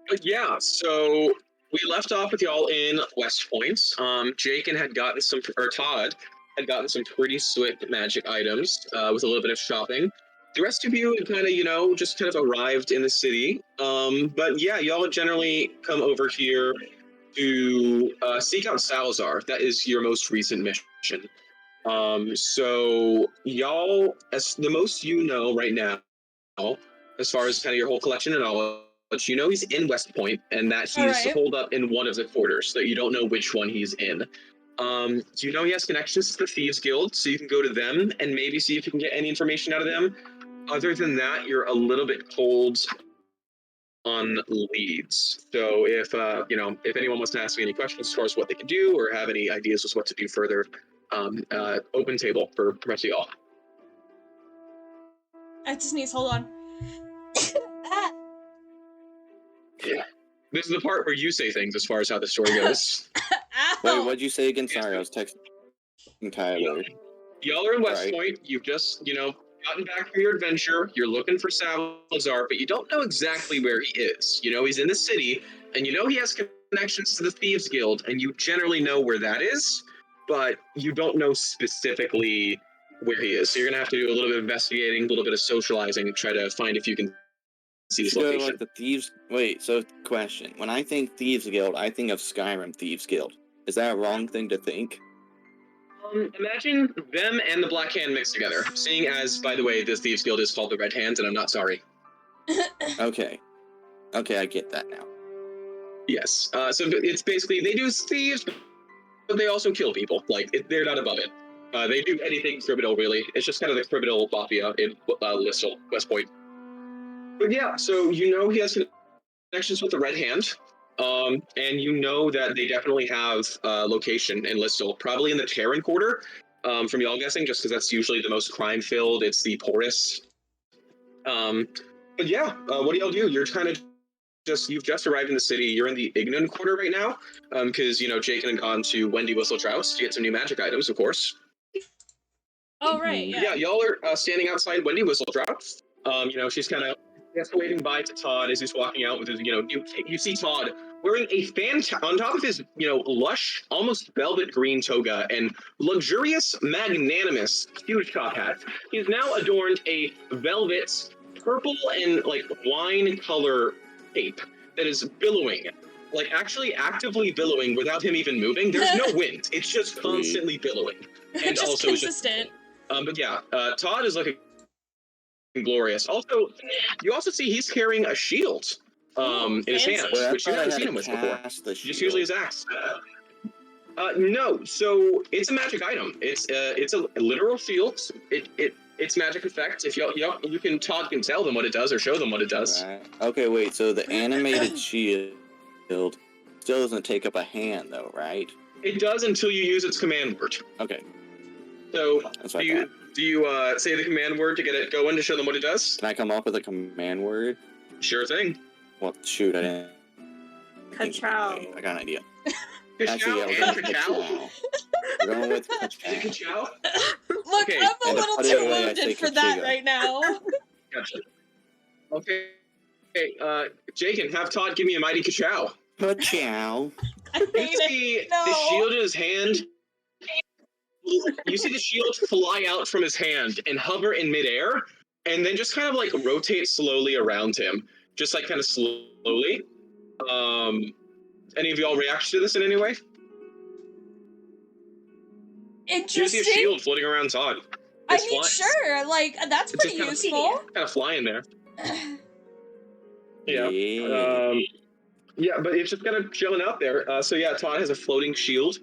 But yeah, so we left off with y'all in West Point. Jake had gotten Todd had gotten some pretty swift magic items with a little bit of shopping. The rest of you had kind of, just kind of arrived in the city. But yeah, y'all had generally come over here to seek out Salazar. That is your most recent mission. So y'all, as the most you know right now, as far as kind of your whole collection and knowledge, he's in West Point and that he's holed up in one of the quarters, so you don't know which one he's in. He has connections to the Thieves Guild, so you can go to them and maybe see if you can get any information out of them. Other than that, you're a little bit cold on leads. So if anyone wants to ask me any questions as far as what they can do or have any ideas as what to do further, open table for the rest of y'all. I just sneeze. Hold on. Yeah. This is the part where you say things as far as how the story goes. Wait, what'd you say again? Sorry, I was texting Tyler. Y'all are in West Point. You've just, gotten back from your adventure. You're looking for Salazar, but you don't know exactly where he is. He's in the city, and he has connections to the Thieves Guild, and you generally know where that is, but you don't know specifically where he is. So you're going to have to do a little bit of investigating, a little bit of socializing, and try to find if you can see his location. Like the Thieves... Wait, so question. When I think Thieves Guild, I think of Skyrim Thieves Guild. Is that a wrong thing to think? Imagine them and the Black Hand mixed together. Seeing as, by the way, this Thieves Guild is called the Red Hands, and I'm not sorry. Okay, I get that now. Yes. So it's basically, they do thieves, but they also kill people. Like, they're not above it. They do anything criminal, really. It's just kind of the criminal mafia in Listowel, West Point. But yeah, so he has connections with the Red Hand. And that they definitely have location in Listowel, probably in the Terran Quarter, from y'all guessing, just because that's usually the most crime-filled. It's the poorest. But yeah, what do y'all do? You're kind of you've just arrived in the city. You're in the Ignan Quarter right now, because Jake had gone to Wendy Whistletrouse to get some new magic items, of course. Oh right, yeah. Yeah, y'all are standing outside Wendy Whistletrouse. She's kind of waving by to Todd as he's walking out with his, you see Todd wearing a on top of his, lush, almost velvet green toga and luxurious, magnanimous huge top hat. He's now adorned a velvet, purple and wine color cape that is billowing, actually actively billowing without him even moving. There's no wind. It's just constantly billowing. And just also consistent. But yeah, Todd is looking glorious. Also, you also see he's carrying a shield in his hand, which you haven't seen him with before. Just usually his axe. No, so it's a magic item. It's a literal shield. It's magic effect. If Todd can tell them what it does or show them what it does. Right. Okay, wait. So the animated shield still doesn't take up a hand, though, right? It does until you use its command word. Okay. So do you say the command word to get it going to show them what it does? Can I come up with a command word? Sure thing. Well, shoot, I didn't. Ka-chow. I got an idea. Actually, yeah, Ka-chow. We're going with ka-chow. Ka-chow? Look, Okay. I'm a little too wounded for that right now. Gotcha. Okay. Okay, Jake, have Todd give me a mighty ka-chow. Ka-chow. I hate You see it. No. the shield in his hand. You see the shield fly out from his hand and hover in midair, and then just kind of rotate slowly around him, just kind of slowly. Any of y'all react to this in any way? Interesting. You see a shield floating around Todd. Sure, that's pretty useful. Kind of flying there. Yeah. Yeah. But it's just kind of chilling out there. So yeah, Todd has a floating shield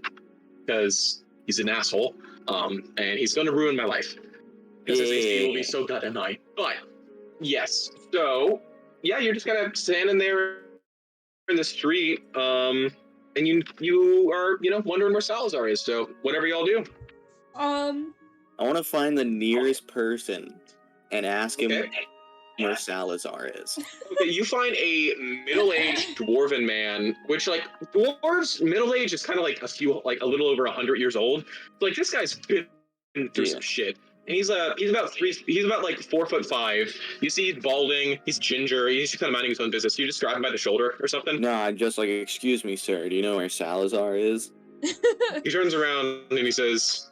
because he's an asshole. And he's going to ruin my life because his AC will be so good at night. But yes, so yeah, you're just kind of standing there in the street, and you are wondering where Salazar is. So whatever y'all do. I want to find the nearest person and ask him where Salazar is. Okay, you find a middle-aged dwarven man, which dwarves middle age is kind of a little over 100 years old. This guy's been through some shit. And he's about like 4'5". You see he's balding, he's ginger, he's just kind of minding his own business. You just grab him by the shoulder or something? No, I'm just like, excuse me, sir, do you know where Salazar is? He turns around and he says,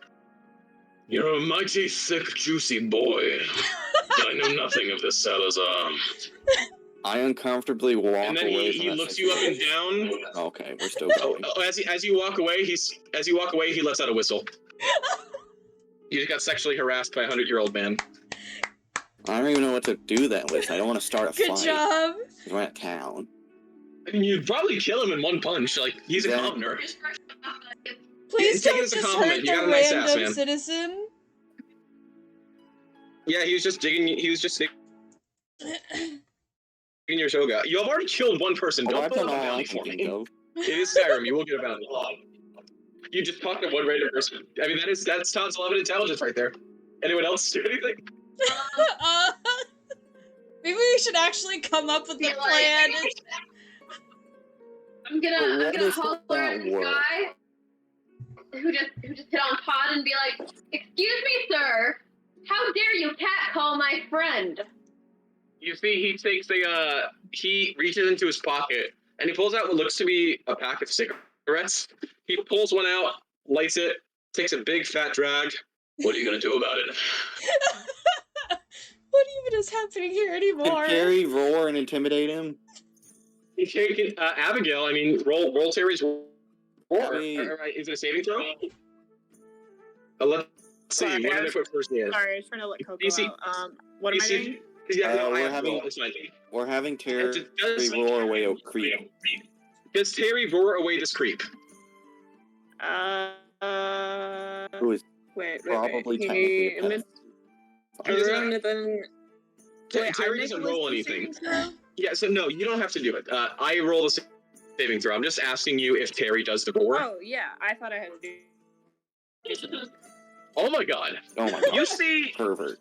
"You're a mighty thick, juicy boy. I know nothing of this Salazar." I uncomfortably walk away. And then he looks you up and down. Okay, we're still going. As you walk away, he lets out a whistle. You just got sexually harassed by a 100-year-old man. I don't even know what to do that with. I don't want to start a fight. Good job. We're at town. I mean, you'd probably kill him in one punch. Like, he's a commoner. Please Take it don't as a just compliment. hurt You got the a nice ass, random man. citizen. Yeah, he was just digging your shoga. You have already killed one person. Don't put a bounty for me. It is Skyrim. You will get a bounty. You just talked to one random person. I mean, that's Todd's 11 intelligence right there. Anyone else do anything? Maybe we should actually come up with a plan. I'm gonna holler at this guy who just hit on Todd and be like, "Excuse me, sir. How dare you catcall my friend?" You see, he reaches into his pocket and he pulls out what looks to be a pack of cigarettes. He pulls one out, lights it, takes a big fat drag. What are you gonna do about it? What even is happening here anymore? Can Terry roar and intimidate him? Abigail, I mean, roll Terry's roar. Terry. Alright, is it a saving throw? Let's see. Sorry, What did I put first? Sorry, I was trying to let Coco out. What am I doing? Yeah, no, we're having Terry roar away a creep. Does Terry roar away this creep? Who is probably technically a pest. Terry doesn't roll anything. Yeah, so no, you don't have to do it. I roll the saving throw. I'm just asking you if Terry does the roar. Oh, yeah, I thought I had to do it. Oh my god. Oh my god. You see, pervert.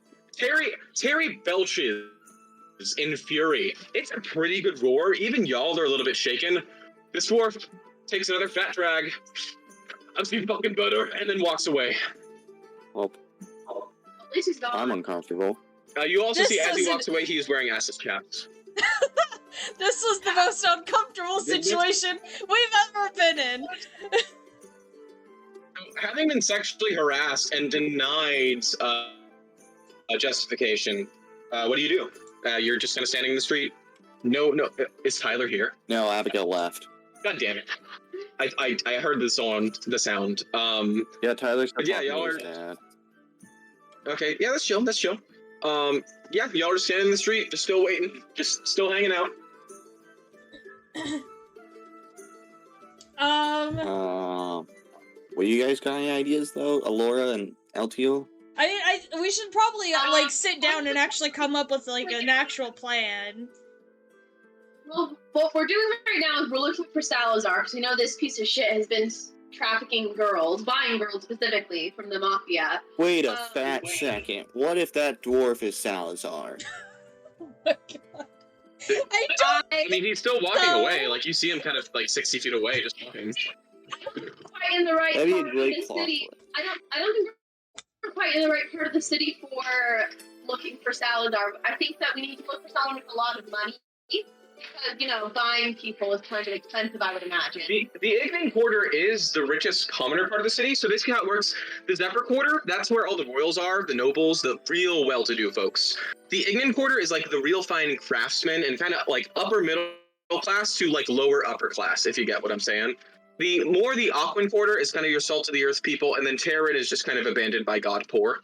Terry belches in fury. It's a pretty good roar. Even y'all are a little bit shaken. This dwarf takes another fat drag. I'm seeing fucking butter, and then walks away. Well, At least he's gone. I'm uncomfortable. You also see as he walks away, he is wearing acid chaps. This was the most uncomfortable situation we've ever been in. Having been sexually harassed and denied a justification, what do you do? You're just kind of standing in the street? No, is Tyler here? No, Abigail left. God damn it. I heard the sound. Yeah, Tyler's yeah, y'all are... Okay, yeah, that's chill, yeah, y'all are standing in the street, just still waiting, just still hanging out. Well, you guys got any ideas, though? Alora and LTO? We should probably, sit down and actually come up with, an actual plan. Well, what we're doing right now is we're looking for Salazar, because we know this piece of shit has been trafficking girls, buying girls specifically, from the Mafia. Wait a fat second. What if that dwarf is Salazar? Oh my god. I mean, he's still walking away. Like, you see him kind of, 60 feet away, just walking. Quite in the right That'd be a part great of the plot city. twist. I don't think we're quite in the right part of the city for looking for Salazar. I think that we need to look for someone with a lot of money. Because, buying people is kind of expensive, I would imagine. The Ignan Quarter is the richest commoner part of the city, so basically how it works, the Zephyr Quarter, that's where all the royals are, the nobles, the real well-to-do folks. The Ignan Quarter is the real fine craftsmen and kind of upper middle class to lower upper class, if you get what I'm saying. The Aquan Quarter is kind of your salt-to-the-earth people, and then Terran is just kind of abandoned by God poor.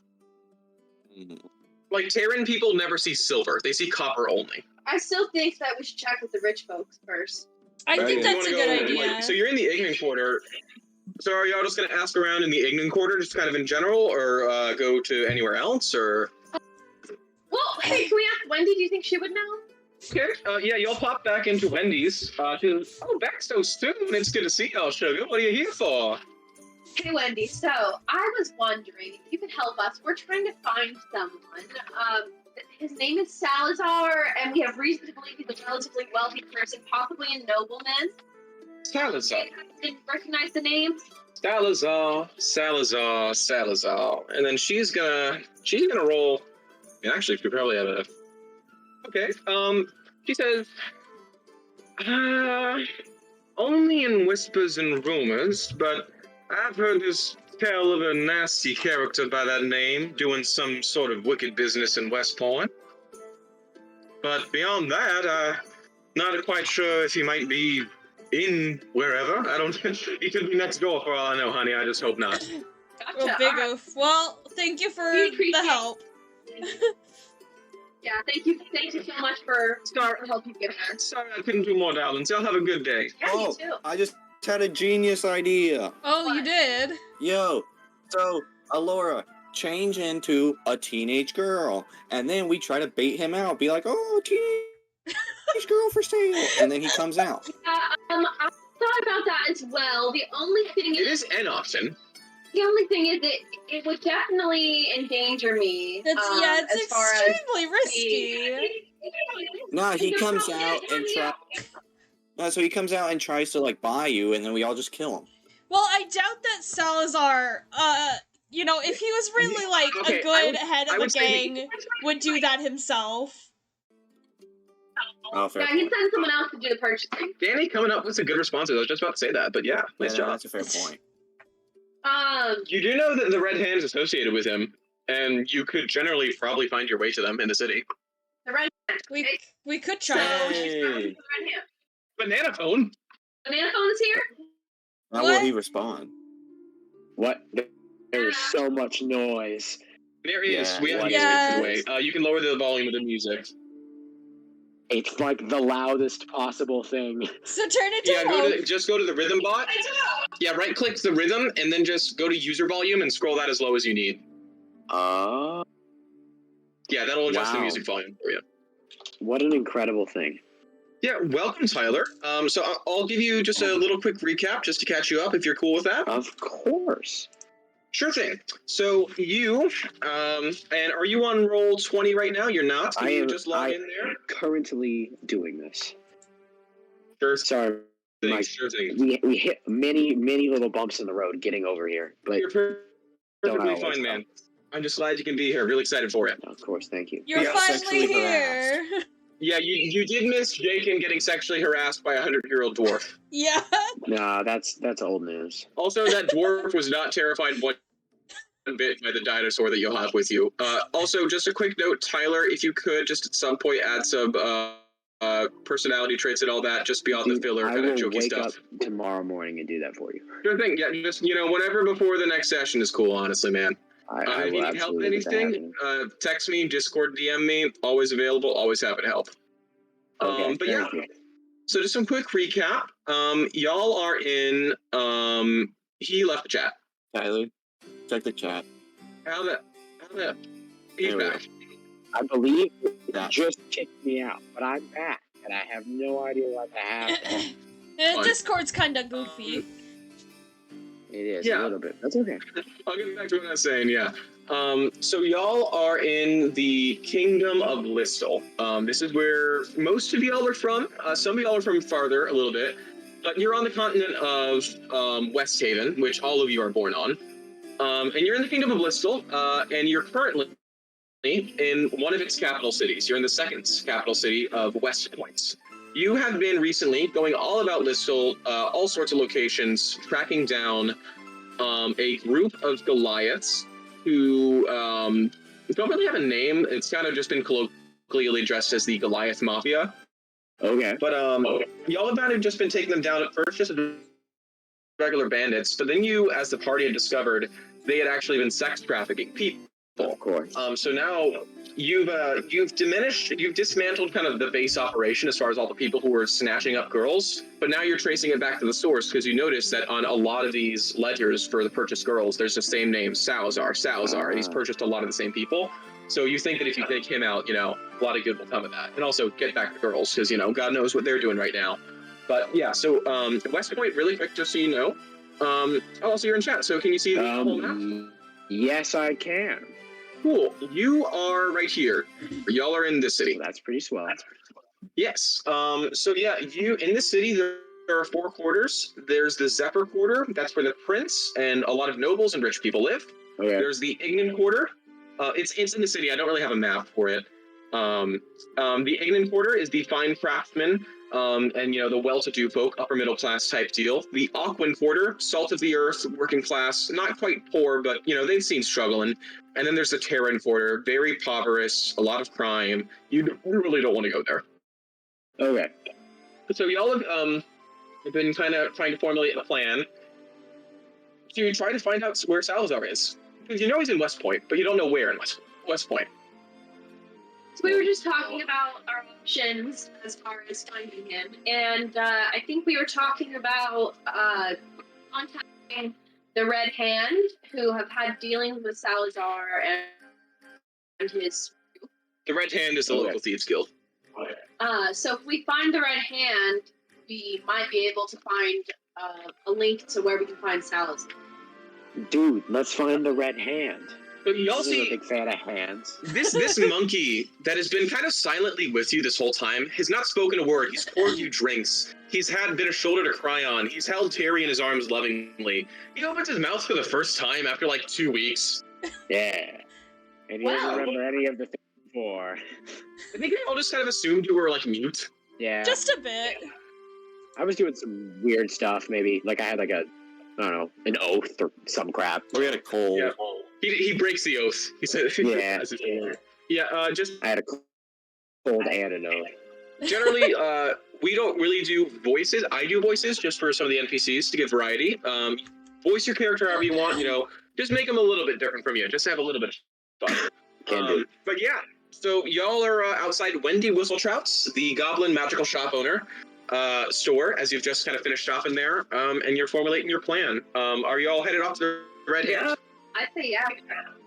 Terran people never see silver, they see copper only. I still think that we should check with the rich folks first. I think that's a good idea. So you're in the Ignan Quarter. So are y'all just going to ask around in the Ignan Quarter, just kind of in general, or go to anywhere else, or? Well, hey, can we ask Wendy? Do you think she would know? Sure. Yeah, y'all pop back into Wendy's. Back so soon. It's good to see y'all, Sugar. What are you here for? Hey, Wendy. So I was wondering if you could help us. We're trying to find someone. His name is Salazar, and we have reason to believe he's a relatively wealthy person, possibly a nobleman. Salazar. Didn't recognize the name. Salazar. And then she's gonna roll. And actually, we probably have a. Okay. She says, only in whispers and rumors, but I've heard this tale of a nasty character by that name doing some sort of wicked business in West Point. But beyond that, not quite sure if he might be in wherever. I don't. He could be next door for all I know, honey. I just hope not. Gotcha. Well, big Alright. oof. Well, thank you for We appreciate the help. Yeah, thank you so much for helping get there. Sorry I couldn't do more, darlings. Y'all have a good day. Yeah, Oh, you too. I just had a genius idea. Oh, you did? Yo, so Alora, change into a teenage girl, and then we try to bait him out. Be like, oh, teenage girl for sale, and then he comes out. I thought about that as well. The only thing It is an option. The only thing is it would definitely endanger me. It's as far extremely risky. No, he comes out and so he comes out and tries to like buy you, and then we all just kill him. Well, I doubt that Salazar, if he was really like Okay, a good head of I the would say gang, would do that himself. Oh, fair. Yeah, he'd send someone else to do the purchasing. Danny coming up with some good responses. I was just about to say that, but yeah, nice Yeah, job. that's a fair point. You do know that the Red Hand's associated with him, and you could generally probably find your way to them in the city. The red hand. We could So try. she's starting with the red hand. Banana phone? Banana phone is here? How What? will he respond? What? There was so much noise. There is. Yeah, We have what music, is- by the way. You can lower the volume of the music. It's like the loudest possible thing. So turn it Yeah, down. just go to the rhythm bot. Yeah, right-click the rhythm, and then just go to user volume and scroll that as low as you need. Yeah, that'll adjust the Wow. music volume for you. What an incredible thing. Yeah, welcome, Tyler. So I'll give you just a little quick recap just to catch you up if you're cool with that. Of course. Sure thing. So you, and are you on roll 20 right now? You're not? Can you just log in there? Currently doing this. Sure Sorry, thing, Mike. sure thing. We hit many little bumps in the road getting over here, but You're don't perfectly always fine, come. man. I'm just glad you can be here. Really excited for it. Of course, thank you. You're Yeah, finally sexually here. Yeah, you did miss Jake in getting sexually harassed by a 100-year-old dwarf. Yeah. Nah, that's old news. Also, that dwarf was not terrified one bit by the dinosaur that you'll have with you. Also, just a quick note, Tyler, if you could just at some point add some personality traits and all that, just beyond the filler I kind of will jokey wake stuff. up tomorrow morning and do that for you. Sure thing. Yeah, just whatever before the next session is cool. Honestly, man. I If will you need help with absolutely get that anything, happening. text me, Discord, DM me. Always available. Always happy to help. Okay, But yeah. thank you. So just some quick recap. Y'all are in. He left the chat. Tyler, check the chat. How the? He's There we back. I believe That. just kicked me out, but I'm back, and I have no idea what happened. Fine. Discord's kinda goofy. It is Yeah. a little bit. That's okay. I'll get back to what I was saying. Yeah. So y'all are in the Kingdom of Listle. This is where most of y'all are from. Some of y'all are from farther a little bit, but you're on the continent of West Haven, which all of you are born on. And you're in the Kingdom of Listle, and you're currently in one of its capital cities. You're in the second capital city of West Point. You have been recently going all about Listle, all sorts of locations, tracking down a group of Goliaths who don't really have a name. It's kind of just been colloquially addressed as the Goliath Mafia. Okay. But y'all have just been taking them down at first just as regular bandits, but then you, as the party, had discovered they had actually been sex trafficking people. Of course. So now you've dismantled kind of the base operation as far as all the people who were snatching up girls, but now you're tracing it back to the source because you notice that on a lot of these ledgers for the purchased girls, there's the same name, Salazar, and he's purchased a lot of the same people. So you think that if you take him out, a lot of good will come of that. And also get back to girls because, God knows what they're doing right now. But yeah, so West Point, really quick, just so you know. Also, you're in chat, so can you see the whole map? Yes, I can. Cool. You are right here. Y'all are in this city. So that's pretty swell. Yes. So yeah, you in the city. there are 4 quarters. There's the Zephyr quarter. That's where the prince and a lot of nobles and rich people live. Okay. There's the Ignan quarter. It's in the city. I don't really have a map for it. The Ignan quarter is the fine craftsmen and the well-to-do folk, upper middle class type deal. The Aquan quarter, salt of the earth, working class, not quite poor, but they've seen struggling. And then there's the Terran quarter, very impoverished, a lot of crime. You really don't want to go there. Okay. So y'all have been kind of trying to formulate a plan to try to find out where Salazar is. Because he's in West Point, but you don't know where in West Point. So we were just talking about our options as far as finding him, and I think we were talking about contacting the Red Hand, who have had dealings with Salazar and his. The Red Hand is the local thieves guild. So if we find the Red Hand, we might be able to find a link to where we can find Salazar. Dude, let's find the Red Hand. But y'all I'm a see, big fan of hands. this monkey that has been kind of silently with you this whole time has not spoken a word. He's poured you drinks. He's been a shoulder to cry on. He's held Terry in his arms lovingly. He opens his mouth for the first time after like 2 weeks. Yeah. And he doesn't remember any of the things before. I think they all just kind of assumed you were like mute. Yeah. Just a bit. I was doing some weird stuff, maybe. Like I had like an oath or some crap. We had a cold. Yeah. He breaks the oath. He said, Yeah. just I had a cold and an oath. generally, we don't really do voices. I do voices just for some of the NPCs to give variety. Voice your character however you want, just make them a little bit different from you. Just have a little bit of fun. Can do. But yeah, so y'all are outside Wendy Whistletrout's, the Goblin Magical Shop owner, store, as you've just kind of finished off in there, and you're formulating your plan. Are y'all headed off to the Red Hand? I'd say yeah.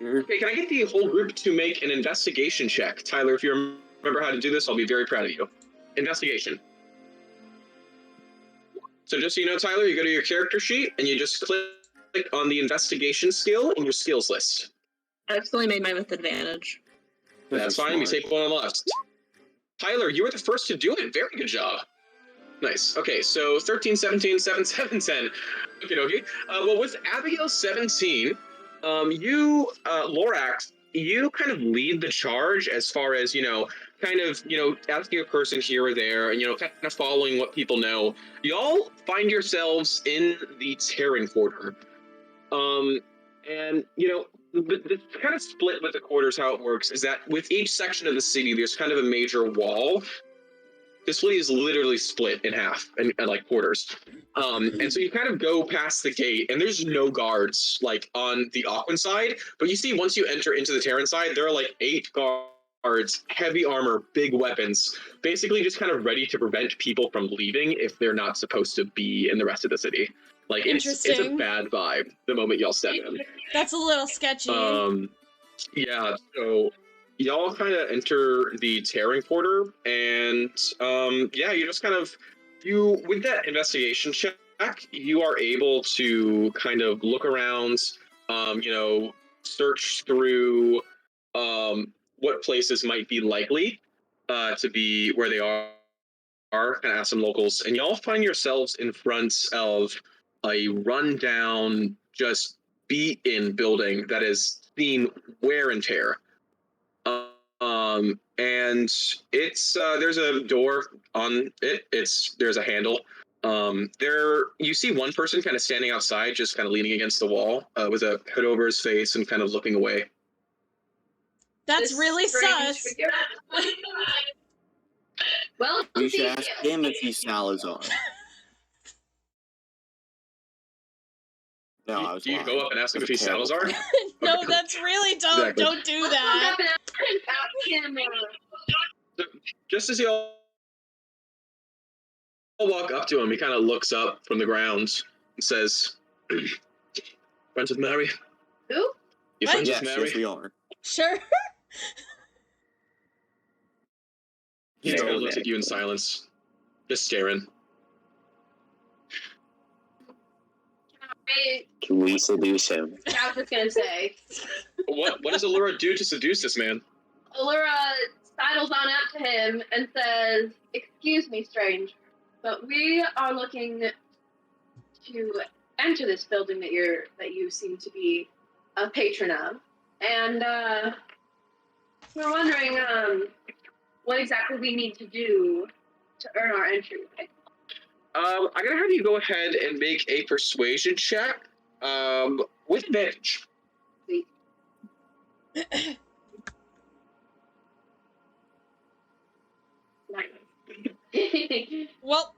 Okay, can I get the whole group to make an investigation check? Tyler, if you remember how to do this, I'll be very proud of you. Investigation. So just so you know, Tyler, you go to your character sheet, and you just click on the investigation skill in your skills list. I accidentally made mine with advantage. That's fine, you take one on the left. Tyler, you were the first to do it. Very good job. Nice. Okay, so 13, 17, 7, 7, 10. Okay. Well, with Abigail 17, you, Lorax, you kind of lead the charge as far as, asking a person here or there and, kind of following what people know. Y'all find yourselves in the Terran quarter. And, the kind of split with the quarters, how it works is that with each section of the city, there's kind of a major wall. This city is literally split in half and like quarters. And so you kind of go past the gate and there's no guards like on the Aquan side, but you see once you enter into the Terran side, there are like 8 guards, heavy armor, big weapons, basically just kind of ready to prevent people from leaving if they're not supposed to be in the rest of the city. Like it's a bad vibe the moment y'all step in. That's a little sketchy. Yeah, so y'all kind of enter the Terran quarter, and you just kind of with that investigation check, you are able to kind of look around, search through what places might be likely to be where they are, kind of ask some locals, and y'all find yourselves in front of a rundown, just beat-in building that has seen wear and tear. And it's there's a door on it. There's a handle. You see one person kind of standing outside, just kind of leaning against the wall, with a hood over his face and kind of looking away. That's really sus. Well, We should ask him if he's Salazar. No, I was Do you lying. go up and ask him if he's Salazar? No, Okay. that's really dumb. Exactly. Don't do Let's that. look up and ask him. Just as y'all walk up to him, he kind of looks up from the ground and says, "Friends with Mary? Who? You What? friends Yes, with Mary?" yes, we are. Sure. He just kind of looks Okay. at you in silence, just staring. Can we seduce him? I was just gonna say. What does Allura do to seduce this man? Allura sidles on up to him and says, "Excuse me, stranger. But we are looking to enter this building that you seem to be a patron of, and we're wondering what exactly we need to do to earn our entry. I'm gonna have you go ahead and make a persuasion check. With advantage. Well,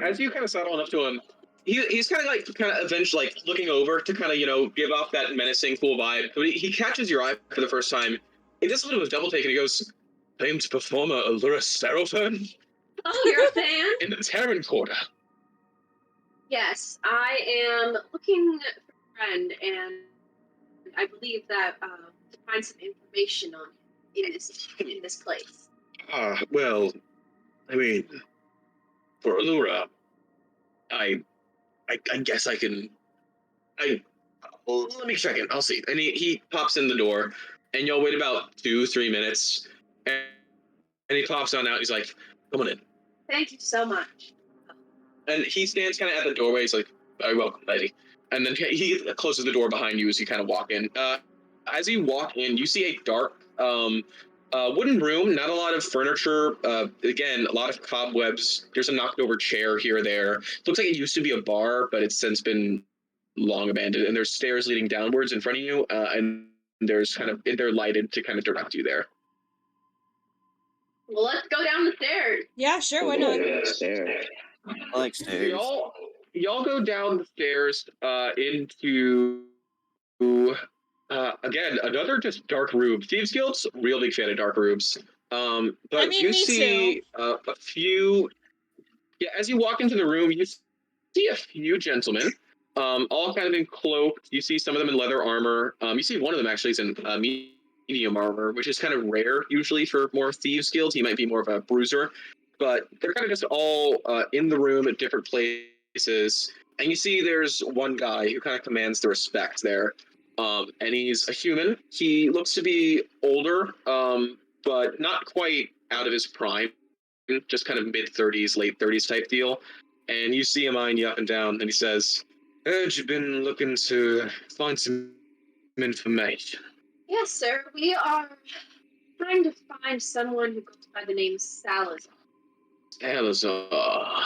As you kind of settle enough to him, he's kind of eventually looking over to kind of give off that menacing, cool vibe. But he catches your eye for the first time. He does a little bit of double take, and he goes, "Famed performer Allura Seraphim Oh, you're a fan? in the Terran Quarter." Yes, I am looking for a friend, and I believe that to find some information on him in this place. Well, I mean, for Allura, I guess I can. Well, let me check in. I'll see. And he pops in the door, and you'll wait about 2-3 minutes, and he pops on out. He's like, "Come on in." Thank you so much. And he stands kind of at the doorway. He's like, "Very welcome, lady." And then he closes the door behind you as you kind of walk in. As you walk in, you see a dark wooden room, not a lot of furniture. Again, a lot of cobwebs. There's a knocked over chair here or there. Looks like it used to be a bar, but it's since been long abandoned. And there's stairs leading downwards in front of you, and there's they're lighted to kind of direct you there. Well, let's go down the stairs. yeah, sure, why not? Stairs. I like stairs. Y'all go down the stairs into again another just dark room. Thieves Guild's real big fan of dark rooms. But I mean, you me see a few. Yeah, as you walk into the room, you see a few gentlemen, all kind of in cloaked. You see some of them in leather armor. You see one of them actually is in medium armor, which is kind of rare usually for more Thieves Guilds. He might be more of a bruiser, but they're kind of just all in the room at different places. And you see there's one guy who kind of commands the respect there. And he's a human. He looks to be older, but not quite out of his prime. Just kind of mid-30s, late 30s type deal. And you see him eyeing you up and down, and he says, "Heard you've been looking to find some information." Yes, sir. We are trying to find someone who goes by the name Salazar. Salazar.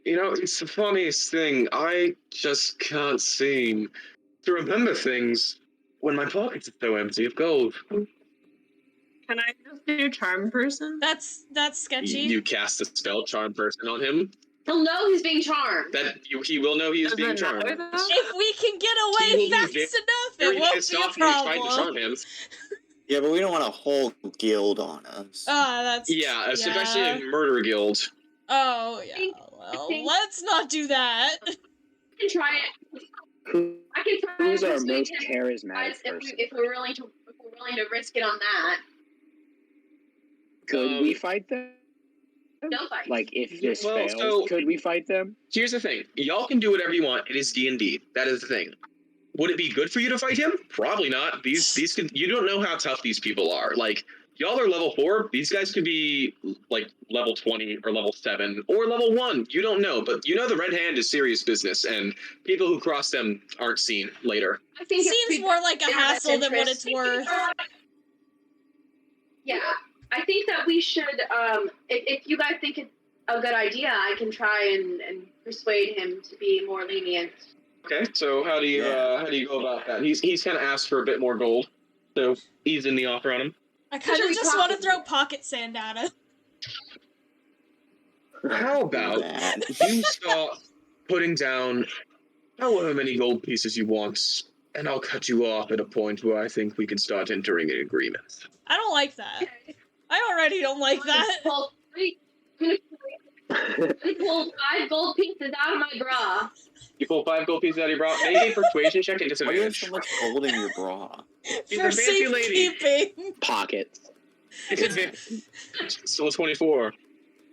It's the funniest thing. I just can't seem to remember things when my pockets are so empty of gold. Can I just do charm person? That's sketchy. You cast a spell, charm person, on him. He'll know he's being charmed. He will know he is Does being it charmed. matter, though? If we can get He away will be fast enough, Very it won't pissed be a off you trying to charm problem. him. Yeah, but we don't want a whole guild on us. That's Yeah, especially a murder guild. Oh yeah. Well, let's not do that. I can try it. I can try Who's to our persuade most him, charismatic guys, person? if we're willing to risk it on that. Could we fight them? No fight. Like, if this Well, fails, so- could we fight them? Here's the thing. Y'all can do whatever you want. It is D&D. That is the thing. Would it be good for you to fight him? Probably not. You don't know how tough these people are. Like, y'all are level 4. These guys could be like level 20 or level 7 or level 1. You don't know, but the Red Hand is serious business, and people who cross them aren't seen later. I think Seems more like a in our best hassle than what interest. it's worth. Yeah, I think that we should. If you guys think it's a good idea, I can try and persuade him to be more lenient. Okay, so how do you go about that? He's kind of asked for a bit more gold, so he's in the offer on him. I kind Should of we just talk want to to throw pocket sand at him. How about you start putting down however many gold pieces you want, and I'll cut you off at a point where I think we can start entering an agreement. I don't like that. I already don't like that. Pull 5 gold pieces out of my bra. You pull 5 gold pieces out of your bra. Make a persuasion check at Why do you have disadvantage. so much gold in your bra? She's For a fancy lady. safekeeping. Pockets. Still 24.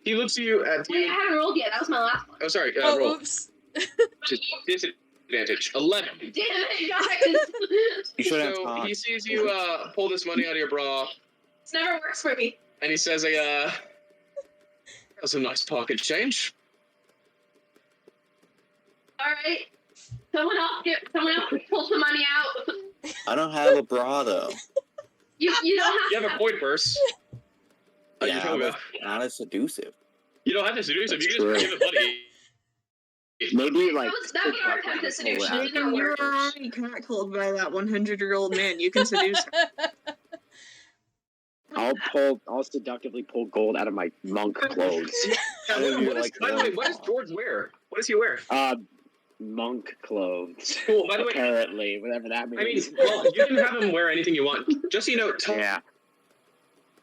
He looks at you at Wait, I haven't rolled yet. That was my last one. Oh, sorry. Oh, Roll. oops. Disadvantage. 11. Damn it, guys! You should have So talked. he sees you pull this money out of your bra, This never works for me. And he says, got some nice pocket change. All right. Someone else pull some money out. I don't have a bra though. You don't You have have a point purse. Your Yeah, toga. but not as seductive. You don't have to seduce him. You That's can just true. give it money. Maybe like that would be our attempt at seduction. It did not You work. were already catcalled by that 100-year-old man. You can seduce him. I'll seductively pull gold out of my monk clothes. Yeah, I know you like by the way, the what does one. George wear? What does he wear? Monk clothes. Cool. By the way, Apparently, whatever that I mean, means. well, you can have him wear anything you want. Just so you know, Yeah.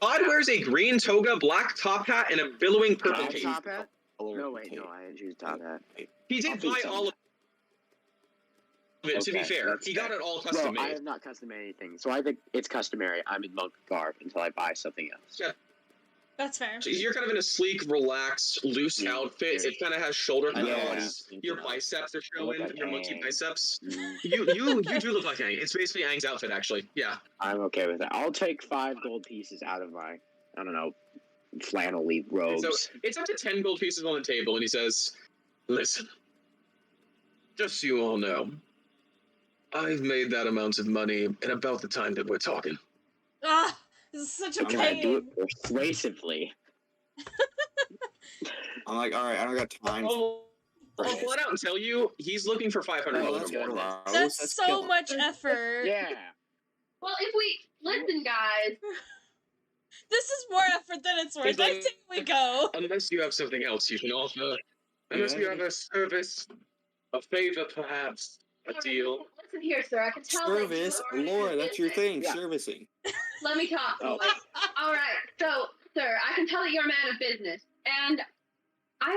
Todd wears a green toga, black top hat, and a billowing purple Top cape. hat? No, wait, no, I didn't choose top hat. He I'll did do buy something. all of it, to be Okay, fair. that's He got fair. it all custom Well, I made. have not custom made anything, so I think it's customary. I'm in monk garb until I buy something else. Yeah. That's fair. So you're kind of in a sleek, relaxed, loose Yeah. outfit. It kind of has shoulder Yeah. pads. Your biceps are I look showing. like Your monkey Aang. biceps. Mm, You do look like Aang. It's basically Aang's outfit, actually. Yeah. I'm okay with that. I'll take 5 gold pieces out of my, I don't know, flannel-y robes. So it's up to 10 gold pieces on the table, and he says, "Listen, just so you all know, I've made that amount of money in about the time that we're talking." Ah, this is such a I'm Can I do pain. it persuasively? I'm like, all right, I don't got time I'll for I'll this. flat out and tell you, he's looking for 500 Oh, gold that's or more. gross. That's so killing. much effort. Yeah. Well, if we listen, guys. This is more effort than it's worth. He's I like- think we go. Unless you have something else you can offer. Unless you have a service, a favor, perhaps, a Alright, deal. Listen here, sir. I can tell that Service, you are Laura, that's your business. thing, Yeah. servicing. Let me talk. Oh. All right. So, sir, I can tell that you're a man of business, and I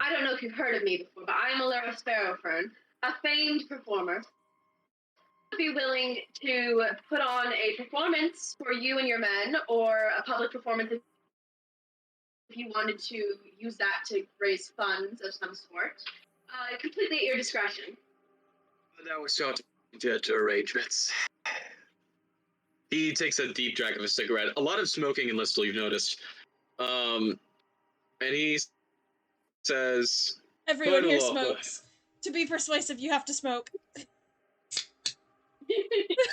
don't know if you've heard of me before, but I am Alara Sparrowfern, a famed performer. Would be willing to put on a performance for you and your men, or a public performance if you wanted to use that to raise funds of some sort. Completely at your discretion. Now we're starting to get to arrangements. He takes a deep drag of a cigarette. A lot of smoking in Listle, you've noticed. And he says, Everyone here Final offer. smokes. To be persuasive, you have to smoke.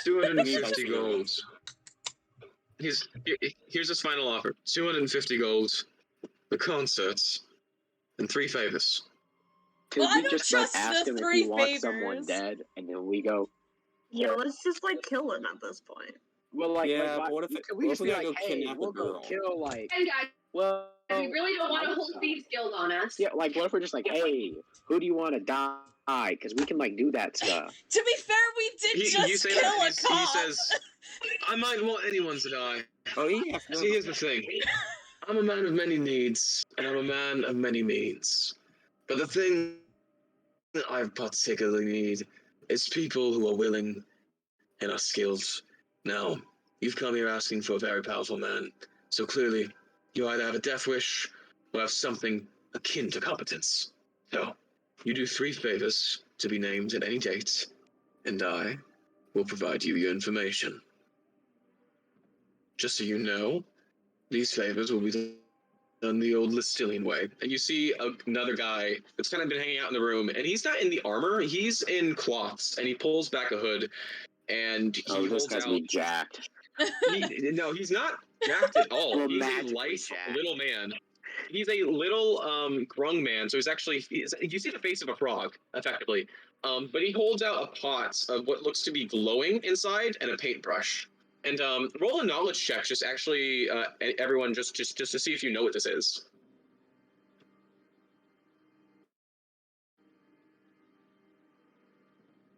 250 gold. Here's his final offer. 250 gold, the concerts, and 3 favors. Could Well, I we don't just like trust ask the him if 3 he wants someone favors. dead, and then we go? Yeah, let's just like kill him at this point. Well, like, Yeah, like, but what if we what just if be we like, gotta go hey, kidnap a we'll go girl? kill like, And guys, well, we really don't want I to would hold say- thieves' guild on us. Yeah, like, what if we're just like, hey, who do you want to die? Because we can like do that stuff. To be fair, we did You just say kill that, a he cop. says, I might want anyone to die. Oh, yeah. See, here's the thing. I'm a man of many needs, and I'm a man of many means. But the thing that I particularly need is people who are willing and are skilled. Now, you've come here asking for a very powerful man, so clearly you either have a death wish or have something akin to competence. So, you do 3 favors to be named at any date, and I will provide you your information. Just so you know, these favors will be done the old Listilian way. And you see another guy that's kind of been hanging out in the room, and he's not in the armor, he's in cloths, and he pulls back a hood, and he Oh, this holds guy's out... me jacked. No, he's not jacked at all. Well, He's a magically light jacked. little man. He's a little grung man, so he's actually... you see the face of a frog, effectively. But he holds out a pot of what looks to be glowing inside and a paintbrush. And roll a knowledge check, just actually, everyone, just to see if you know what this is.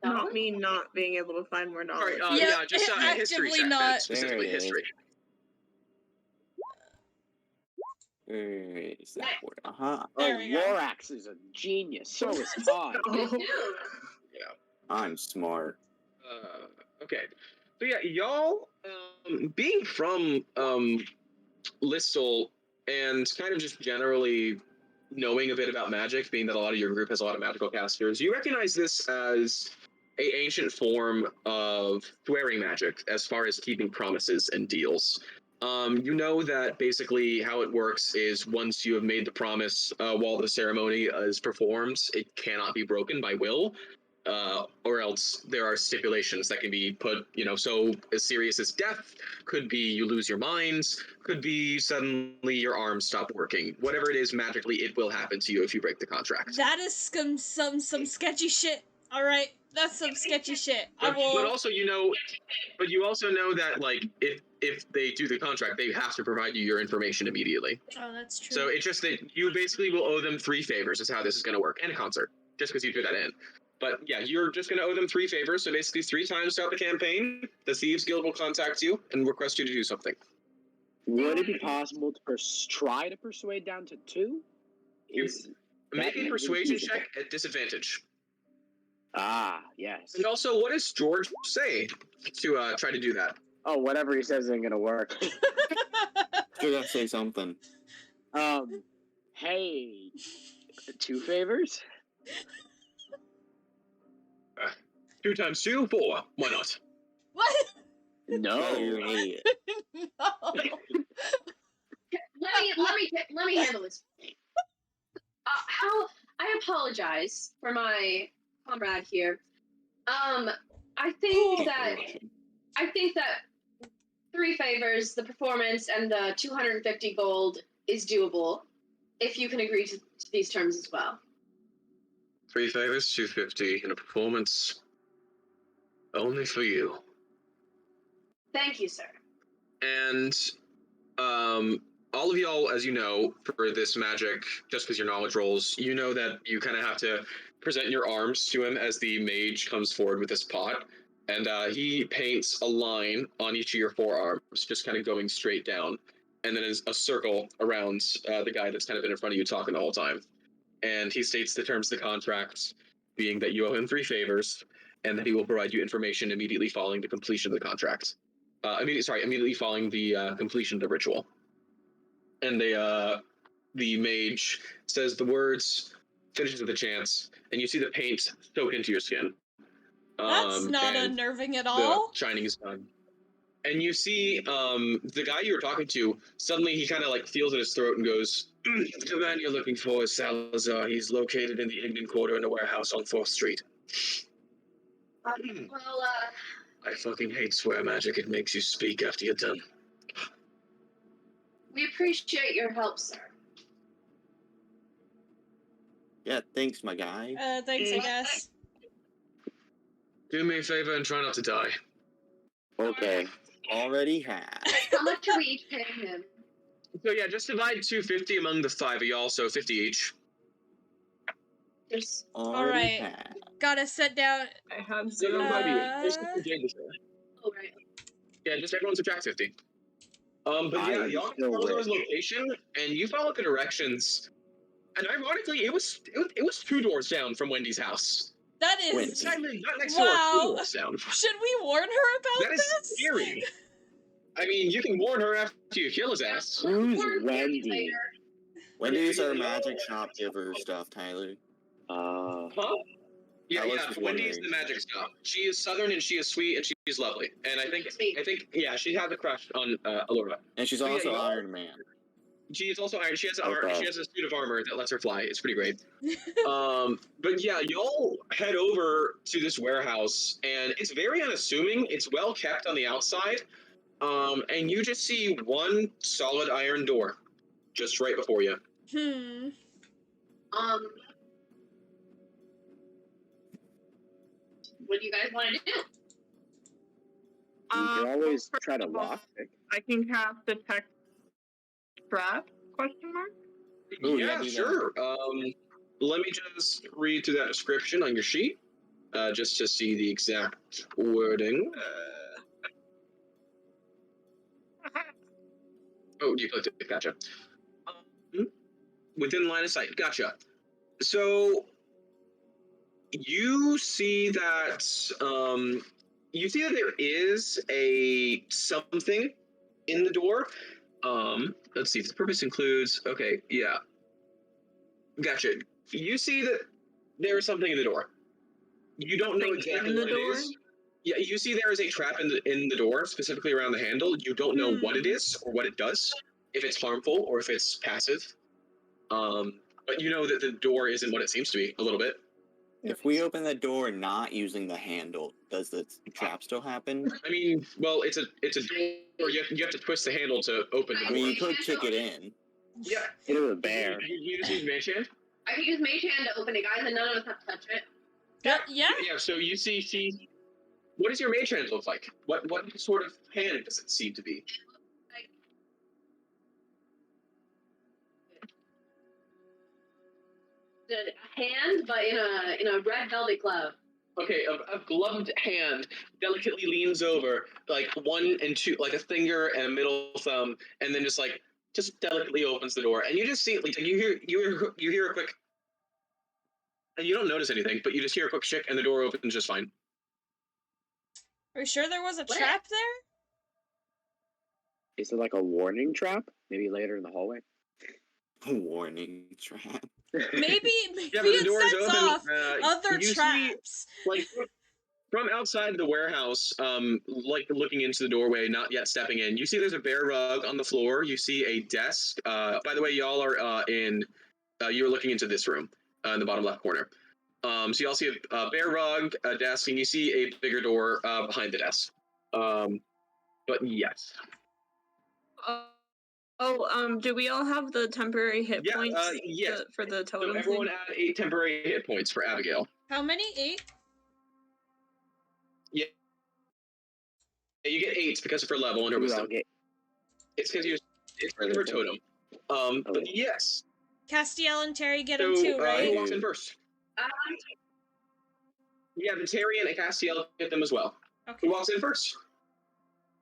Not me not being able to find more knowledge. Sorry, Yeah, yeah, just history actively check, not. specifically There it is. history. Where is that word? Uh-huh. There Oh, we go. Lorax is a genius. So is Todd. Oh. I'm smart. Okay. So yeah, y'all, being from Listle and kind of just generally knowing a bit about magic, being that a lot of your group has a lot of magical casters, you recognize this as a ancient form of swearing magic as far as keeping promises and deals. You know that basically how it works is once you have made the promise while the ceremony is performed, it cannot be broken by will, or else there are stipulations that can be put, so as serious as death, could be you lose your mind, could be suddenly your arms stop working. Whatever it is, magically it will happen to you if you break the contract. That is some sketchy shit. All right, that's some sketchy shit. But also, but you also know that like if they do the contract, they have to provide you your information immediately. Oh, that's true. So it's just that you basically will owe them 3 favors is how this is going to work, and a concert, just because you threw that in. But yeah, you're just going to owe them 3 favors. So basically 3 times throughout the campaign, the Thieves Guild will contact you and request you to do something. Would it be possible to try to persuade down to 2? Make a persuasion check at disadvantage. Ah, yes. And also, what does George say to try to do that? Oh, whatever he says isn't gonna work. You gotta say something. Hey, 2 favors? 2 times 2, 4. Why not? What? No. Oh, you're an idiot. No. Let me handle this. I apologize for my comrade here. I think that 3 favors, the performance, and the 250 gold is doable if you can agree to these terms as well. 3 favors, 250, and a performance. Only for you. Thank you, sir. And all of y'all, as you know, for this magic, just because your knowledge rolls, you know that you kind of have to present your arms to him as the mage comes forward with this pot. And he paints a line on each of your forearms, just kind of going straight down. And then a circle around the guy that's kind of been in front of you talking the whole time. And he states the terms of the contract, being that you owe him 3 favors, and that he will provide you information immediately following the completion of the contract. Immediately following the completion of the ritual. And the mage says the words, finishes with a chant, and you see the paint soak into your skin. That's not unnerving at all. The shining is done. And you see the guy you were talking to, suddenly he kind of like feels in his throat and goes, the man you're looking for is Salazar. He's located in the Indian Quarter in a warehouse on 4th Street. I fucking hate swear magic. It makes you speak after you're done. We appreciate your help, sir. Yeah, thanks, my guy. Thanks, I guess. Do me a favor and try not to die. Okay. Already have. How much are we each paying him? So yeah, just divide 250 among the 5 of y'all, so 50 each. There's Already right. have. Gotta sit down. I have So 0. there's 50 Jade to share. oh right. Yeah, just everyone subtract 50. But yeah, y'all still follow rich. his location, and you follow the directions. And ironically, it was 2 doors down from Wendy's house. That is. Wait. Not next Wow. door, 2 doors down. Should we warn her about That is scary. I mean, you can warn her after you kill his ass. Who's We're Wendy? later. Wendy's our magic shop giver stuff, Tyler. Huh? I was Yeah. just Wendy's wondering. the magic stuff. She is southern and she is sweet and she's lovely. And I think, yeah, she has a crush on Alora. And she's But yeah, also y'all- Iron Man. She is also iron. She has Okay. she has a suit of armor that lets her fly. It's pretty great. But yeah, y'all head over to this warehouse, and it's very unassuming. It's well kept on the outside, and you just see one solid iron door, just right before you. What do you guys want to do? You can always first try to of all, lockpick. I can cast detect trap? Question mark. Ooh, yeah, yeah, do that. sure. Let me just read through that description on your sheet, just to see the exact wording. Oh, you clicked it. Gotcha. Within line of sight. Gotcha. So you see that there is a something in the door. Let's see if the purpose includes. Okay, yeah. Gotcha. You see that there is something in the door. You don't know Something exactly in the what it door? is. Yeah, you see there is a trap in the door, specifically around the handle. You don't know what it Hmm. is or what it does, if it's harmful or if it's passive. But you know that the door isn't what it seems to be a little bit. If we open the door not using the handle, does the trap still happen? I mean, well, it's a door. You have to twist the handle to open the I door. mean, you could kick it in. Yeah, Hit it with a bear. you just use Mage Hand. I can use Mage Hand to open it, guys, and none of us have to touch it. Yeah. Yeah. So you see. What does your Mage Hand look like? What sort of hand does it seem to be? Like, a hand, but in a red velvet glove. Okay, a gloved hand delicately leans over, like 1 and 2, like a finger and a middle thumb, and then just delicately opens the door, and you just see like you hear a quick, and you don't notice anything, but you just hear a quick chick, and the door opens just fine. Are you sure there was a What? trap there? Is it like a warning trap? Maybe later in the hallway? Warning trap. Maybe Yeah, but the door it is sets open. off other you see, traps. like from outside the warehouse, like looking into the doorway, not yet stepping in, you see there's a bare rug on the floor. You see a desk. By the way, y'all are you were looking into this room in the bottom left corner. So y'all see a bare rug, a desk, and you see a bigger door behind the desk. But yes. Do we all have the temporary hit Yeah, points yes. for the So totem everyone thing? add 8 temporary hit points for Abigail. How many? 8? Yeah, you get 8 because of her level and her We all wisdom. get It's because of her totem. But yes. Castiel and Terry get them So too, right? who walks in first? Yeah, the Tyrion and Castiel get them as well. Okay. Who walks in first?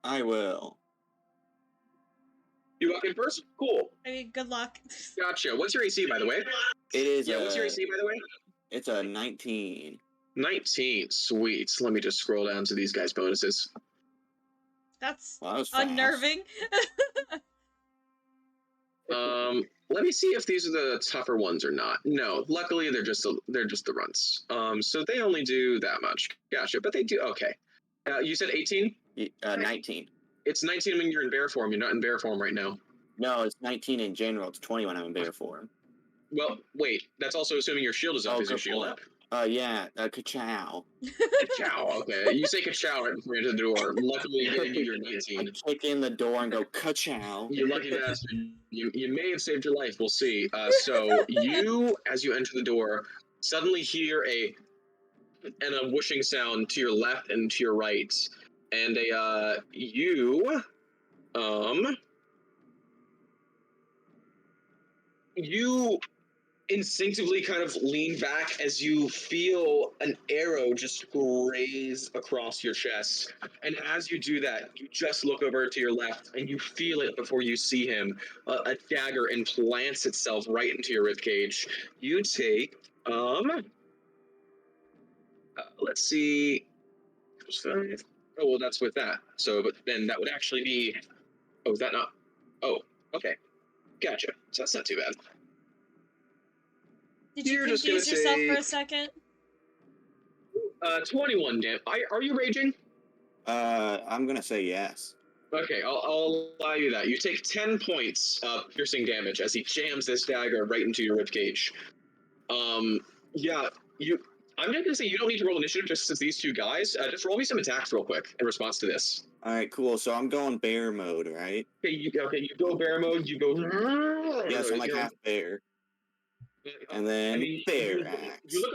I will. You walk in first? Cool. I mean, good luck. Gotcha. What's your AC, by the way? It is. What's your AC, by the way? It's a 19. 19. Sweet. Let me just scroll down to these guys' bonuses. That's Well, that was fast. unnerving. Let me see if these are the tougher ones or not. No, luckily they're just the runs. So they only do that much. Gotcha. But they do okay. You said 18? 19. It's 19 when you're in bear form. You're not in bear form right now. No, it's 19 in general. It's 20 when I'm in bear form. Well, wait. That's also assuming your shield is up. Oh, Is your good shield point. up? Yeah, ka-chow. Ka-chow. Okay. You say ka-chow right before you enter the door. Luckily, you didn't give your I 19. kick in the door and go ka-chow. You lucky bastard. You may have saved your life. We'll see. So you, as you enter the door, suddenly hear a whooshing sound to your left and to your right, and you instinctively kind of lean back as you feel an arrow just graze across your chest. And as you do that, you just look over to your left and you feel it before you see him. A dagger implants itself right into your ribcage. You take, let's see, oh, well, that's with that. So, but then that would actually be, oh, is that not, oh, okay. Gotcha. So that's not too bad. Did you You're just confuse gonna yourself say- for a second? 21 damage. Are you raging? I'm gonna say yes. Okay, I'll allow you that. You take 10 points of piercing damage as he jams this dagger right into your ribcage. Yeah, I'm just gonna say you don't need to roll initiative just as these two guys. Just roll me some attacks real quick in response to this. All right, cool. So I'm going bear mode, right? Okay, you go bear mode. You go. Yes, I'm like half bear. And then bear axe. You look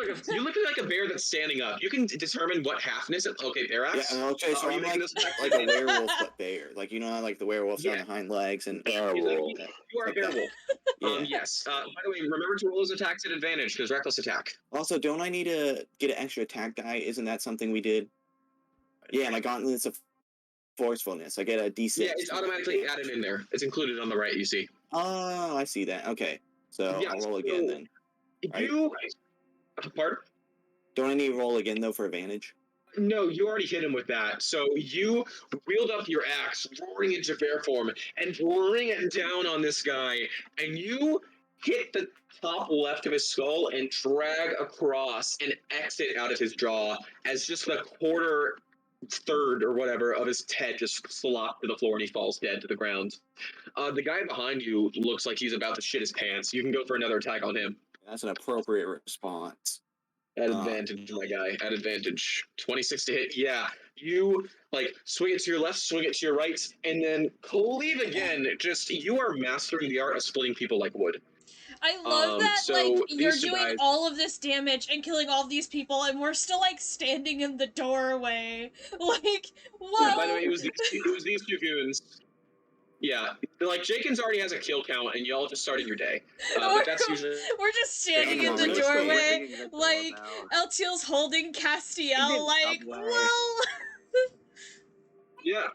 like a bear that's standing up. You can determine what halfness. Okay, bear axe. Yeah, okay, so are you I'm making like, this attack? like a werewolf but bear. Like, you know how like the werewolf's on Yeah. the hind legs and He's like, werewolf. you are a Like that. werewolf. Yeah. Yes. By the way, remember to roll those attacks at advantage because reckless attack. Also, don't I need to get an extra attack die? Isn't that something we did? Yeah, my gauntlets of forcefulness. I get a D6. Yeah, it's automatically added in there. It's included on the right. You see. Oh, I see that. Okay, so Yeah, I'll roll again so- then. You. Pardon? Don't I need to roll again though for advantage? No, you already hit him with that. So you wheeled up your axe, roaring into bear form, and bring it down on this guy, and you hit the top left of his skull and drag across and exit out of his jaw as just the quarter third or whatever of his head just slopped to the floor and he falls dead to the ground. The guy behind you looks like he's about to shit his pants. You can go for another attack on him. That's an appropriate response. At advantage, my guy. At advantage. 26 to hit. Yeah. You, swing it to your left, swing it to your right, and then cleave again. Just, you are mastering the art of splitting people like wood. I love that, so you're these two doing guys- all of this damage and killing all these people, and we're still, standing in the doorway. Like, whoa! Yeah, by the way, it was these two goons. Yeah, Jenkins already has a kill count, and y'all just started your day. But that's usually... We're just standing in the We're doorway, ringing the like, doorbell. Eltiel's holding Castiel, like, Subway. well... Yeah.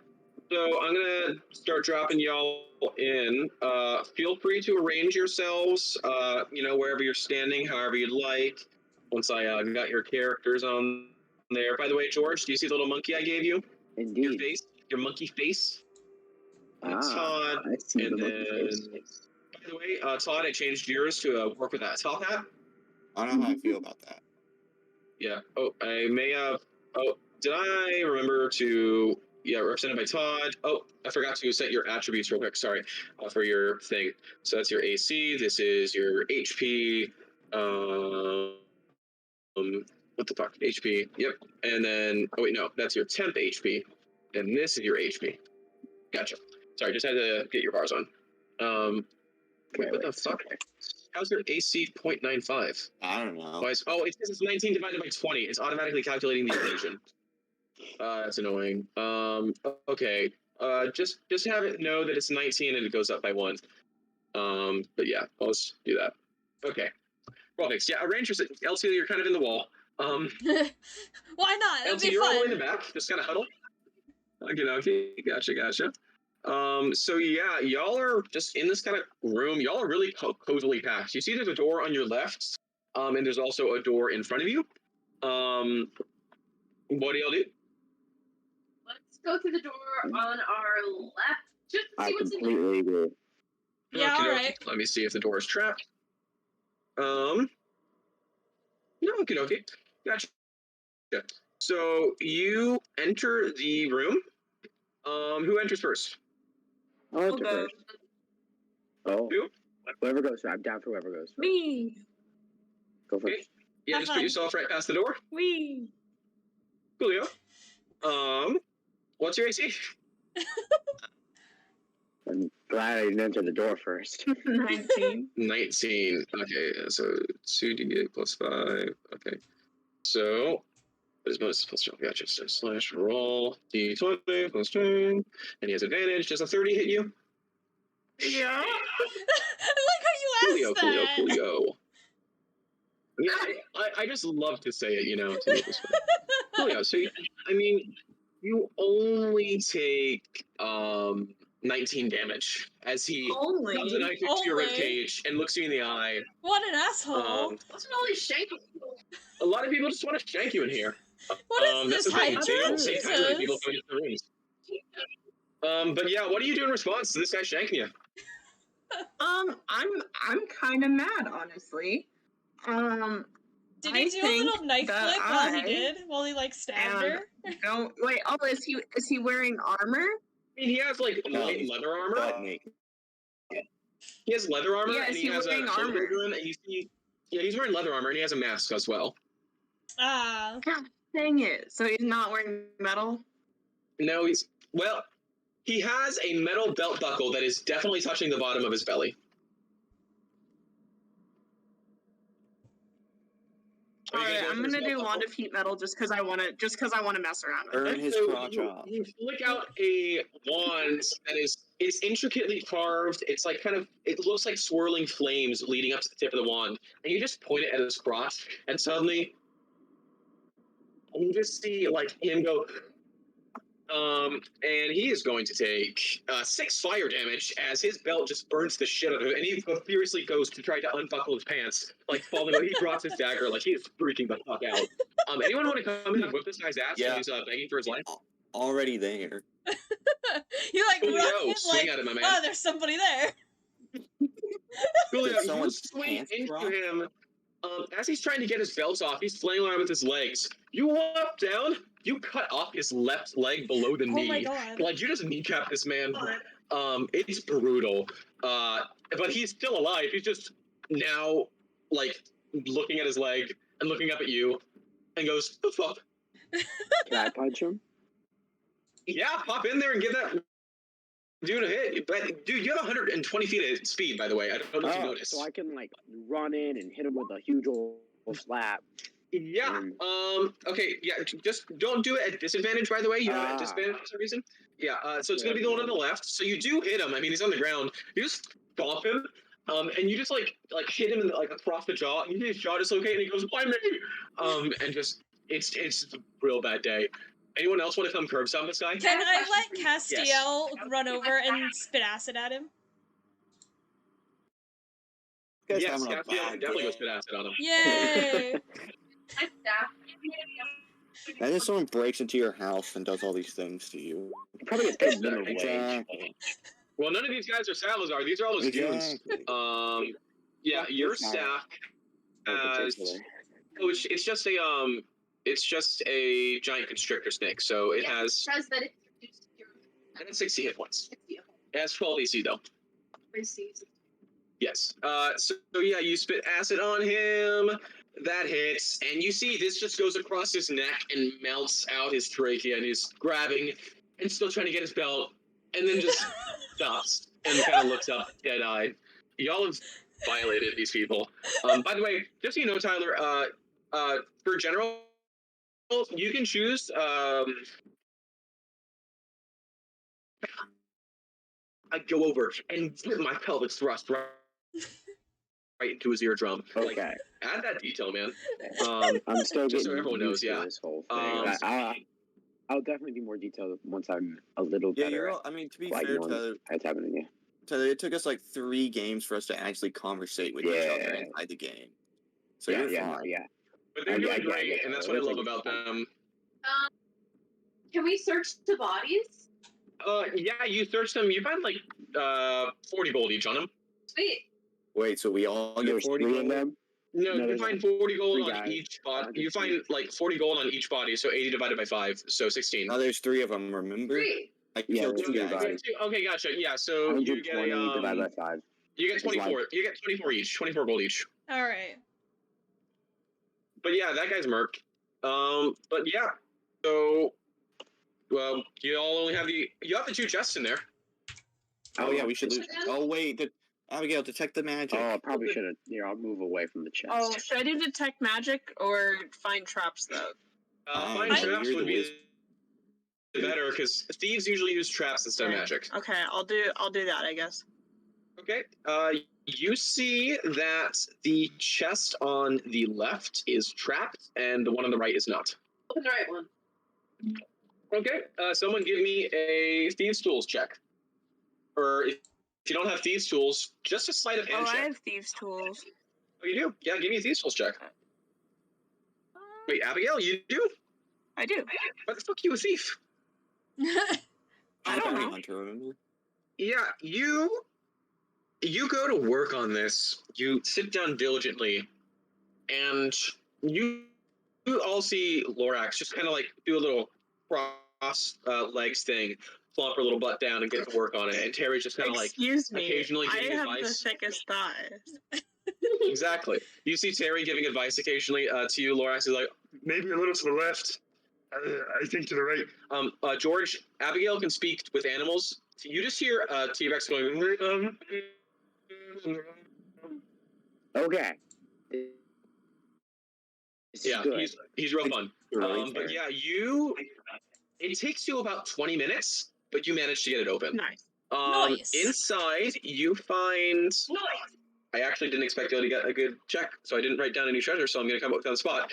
So I'm gonna start dropping y'all in. Feel free to arrange yourselves, wherever you're standing, however you'd like. Once I got your characters on there. By the way, George, do you see the little monkey I gave you? Your Indeed. face, your monkey face. Ah, Todd, I see and the monkey face. then. By the way, Todd, I changed yours to work with that top hat. I don't know how I feel about that. Yeah. Oh, I may have. Oh, did I remember to? Yeah, represented by Todd. Oh, I forgot to set your attributes real quick. Sorry, for your thing. So that's your AC. This is your HP. What the fuck? HP. Yep. And then, oh wait, no, that's your temp HP, and this is your HP. Gotcha. Sorry, just had to get your bars on. Wait, what the fuck? How's your AC 0.95? I don't know. It says it's 19 divided by 20. It's automatically calculating the equation. That's annoying. Okay. Just have it know that it's 19 and it goes up by 1. But yeah, I'll just do that. Okay. Well, thanks. Yeah, arrange yourself. Elsie, you're kind of in the wall. Why not? It'll Elsie, be you're all the way fun. in the back. Just kind of huddle. Okay. Gotcha. So yeah, y'all are just in this kind of room. Y'all are really cozily packed. You see there's a door on your left, and there's also a door in front of you. What do y'all do? Let's go to the door on our left. Just to I see what's in there. completely agree. Yeah, Okey-dokey. alright. Let me see if the door is trapped. No, okay. Gotcha. So you enter the room. Who enters first? I'll enter go. first. Oh, Who? whoever goes. I'm down for whoever goes first. Me. Go first. Okay. Yeah, Have just put fun. yourself right past the door. We. Coolio. What's your AC? I'm glad I didn't enter the door first. 19. 19. Okay, so 2d8 plus 5. Okay. So, what is bonus plus 12? Gotcha. So, slash roll d20 plus 10. And he has advantage. Does a 30 hit you? Yeah. I like how you asked that. Coolio. Yeah, I just love to say it, to make this fun. Coolio. So, you only take 19 damage as he Only. comes a knife into your Only. ribcage and looks you in the eye. What an asshole. Wasn't only shaking. A lot of people just want to shank you in here. What is That's this the thing. Hydra? They don't say kindly to people Jesus. coming into the rooms. But yeah, what do you do in response to this guy shanking you? I'm kind of mad, honestly. Did he I do a think little knife that flip while he stabbed her? Don't wait. Oh, is he wearing armor? He has light leather armor. Butt naked. He has leather armor, Yeah, and is he he has a wearing shoulder armor? gun, and he's wearing leather armor, and he has a mask as well. Ah. God dang it! So he's not wearing metal. No, he has a metal belt buckle that is definitely touching the bottom of his belly. Are All you right, guys I'm going for gonna this do belt wand buckle? of heat metal just because I want to mess around with Burn it. his So crotch off. you flick out a wand that is intricately carved. It's it looks like swirling flames leading up to the tip of the wand, and you just point it at his crotch, and suddenly you just see him go. And he is going to take 6 fire damage as his belt just burns the shit out of him, and he furiously goes to try to unbuckle his pants, falling over. He drops his dagger, he is freaking the fuck out. Anyone want to come in and whip this guy's ass Yeah. when he's begging for his life? Already there. You Coolio, run swing at him, my man. oh, there's somebody there. Coolio, Did you someone's swing pants into drop? him. As he's trying to get his belt off, he's flailing around with his legs. You walk down, you cut off his left leg below the knee. Oh my god. Like, you just kneecap this man. It's brutal. But he's still alive. He's just now, like, looking at his leg and looking up at you and goes, "The fuck?" Can I punch him? Yeah, pop in there and give that dude a hit. But, dude, you have 120 feet of speed, by the way. I don't know if you noticed. So I can like run in and hit him with a huge old slap. Yeah. Okay. Yeah. Just don't do it at disadvantage. By the way, you have it at disadvantage for some reason. Yeah. So it's gonna be the one on the left. So you do hit him. I mean, he's on the ground. You just stomp him. And you just like hit him like across the jaw. And his jaw dislocate, and he goes, "Why me?" And just it's a real bad day. Anyone else want to come curb stomp this guy? Can I let Castiel run over and spit acid at him? Guys Yes, having a Castiel bad definitely day. goes spit acid on him. Yay! My staff. And then someone breaks into your house and does all these things to you. He probably gets paid minimum wage. Exactly. Well, none of these guys are Salazar. These are all those goons. Exactly. Yeah, your staff has. Oh, it's just a giant constrictor snake. So it has. It says that it's reduced to And it's 60 hit points. 60. It has 12 AC though. Receives. Yes. So yeah, you spit acid on him. That hits, and you see this just goes across his neck and melts out his trachea, and he's grabbing and still trying to get his belt, and then just stops and kind of looks up, dead-eyed. Y'all have violated these people. By the way, just so you know, Tyler, for general, you can choose. I go over and give my pelvic thrust right into his eardrum. Okay. Like, add that detail, man. I'm still just so getting everyone knows, used to yeah. this whole thing. I'll definitely be more detailed once I'm a little Yeah, better. I mean, to be Like, fair, knowing what's happening here. Tyler, it took us like 3 games for us to actually conversate with each other inside the game. So you're fine. Yeah. But they're doing great, and that's what I love about them. Can we search the bodies? Yeah, you search them. You find like 40 gold each on them. Sweet. Wait, so we all get There's 40 3 gold? of them? No, you there's find 40 gold three on guys. each body. You find like 40 gold on each body, so 80 divided by 5, so 16. Now there's 3 of them, remember? Sweet. I Yeah, killed there's 2 three guys. bodies. Okay, gotcha. Yeah, so you get 120 divided by 5. you get 24. You get 24 each. 24 gold each. All right. But yeah, that guy's murked. But yeah, so well, you all only have the 2 chests in there. Oh yeah, we should lose. Oh wait, Abigail, detect the magic. Oh, I probably should have. Here, I'll move away from the chest. Oh, should I do detect magic or find traps though? Find traps would be better because thieves usually use traps instead of magic. Okay, I'll do that, I guess. Okay. You see that the chest on the left is trapped, and the one on the right is not. Open the right one. Okay. Someone give me a thieves' tools check, or if you don't have thieves' tools, just a sleight of hand Oh, check. I have thieves' tools. Oh, you do? Yeah, give me a thieves' tools check. Wait, Abigail, you do? I do. Why the fuck are you a thief? I don't know. Hunter, remember? Yeah, you go to work on this. You sit down diligently, and you all see Lorax just kind of like do a little cross legs thing, flop her little butt down, and get to work on it. And Terry's just kind of like Excuse me. occasionally I giving have advice. the thickest thighs. Exactly. You see Terry giving advice occasionally to you. Lorax is like, maybe a little to the left. I think to the right. George, Abigail can speak with animals. You just hear T-Rex going. Okay. Yeah, he's real fun. But yeah, it takes you about 20 minutes, but you manage to get it open. Nice. Nice. Inside, you find. I actually didn't expect to get a good check, so I didn't write down any treasure. So I'm going to come up with it on the spot.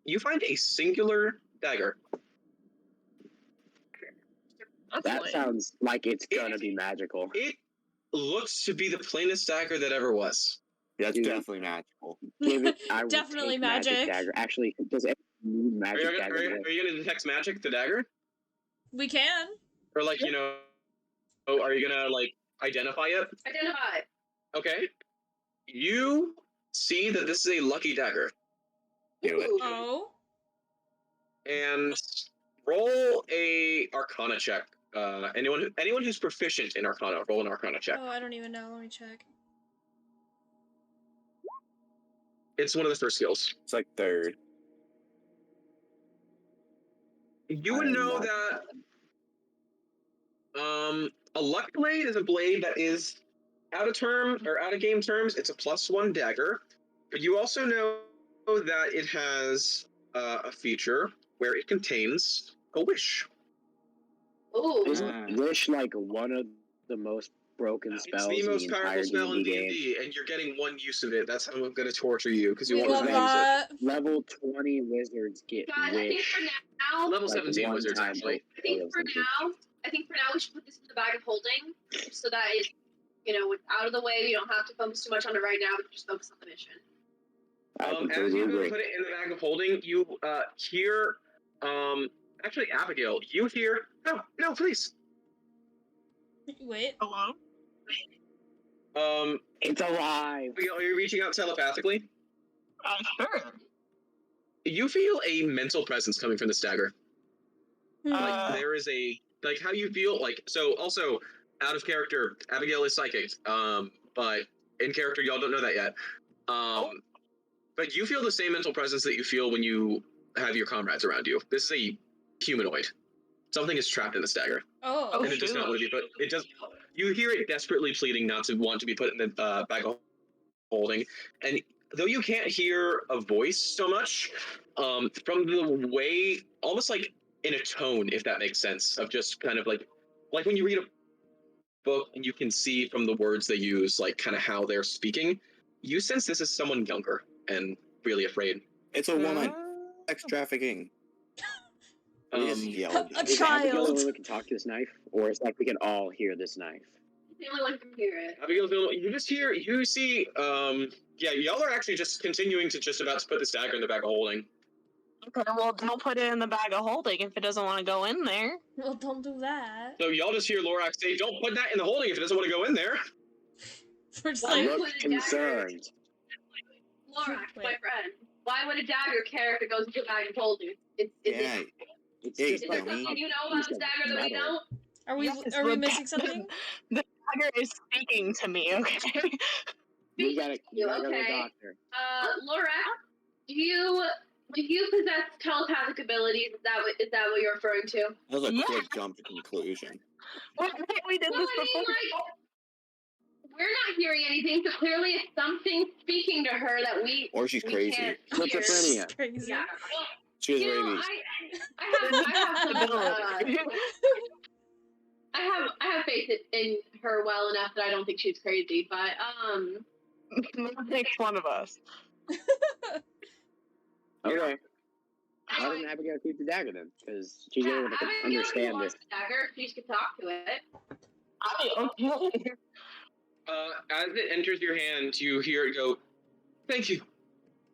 You find a singular dagger. That sounds like it's gonna be magical. It looks to be the plainest dagger that ever was. That's Dude. definitely magical. Give it. I would Definitely take magic. dagger. Actually, does it need Are magic dagger? you going to detect magic, the dagger? We can. Or like, are you going to like identify it? Identify. Okay. You see that this is a lucky dagger. Do it. Oh. and roll a Arcana check. Anyone who's proficient in Arcana, roll an Arcana check. Oh, I don't even know. Let me check. It's one of the first skills. It's like third. You I would am know not- that a luck blade is a blade that is out of game terms. It's a +1 dagger, but you also know that it has a feature where it contains a wish. Ooh. Isn't Wish like one of the most broken spells It's the most in powerful entire spell in D&D game? D&D, and you're getting one use of it. That's how I'm going to torture you because you We won't love know how to use it. that. Level 20 wizards get Guys, I think Wish. for now, Level like 17 one wizards time actually. I think for now we should put this in the bag of holding, so that it's, out of the way. We don't have to focus too much on it right now. We can just focus on the mission. I As completely you go to agree. put it in the bag of holding, you hear, actually, Abigail, you hear, no, please. Wait. Hello? It's alive! Abigail, are you reaching out telepathically? Sure. You feel a mental presence coming from the stagger. Like, there is like, how you feel, like, so, also, out of character, Abigail is psychic, but in character, y'all don't know that yet. But you feel the same mental presence that you feel when you have your comrades around you. This is a humanoid. Something is trapped in the stagger. Oh. And it does not want to be put. It does. You hear it desperately pleading not to want to be put in the bag of holding. And though you can't hear a voice so much, from the way, almost like in a tone, if that makes sense, of just kind of like when you read a book and you can see from the words they use, like kind of how they're speaking, you sense this is someone younger and really afraid. It's a woman. Sex trafficking. We just yelled. A Is Abigail the child. only one who can talk to this knife? Or is it like we can all hear this knife? The only one who can hear it. Abigail, you see, y'all are actually just continuing to just about to put this dagger in the bag of holding. Okay, well, don't put it in the bag of holding if it doesn't want to go in there. Well, don't do that. So y'all just hear Lorax say, "Don't put that in the holding if it doesn't want to go in there." We're just Why like, would Look a dagger- concerned. Lorax, Wait. my friend. Why would a dagger care if it goes into a bag of holding? Yeah. It's Hey, Is there dummy. something you know about this dagger that we don't? are we Yes, are we the missing da- something? The dagger is speaking to me, okay? We gotta You go to the okay? doctor. Lorax, do you possess telepathic abilities? Is that what you're referring to? That was a Yeah. quick jump to conclusion. We did Well, this I mean, before. we're not hearing anything, so clearly it's something speaking to her that we Or she's we crazy. can't hear. Schizophrenia. Crazy. Yeah. Well, She has you know, rabies. I have some Ability. I have faith in her well enough that I don't think she's crazy, but It takes one of us. Okay. How anyway, does Abigail keep the dagger then? Because she's the yeah, only one that can Abigail understand can this. watch the dagger. She could talk to it. Okay. As it enters your hand, you hear it go, "Thank you."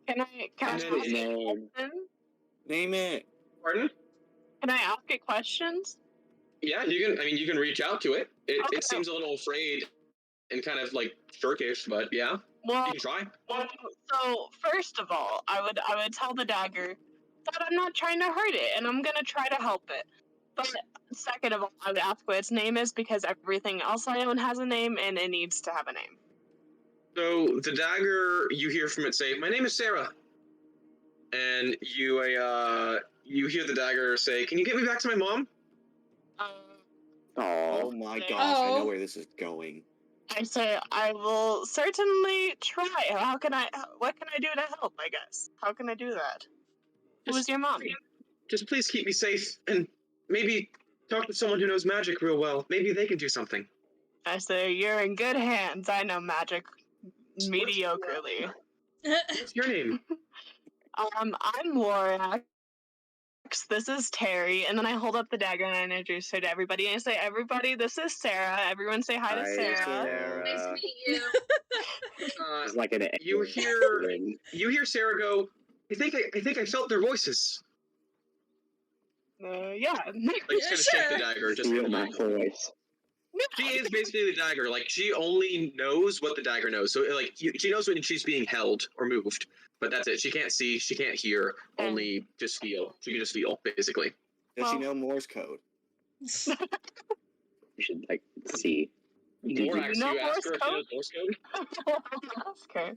Can I And ask then a name. question? Name it. Pardon? Can I ask it questions? Yeah, you can. I mean, you can reach out to it. Okay. It seems a little afraid and kind of like shirkish, but yeah, Well, you can try. so first of all, I would tell the dagger that I'm not trying to hurt it, and I'm gonna try to help it. But second of all, I would ask what its name is because everything else I own has a name, and it needs to have a name. So the dagger, you hear from it say, "My name is Sarah," and you hear the dagger say, "Can you get me back to my mom?" Oh Oh, my Okay. gosh, I know Oh. where this is going. I say I will certainly try. What can I do to help? I guess. How can I do that? Who's Just- your mom? Just please keep me safe and maybe talk to someone who knows magic real well. Maybe they can do something. I say you're in good hands. I know magic mediocrely. What's your name? I'm Lorax. This is Terry, and then I hold up the dagger and I introduce her to everybody. And I say, "Everybody, this is Sarah. Everyone, say hi to Hi, Sarah." Sarah. Nice to meet you. It's like an You hear Sarah go, I think I felt their voices. Yeah. Like, just kind of shake the dagger. Just Feel my voice. She is basically the dagger. Like, she only knows what the dagger knows. So, like, she knows when she's being held or moved, but that's it. She can't see, she can't hear, only just feel. She can just feel, basically. Does she Well- know Morse code? You should like see. Morax, know you ask Morse her if she knows Morse code? Ask her.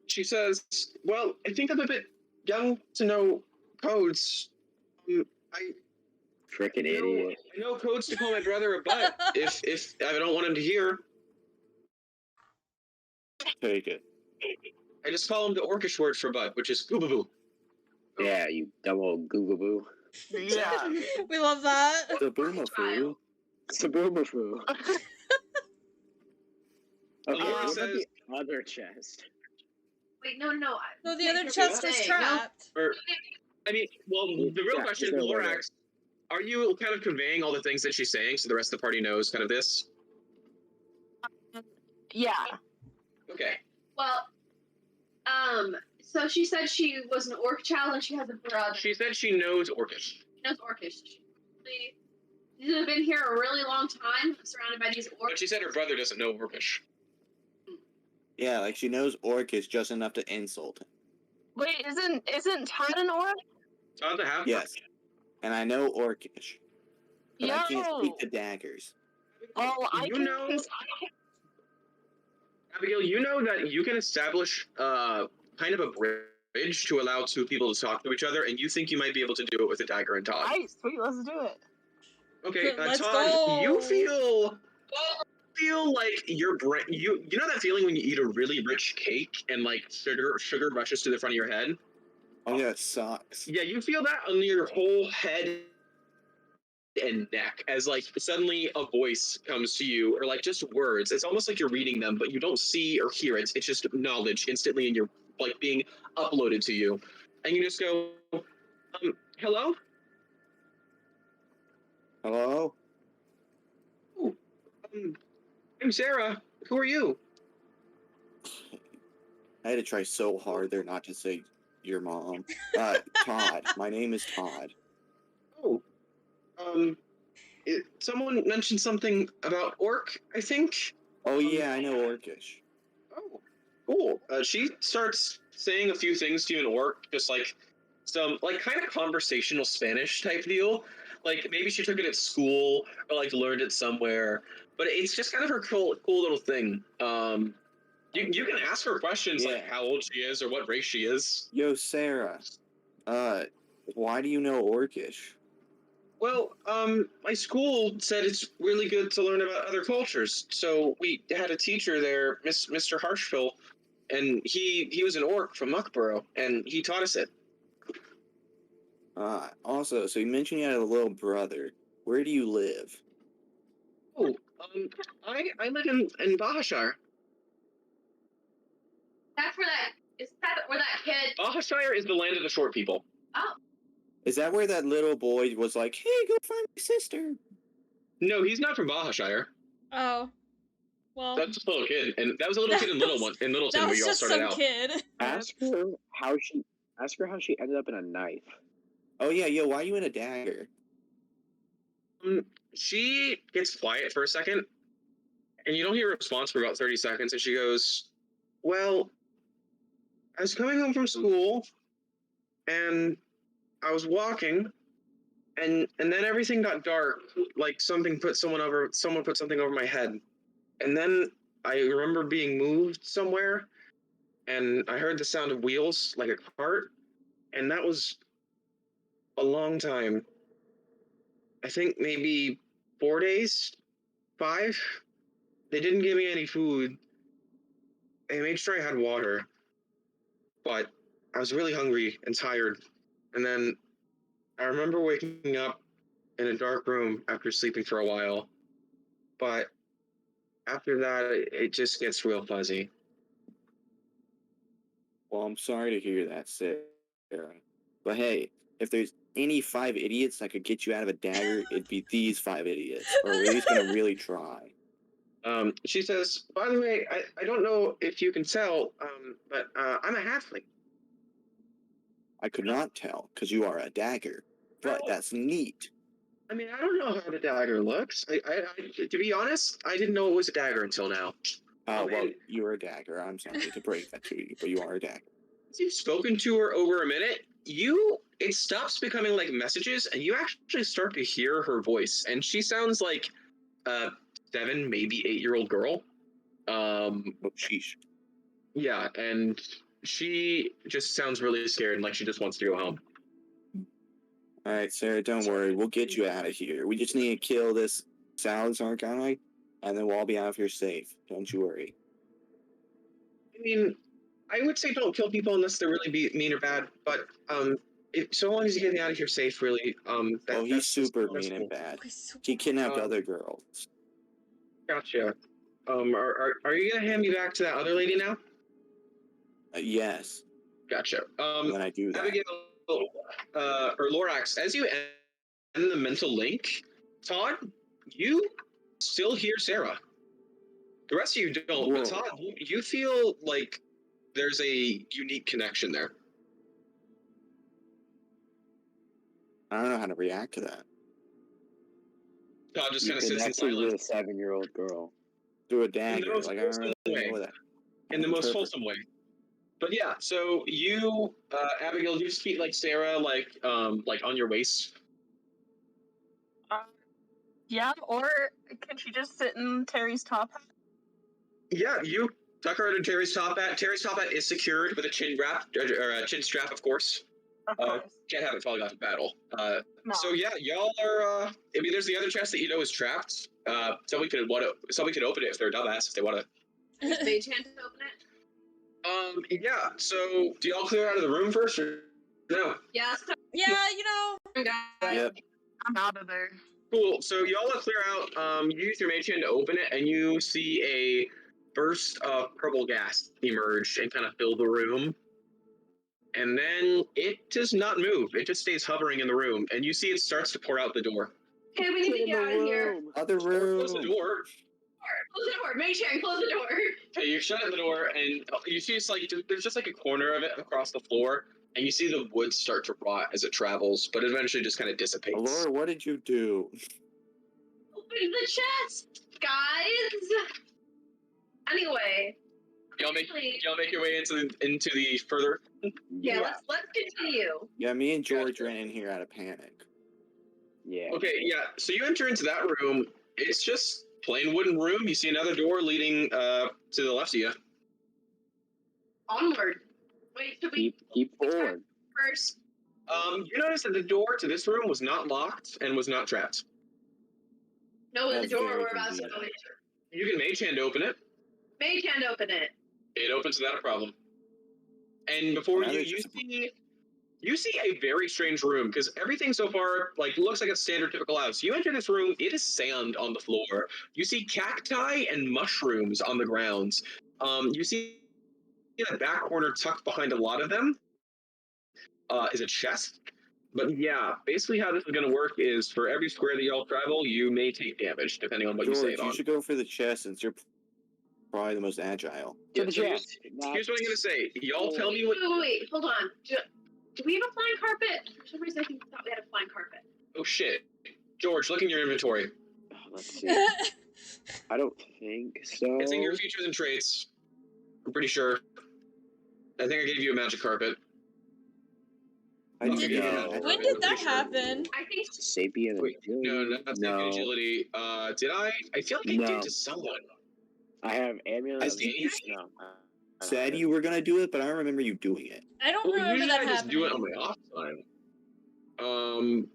She says, well, I think I'm a bit young to know codes. I Frickin' know, idiot. I know codes to call my brother a butt if I don't want him to hear. Take it. I just call him the Orcish word for butt, which is goobaboo. Yeah, you dumb old Google Boo. Yeah. We love that. The boomafoo. Saboomafoo. Okay, Laura what about says- the other chest? Wait, no. No, the can't other hear chest what was you're saying. No. trapped. Or, I mean, well, the real Yeah, question, is there a way to- Lorax, are you kind of conveying all the things that she's saying so the rest of the party knows kind of this? Yeah. Okay. Well, so she said she was an orc child and she has a brother. She said she knows Orcish. She knows Orcish. She's been here a really long time, surrounded by these orcs. But she said her brother doesn't know Orcish. Yeah, like she knows Orcish just enough to insult him. Wait, isn't Todd an orc? Todd's a half. Yes. And I know Orcish. But I can't speak Yo. to daggers. Oh, I You can. know- Abigail, you know that you can establish kind of a bridge to allow two people to talk to each other, and you think you might be able to do it with a dagger and Todd. Alright, sweet, let's do it. Okay, Let's Todd, go. you feel like your brain. You know that feeling when you eat a really rich cake and like sugar rushes to the front of your head. Oh yeah, it sucks. Yeah, you feel that on your whole head and neck as like suddenly a voice comes to you, or like just words. It's almost like you're reading them, but you don't see or hear it. It's just knowledge instantly in your like being uploaded to you, and you just go, "Hello." Hello? I'm Sarah. Who are you? I had to try so hard there not to say your mom. Todd. My name is Todd. Oh, someone mentioned something about orc, I think. Oh yeah, I know Orcish. Oh, cool. She starts saying a few things to you in orc, just like some like kind of conversational Spanish type deal. Like maybe she took it at school or like learned it somewhere, but it's just kind of her cool little thing. You can ask her questions like Yeah. how old she is or what race she is. Yo, Sarah. Why do you know Orcish? Well, my school said it's really good to learn about other cultures. So we had a teacher there, Mr. Harshville, and he was an orc from Muckborough, and he taught us it. Also, so you mentioned you had a little brother. Where do you live? Oh, I live in Bahashire. That's where that kid. Bahashire is the land of the short people. Oh, Is that where that little boy was like, hey, go find my sister? No, he's not from Bahashire. Oh. Well, That's just a little kid, and that was a little kid in Littleton that when was you all just started some out. kid. Ask her how she ended up in a knife. Oh yeah, yo, why are you in a dagger? She gets quiet for a second, and you don't hear a response for about 30 seconds, and she goes, well, I was coming home from school, and I was walking, and then everything got dark, like someone put something over my head. And then I remember being moved somewhere, and I heard the sound of wheels, like a cart, and that was a long time. I think maybe 4 days, 5. They didn't give me any food. They made sure I had water, but I was really hungry and tired. And then I remember waking up in a dark room after sleeping for a while, but after that, it just gets real fuzzy. Well, I'm sorry to hear that, Sarah. But hey, if there's any 5 idiots that could get you out of a dagger, it'd be these 5 idiots. Or we're at least gonna really try. She says, by the way, I don't know if you can tell, but I'm a halfling. I could not tell, because you are a dagger. But that's neat. I mean, I don't know how the dagger looks. To be honest, I didn't know it was a dagger until now. Oh, well, and you're a dagger. I'm sorry to break that to you, but you are a dagger. Once you've spoken to her over a minute, it stops becoming like messages, and you actually start to hear her voice, and she sounds like a 7, maybe 8-year-old girl. Oh, sheesh. Yeah, and she just sounds really scared and like she just wants to go home. All right, Sarah, don't worry. We'll get you out of here. We just need to kill this Salazar guy, and then we'll all be out of here safe. Don't you worry. I mean, I would say don't kill people unless they're really mean or bad, but so long as you get me out of here safe, really. Oh, he's super mean and cool. bad. Okay, so He kidnapped Um, other girls. Gotcha. Are you gonna hand me back to that other lady now? Yes. Gotcha. When I do that. Abigail, or Lorax, as you end the mental link, Todd, you still hear Sarah. The rest of you don't, Whoa. but Todd, you feel like there's a unique connection there. I don't know how to react to that. Todd just You kind of sits in connected with silence. a 7-year-old girl. Through a In the dagger. most Like, I don't wholesome really know way. that. In the most wholesome way. But yeah, so you, Abigail, do you speak like Sarah, like on your waist? Yeah, or can she just sit in Terry's top hat? Yeah, you tuck her into Terry's top hat. Terry's top hat is secured with a chin wrap, or a chin strap, of course. Of course. Can't have it falling off in battle. No. So yeah, y'all are. I mean, there's the other chest that you know is trapped. Somebody could open it if they're a dumbass if they want to. Mage hand to open it. Yeah. So do y'all clear out of the room first, or no? Yeah. yeah, you know, Yep. I'm out of there. Cool. So y'all clear out. You use your mage hand to open it, and you see a burst of purple gas emerge and kind of fill the room. And then it does not move. It just stays hovering in the room, and you see it starts to pour out the door. Okay, we need to get out of here. Other Close the room. door. Close the door. Mage hand, close the door. Okay, you shut the door, and you see it's like there's just like a corner of it across the floor, and you see the wood start to rot as it travels, but eventually just kind of dissipates. Laura, what did you do? Open the chest, guys. Anyway. Y'all make your way into the further. Yeah, let's continue. Yeah, me and George ran in here out of panic. Yeah. Okay, yeah. So you enter into that room. It's just plain wooden room. You see another door leading to the left of you. Onward. Wait, should we Keep forward. first? You notice that the door to this room was not locked and was not trapped. No, the That's door very we're about to convenient. go into. You can mage hand open it. Mage hand open it. It opens without a problem. And before Now you, there's you see a very strange room because everything so far looks like a standard typical house. You enter this room, it is sand on the floor. You see cacti and mushrooms on the grounds. You see in the back corner, tucked behind a lot of them, is a chest. But yeah, basically how this is going to work is for every square that y'all travel, you may take damage depending on what you George, save on. you should go for the chest since you're probably the most agile. To the So chest. here's what I'm going to say. Y'all tell me what. Wait, hold on. Do we have a flying carpet? For some reason, I thought we had a flying carpet. Oh shit, George, look in your inventory. Let's see. I don't think so. It's in your features and traits. I'm pretty sure. I think I gave you a magic carpet. I No, did yeah, not. yeah. when did that Pretty sure. happen? I think Sapient Wait, agility? no, not No. agility. Did I? I feel like I No. did to someone. I have amulet I of think you no. I Said you were gonna do it, but I don't remember you doing it. I don't Well, remember usually that I just do it on happening. my off time.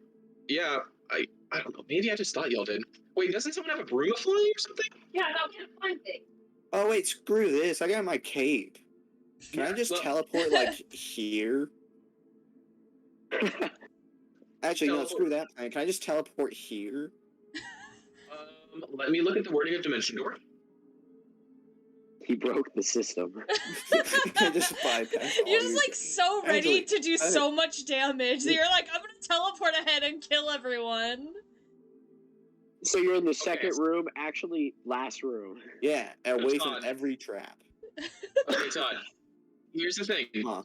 Yeah, I don't know. Maybe I just thought y'all did. Wait, doesn't someone have a broom of flying or something? yeah, that was a flying thing. Oh wait, screw this. I got my cape. Can I just Well- teleport like here? Actually, no, Teleport. screw that plan. Can I just teleport here? Let me look at the wording of Dimension Door. He broke the system. I just bypass all You're just your- like so ready Actually, to do so much damage that you're like, I'm gonna teleport ahead and kill everyone. So you're in the second Okay. room, actually last room. Yeah, away from Todd. every trap. Okay, Todd. Here's the thing. Huh.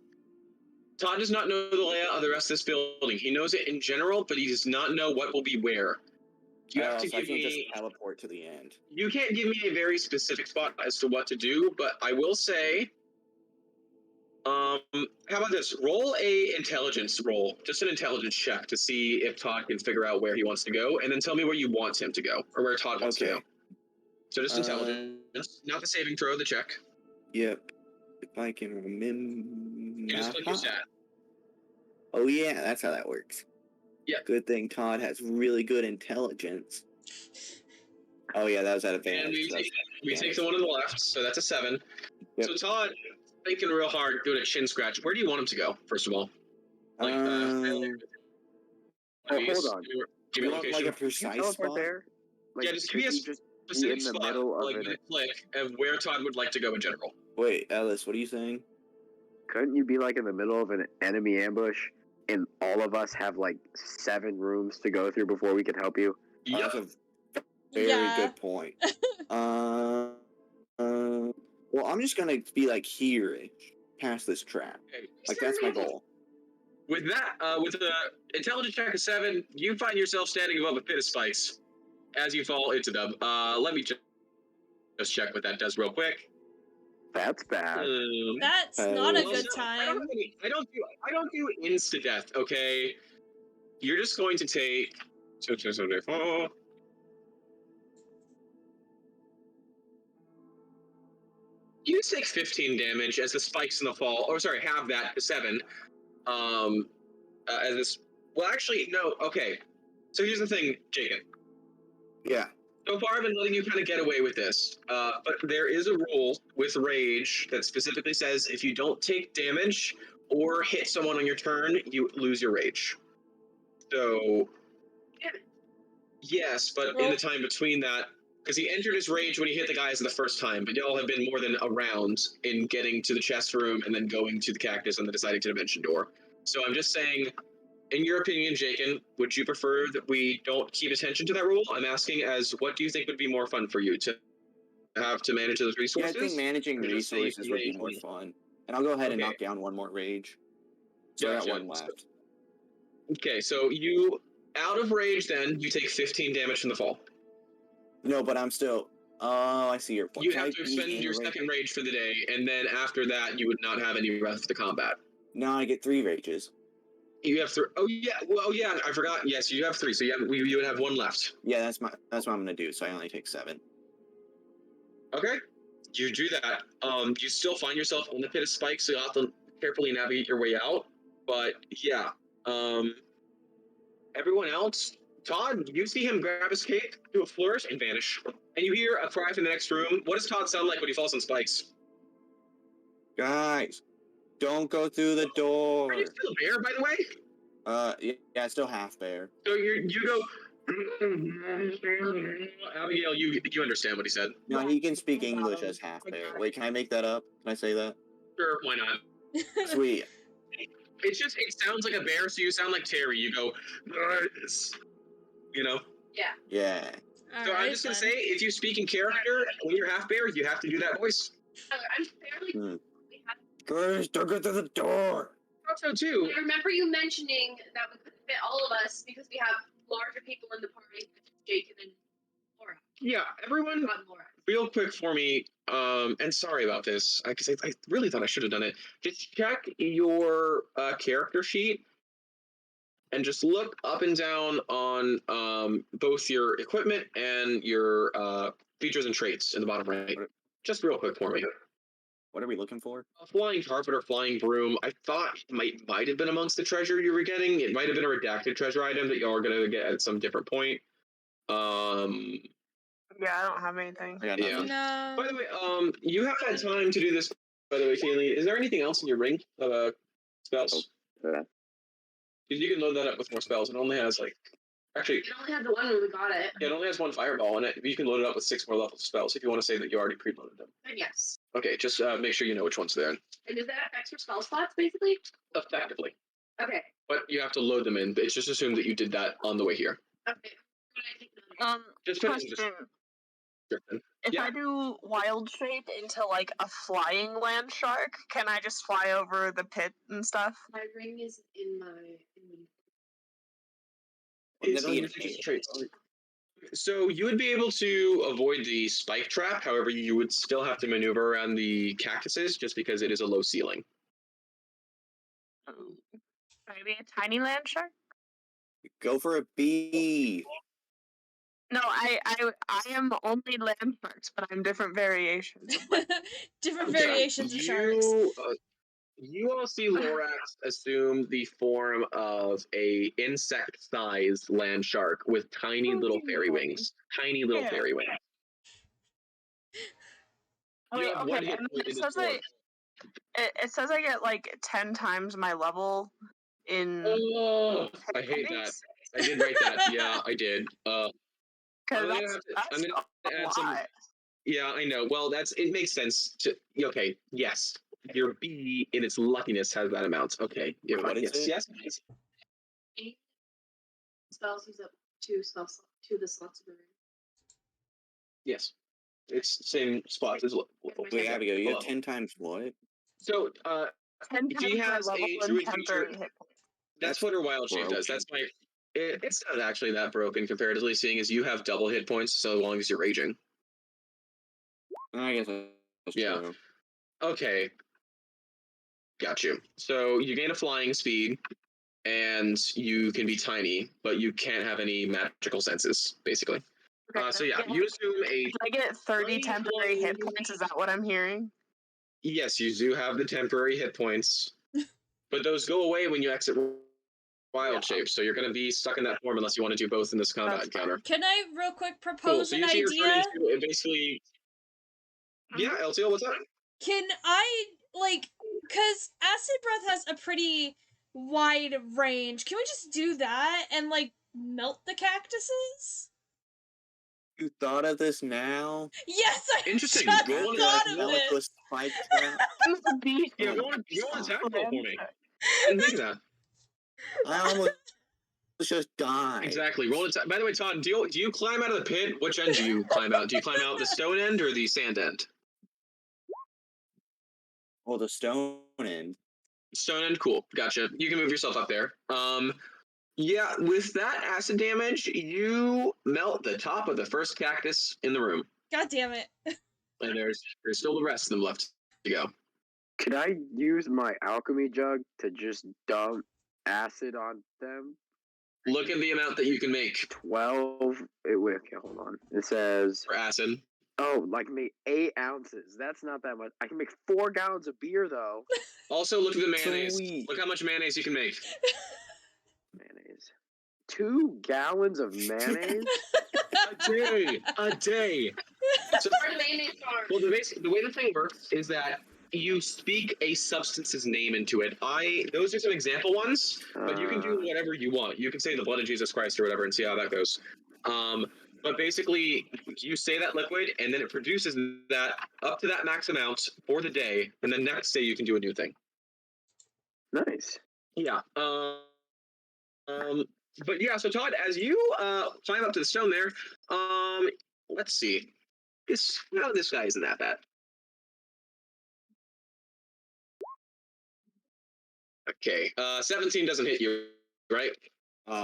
Todd does not know the layout of the rest of this building. He knows it in general, but he does not know what will be where. You have to so I give can't just me. teleport to the end. You can't give me a very specific spot as to what to do, but I will say. How about this? Roll a intelligence roll, just an intelligence check to see if Todd can figure out where he wants to go, and then tell me where you want him to go, or where Todd wants to go. So just intelligence, not the saving throw, the check. Yep. If I can remember. You just click your stat. Oh yeah, that's how that works. Yeah. Good thing Todd has really good intelligence. Oh yeah, that was at And advantage. we take the one on the left, so that's a 7. Yep. So Todd, thinking real hard, doing a chin scratch. Where do you want him to go? First of all, hold on. Give me a want location. like a precise spot? There? Like, Yeah, just give me a just be specific in the spot, middle of like it. a click of where Todd would like to go in general. Wait, Ellis, what are you saying? Couldn't you be like in the middle of an enemy ambush, and all of us have like 7 rooms to go through before we could help you? Yeah. That's a very good point. Well, I'm just gonna be like here-ish, past this trap. Okay. Like that's my goal. With that, with the intelligence check of 7, you find yourself standing above a pit of spikes as you fall into them. Let me just check what that does real quick. That's bad. That's not a Well, good I time. don't do insta death. Okay, you're just going to take. You take 15 damage as the spikes in the fall. Or sorry, have that to 7. As this. Well, actually, no. Okay. So here's the thing, Jacob. Yeah. So far, I've been letting you kind of get away with this, but there is a rule with Rage that specifically says if you don't take damage or hit someone on your turn, you lose your Rage. So, yes, but in the time between that, because he entered his Rage when he hit the guys the first time, but y'all have been more than a round in getting to the chest room and then going to the cactus and then deciding to dimension door. So I'm just saying, in your opinion, Jaken, would you prefer that we don't keep attention to that rule? I'm asking as what do you think would be more fun for you to have to manage those resources? Yeah, I think managing resources would be more fun. And I'll go ahead and knock down one more rage. So I got one left. Okay, so you, out of rage then, you take 15 damage from the fall. No, but I'm still... Oh, I see your point. You have to expend your second rage for the day, and then after that, you would not have any rest to combat. No, I get 3 rages. You have 3. Oh yeah, well yeah, I forgot. Yes, you have 3, so you would have 1 left. Yeah, that's what I'm gonna do. So I only take 7. Okay, you do that. You still find yourself on the pit of spikes, so you have to carefully navigate your way out. But yeah, everyone else, Todd, you see him grab his cape, do a flourish, and vanish. And you hear a cry from the next room. What does Todd sound like when he falls on spikes? Guys, don't go through the door. Are you still a bear, by the way? Yeah, still half bear. So you go. Abigail, you understand what he said? No, he can speak English as half bear. Wait, can I make that up? Can I say that? Sure, why not? Sweet. It sounds like a bear, so you sound like Terry. You go, you know? Yeah. Yeah. So I'm just going to say, if you speak in character when you're half bear, you have to do that voice. I'm fairly... Guys, don't go through the door. I thought so too. I remember you mentioning that we could fit all of us because we have larger people in the party, Jake and Laura. Yeah, everyone, real quick for me, and sorry about this, because I really thought I should have done it. Just check your character sheet and just look up and down on both your equipment and your features and traits in the bottom right. Just real quick for me. What are we looking for? A flying carpet or flying broom. I thought might have been amongst the treasure you were getting. It might have been a redacted treasure item that y'all are going to get at some different point. Yeah, I don't have anything. Yeah. No. By the way, you have had time to do this. By the way, Kaylee, is there anything else in your ring of spells? Because you can load that up with more spells. It only has actually. It only had the one when we got it. Yeah, it only has 1 fireball in it. You can load it up with 6 more level spells if you want to say that you already preloaded them. And yes. Okay, just make sure you know which one's there. And does that affect your spell slots, basically? Effectively. Okay. But you have to load them in. It's just assumed that you did that on the way here. Okay. Just question. If Yeah. I do wild shape into like a flying land shark, can I just fly over the pit and stuff? My ring is in my. They It's don't the use interface tail. traits. So you would be able to avoid the spike trap. However, you would still have to maneuver around the cactuses just because it is a low ceiling. Maybe a tiny land shark? Go for a bee. No, I am only land sharks, but I'm different variations. of land. Different Okay, variations of sharks. You all see Lorax assume the form of a insect-sized land shark with tiny little fairy wings. Tiny little Yeah. fairy wings. You Wait, have okay, one hit and point it in this says form. it says I get like 10 times my level in Oh, I hate that. I did write that. Yeah, I did. I'm because gonna that's, have to. I'm gonna a add lot. some. Yeah, I know. Well, it makes sense to. Okay, yes, your bee in its luckiness has that amount. Okay, you're What right. is Yes, it? yes. 8 spells use up 2 spells, 2 of the slots of the ring. Yes, it's same spot as Wait, Abigail, you have below. 10 times what? So, 10 he times my has level a and druid 10 feature. hit points. That's what her wild shape does. broken. That's my. It's not actually that broken comparatively, seeing as you have double hit points so long as you're raging. I guess that's Yeah. true. Okay. Got you. So you gain a flying speed, and you can be tiny, but you can't have any magical senses, basically. Okay, So yeah, you assume a. do I get 30 tiny temporary hit flying- points? Is that what I'm hearing? Yes, you do have the temporary hit points, but those go away when you exit wild Yeah. shape. So you're going to be stuck in that form unless you want to do both in this combat That's fine. encounter. Can I real quick Cool. propose So an you see her turn idea? into basically. Yeah, LTL, what's up? Can I cuz acid breath has a pretty wide range. Can we just do that and melt the cactuses? You thought of this now? Yes, I Interesting. just Go on After I thought and of fell into a it. spike trap? I'm a beast. Yeah, Oh go my on God. attack roll for me. I didn't think of that. I almost just died. Exactly. Roll attack. By the way, Todd, do you climb out of the pit? Which end do you climb out? Do you climb out the stone end or the sand end? Well, the stone end. Stone end, cool. Gotcha. You can move yourself up there. Yeah, with that acid damage, you melt the top of the first cactus in the room. God damn it. And there's still the rest of them left to go. Could I use my alchemy jug to just dump acid on them? Look at the amount that you can make 12. Wait, okay, hold on. It says, for acid. oh, like make 8 ounces. That's not that much. I can make 4 gallons of beer though. Also, look at the mayonnaise. Sweet. Look how much mayonnaise you can make. Mayonnaise. 2 gallons of mayonnaise? A day. So, Part of the mayonnaise farm. well, the way the thing works is that you speak a substance's name into it. Those are some example ones, but you can do whatever you want. You can say the blood of Jesus Christ or whatever and see how that goes. But basically, you say that liquid, and then it produces that up to that max amount for the day, and then next day you can do a new thing. Nice. Yeah. But yeah, so Todd, as you climb up to the stone there, let's see. This guy isn't that bad. Okay, 17 doesn't hit you, right?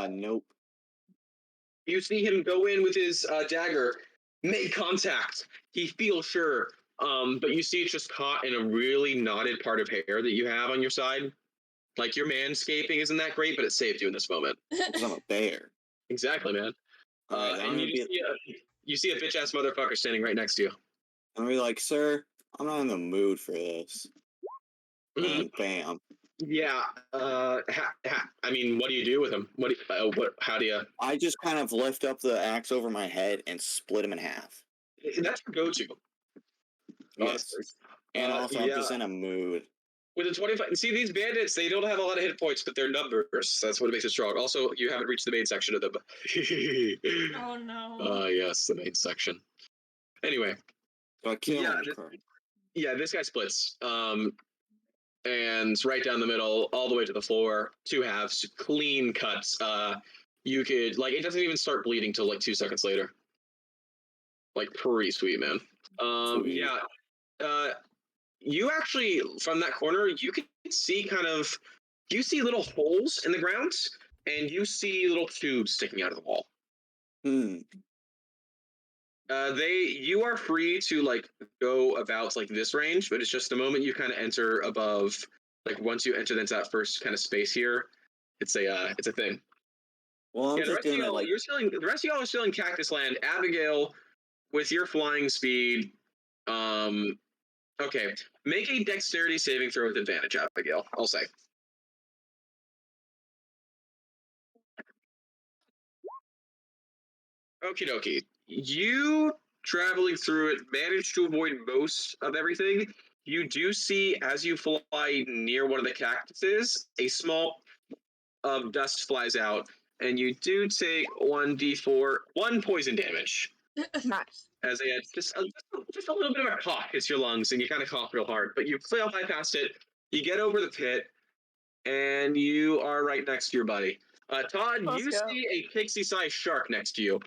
Nope. You see him go in with his dagger, make contact. He feels sure, but you see it's just caught in a really knotted part of hair that you have on your side. Like your manscaping isn't that great, but it saved you in this moment. Because I'm a bear. Exactly, man. Alright, And you see a bitch ass motherfucker standing right next to you. I'm gonna be like, sir, I'm not in the mood for this. Mhm. And bam. Yeah. I mean, what do you do with him? How do you? I just kind of lift up the axe over my head and split him in half. That's your go-to. Yes. Honestly. And also, I'm yeah. just in a mood. With a 25, see these bandits, they don't have a lot of hit points, but they're numbers. That's what makes it strong. Also, you haven't reached the main section of them. Oh no. Yes, the main section. Anyway, So I kill Yeah, him. this guy splits. And right down the middle, all the way to the floor, 2 halves, clean cuts. You could it doesn't even start bleeding till 2 seconds later. Like pretty sweet, man. Sweet. Yeah. You actually from that corner, you can see you see little holes in the ground, and you see little tubes sticking out of the wall. Hmm. You are free to like go about like this range, but it's just the moment you kind of enter above, like once you enter into that first kind of space here, it's a thing. Well, I'm Yeah, the just rest of gonna y'all, like. the rest of y'all are still in Cactus Land. Abigail, with your flying speed, okay, make a dexterity saving throw with advantage, Abigail. I'll say. Okie dokie. You traveling through it managed to avoid most of everything. You do see, as you fly near one of the cactuses, a small dust flies out, and you do take 1d4, 1 poison damage. Nice. As they had just a little bit of a cough hits your lungs, and you kind of cough real hard. But you fly past it, you get over the pit, and you are right next to your buddy. Todd, Let's you go. see a pixie-sized shark next to you.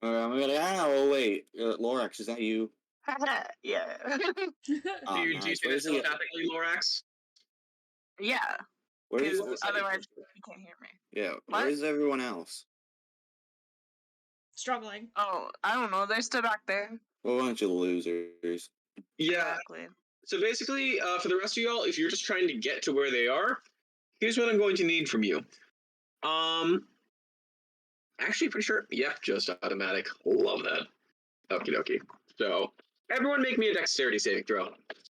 I'm gonna. Oh wait, Lorax, is that you? Yeah. Oh, Do you nice. say that telepathically, Lorax? Yeah. Where's Because otherwise you can't hear me. yeah? What? Where's everyone else? Struggling. Oh, I don't know. They're still back there. A bunch of losers. Yeah. Exactly. So basically, for the rest of y'all, if you're just trying to get to where they are, here's what I'm going to need from you. Actually, pretty sure. Yep, just automatic. Love that. Okie dokie. So, everyone, make me a dexterity saving throw.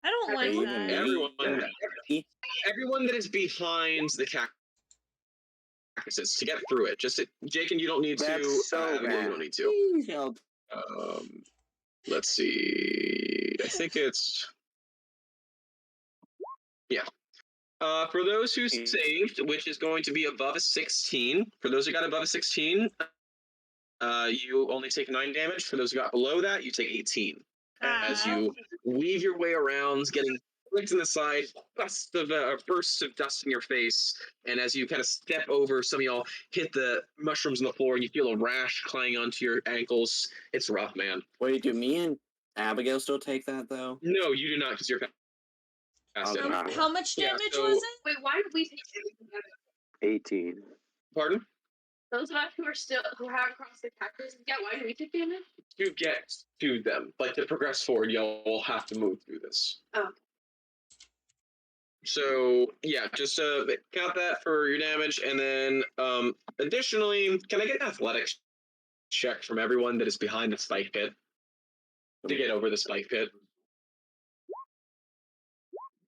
I don't like Even that. me? Everyone that is behind the cactuses to get through it. Just Jake, and you don't need to. That's so Abigail, you bad. don't need to. Please help. Let's see. I think it's. Yeah. For those who saved, which is going to be above a 16, for those who got above a 16, you only take 9 damage. For those who got below that, you take 18. As you weave your way around, getting flicked in the side, bursts of dust in your face, and as you kind of step over, some of y'all hit the mushrooms on the floor, and you feel a rash climbing onto your ankles. It's rough, man. Wait, do me and Abigail still take that though? No, you do not, because you're past it. Okay. How much Yeah, damage so- was it? Wait, why did we take it together? 18. Pardon? Those of us who haven't crossed the cactus yet, why do we take damage? To get to them, like to progress forward, y'all will have to move through this. Oh. So yeah, just count that for your damage, and then additionally, can I get an athletics check from everyone that is behind the spike pit to get over the spike pit?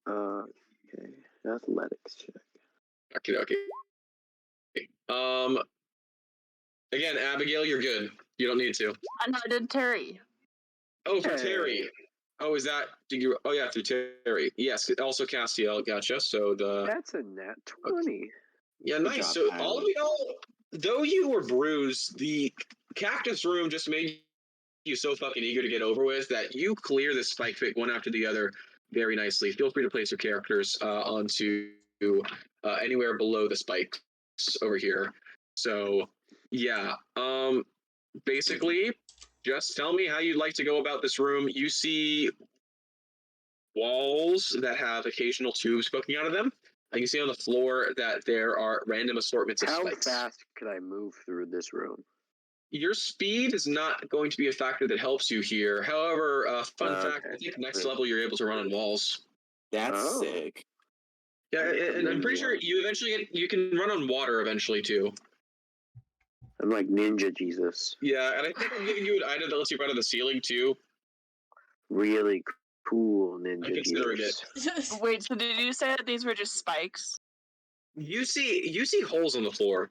Okay. Athletics check. Okay. Again, Abigail, you're good. You don't need to. And I did Terry. Oh, for Hey. Terry. Oh, is that? Oh, yeah, through Terry. Yes, also Castiel. Gotcha. So That's a nat 20. Yeah, Good nice. job, So Tyler. all of y'all, though you were bruised, the cactus room just made you so fucking eager to get over with that you clear this spike pit one after the other very nicely. Feel free to place your characters onto anywhere below the spikes over here. So yeah, basically, just tell me how you'd like to go about this room. You see walls that have occasional tubes poking out of them. You can see on the floor that there are random assortments of How spikes. fast could I move through this room? Your speed is not going to be a factor that helps you here. However, fun fact, I think next level you're able to run on walls. That's Oh. sick. Yeah, and I'm pretty sure you eventually you can run on water eventually too. I'm like Ninja Jesus. Yeah, and I think I'm giving you an item that lets you run on the ceiling too. Really cool Ninja I'm considering Jesus. Wait, so did you say that these were just spikes? You see holes on the floor.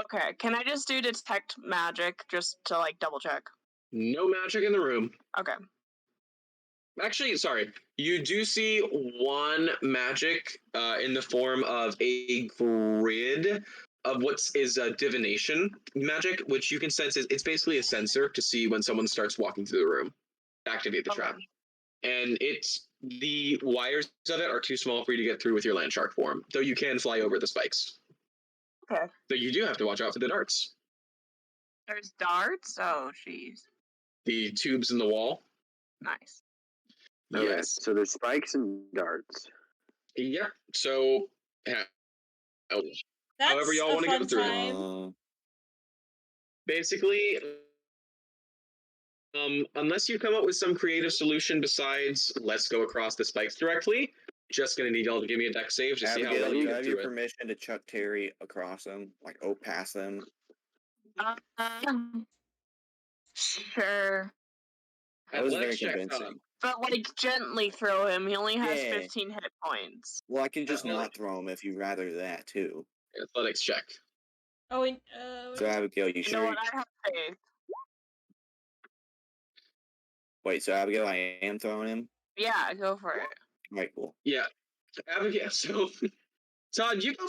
Okay, can I just do detect magic just to like double check? No magic in the room. Okay. Actually, sorry. You do see one magic in the form of a grid of what is a divination magic, which you can sense it's basically a sensor to see when someone starts walking through the room. Activate the trap. And the wires of it are too small for you to get through with your land shark form, though you can fly over the spikes. Okay. So you do have to watch out for the darts. There's darts. Oh, jeez. The tubes in the wall. Nice. Yes. So there's spikes and darts. Yeah. So, however That's y'all a want to go fun through it. time. Basically, unless you come up with some creative solution besides let's go across the spikes directly, just gonna need y'all to give me a deck save to see how Abigail, well you do I get have through your it. permission to Chuck Terry across them, like past them? Sure. That was very Athletics check, convincing. But like gently throw him. He only has Yeah. 15 hit points. Well, I can just Athletic- not throw him if you'd rather that too. Athletics check. Oh, and, So Abigail, you You sure? know what? I have faith. Wait, so Abigail, I am throwing him. Yeah, go for it. Right, cool. Yeah, Abigail. So, Todd, you go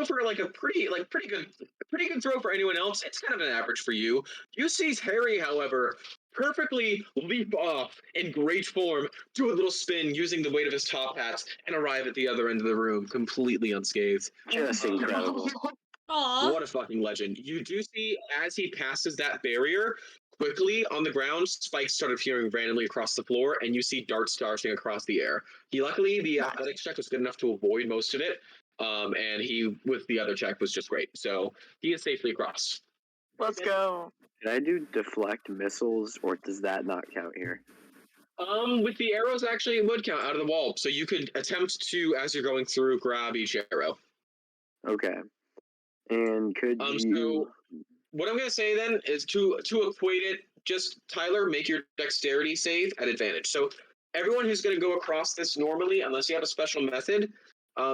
for like a pretty good throw for anyone else. It's kind of an average for you. You see Harry, however, perfectly leap off in great form, do a little spin using the weight of his top hat, and arrive at the other end of the room completely unscathed. Just incredible. aw. What a fucking legend. You do see, as he passes that barrier, quickly on the ground, spikes start appearing randomly across the floor, and you see darts darting across the air. Luckily, the athletics check was good enough to avoid most of it, and he, with the other check, was just great. So he is safely across. Let's go. Can I do deflect missiles, or does that not count here? With the arrows, actually, it would count out of the wall. So you could attempt to, as you're going through, grab each arrow. Okay. And could you? So what I'm going to say then is to equate it, just Tyler, make your dexterity save at advantage. So everyone who's going to go across this normally, unless you have a special method,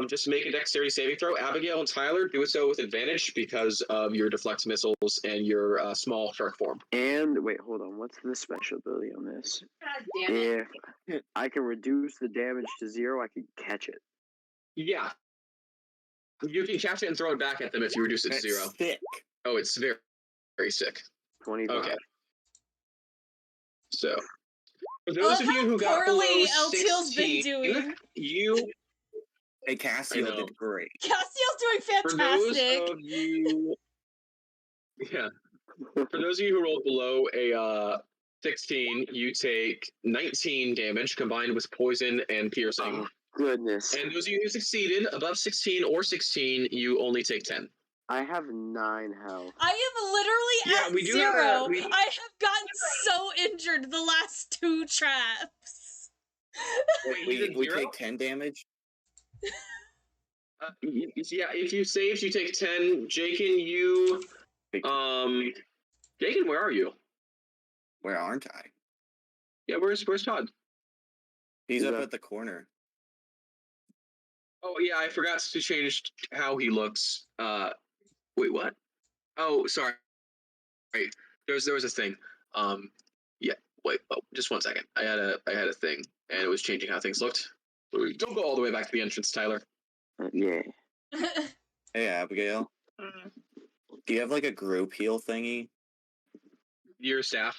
just make a dexterity saving throw. Abigail and Tyler, do so with advantage because of your deflect missiles and your small shark form. And wait, hold on. What's the special ability on this? God damn it. If I can reduce the damage to 0, I can catch it. Yeah. You can catch it and throw it back at them if you reduce it to That's 0. thick. Oh, it's very, very sick. 25. Okay. So, for I those love of you how who got below poorly LTL's been 16, doing. you, Hey, I Castiel know. did great. Castiel's doing For those fantastic. of you, yeah, for those of you who rolled below a 16, you take 19 damage combined with poison and piercing. Oh, goodness. And those of you who succeeded above 16 or 16, you only take 10. I have 9 health. I am literally Yeah, at we do 0. have I have gotten so injured the last 2 traps. Wait, you did We 0? take 10 damage. Yeah, if you saved, you take 10. Jakin, you, Jakin, where are you? Where aren't I? Yeah, where's Todd? He's up up. at the corner. Oh yeah, I forgot to change how he looks. Wait, what? Oh, sorry. Right. There was a thing. Yeah. Wait. Oh, just one second. I had a thing, and it was changing how things looked. Don't go all the way back to the entrance, Tyler. Yeah. Hey, Abigail. Mm. Do you have like a group heal thingy? Your staff.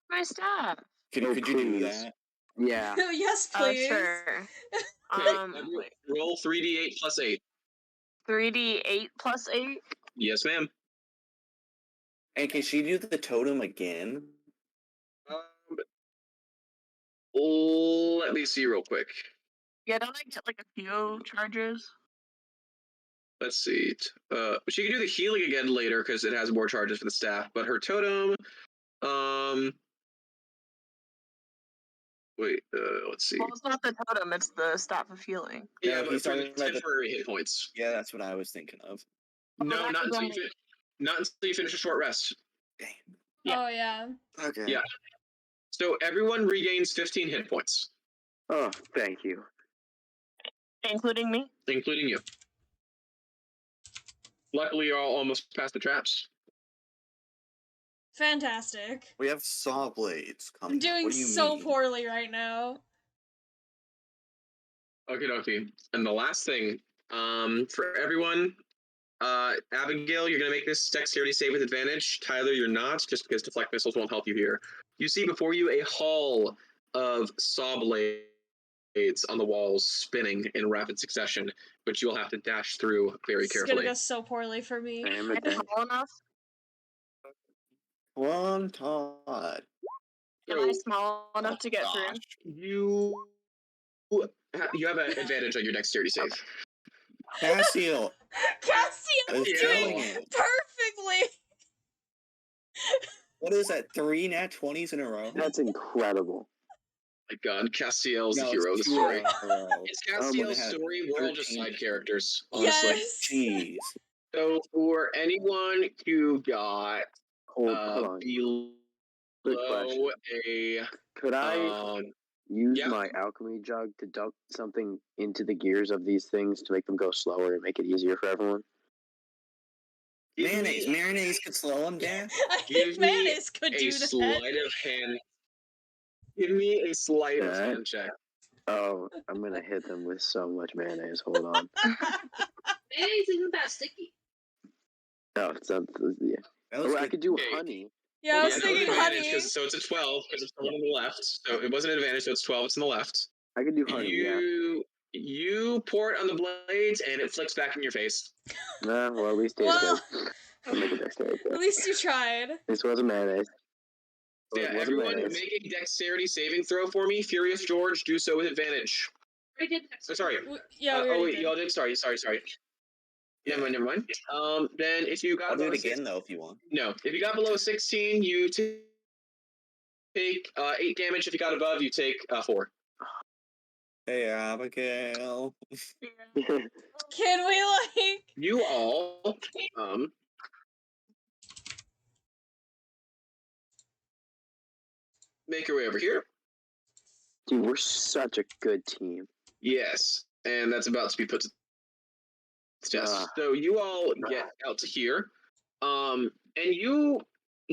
My staff. Could you do please. that? Yeah. Yes, please. Sure. Okay, roll 3d8 plus 8. 3d8 plus 8. Yes, ma'am. And can she do the totem again? Let me see real quick. Yeah, don't I get like a few charges? Let's see. She can do the healing again later because it has more charges for the staff. But her totem, wait. Let's see. Well, it's not the totem; it's the staff of healing. Yeah, No, but he's for the talking about the- temporary hit points. Yeah, that's what I was thinking of. No, that not was until only- not until you finish a short rest. Damn. Yeah. Oh, yeah. Okay. Yeah. So everyone regains 15 hit points, Oh, thank you. Including me. including you. Luckily, you're all almost past the traps. Fantastic. We have saw blades coming. I'm doing What do you so mean? poorly right now. Okay. And the last thing, for everyone, Abigail, you're gonna make this dexterity save with advantage. Tyler, you're not, just because deflect missiles won't help you here. You see before you a hall of saw blades on the walls spinning in rapid succession, but you'll have to dash through very This is carefully. gonna go so poorly for me. Damn Am it. I tall enough? One Todd. Am I small enough to get through? You have an advantage on your dexterity save. Castiel Castiel is is Yeah. doing killing it. perfectly. What is that? 3 nat 20s in a row? That's incredible. My God, Castiel's the No, hero of the it's 2 story. in a row. It's I'm gonna Castiel's have story. We're all just 13. side characters, honestly. Yes. Jeez. So for anyone who got Hold on. Quick below question. a Could I use yeah. my alchemy jug to dump something into the gears of these things to make them go slower and make it easier for everyone? Mayonnaise. Mayonnaise could slow him down. I Give think me Mayonnaise could a do that. sleight of hand. Give me a sleight of Alright. hand check. Oh, I'm gonna hit them with so much mayonnaise. Hold on. Mayonnaise isn't that sticky. No, it's not. Yeah. That was Or I good. could do Okay. honey. Yeah, I was Yeah, no, thinking advantage, honey. so it's a 12 because it's the one on the left. So it wasn't an advantage, so it's 12. It's on the left. I could do honey. Yeah. You pour it on the blades and it flicks back in your face. Nah, well, at least it tastes good. I'll make a dexterity At check. least you tried. This wasn't mayonnaise. So yeah, It wasn't everyone mayonnaise. make a dexterity saving throw for me. Furious George, do so with advantage. I did. So sorry. Yeah, we Oh already wait, did. y'all did. Sorry. Yeah. Never mind. Then if you got I'll do below it again, though, if you want. No, if you got below 16, you take 8 damage. If you got above, you take 4. Hey, Abigail. Can we like? You all make your way over here. Dude, we're such a good team. Yes, and that's about to be put to test. So you all get out to here, and you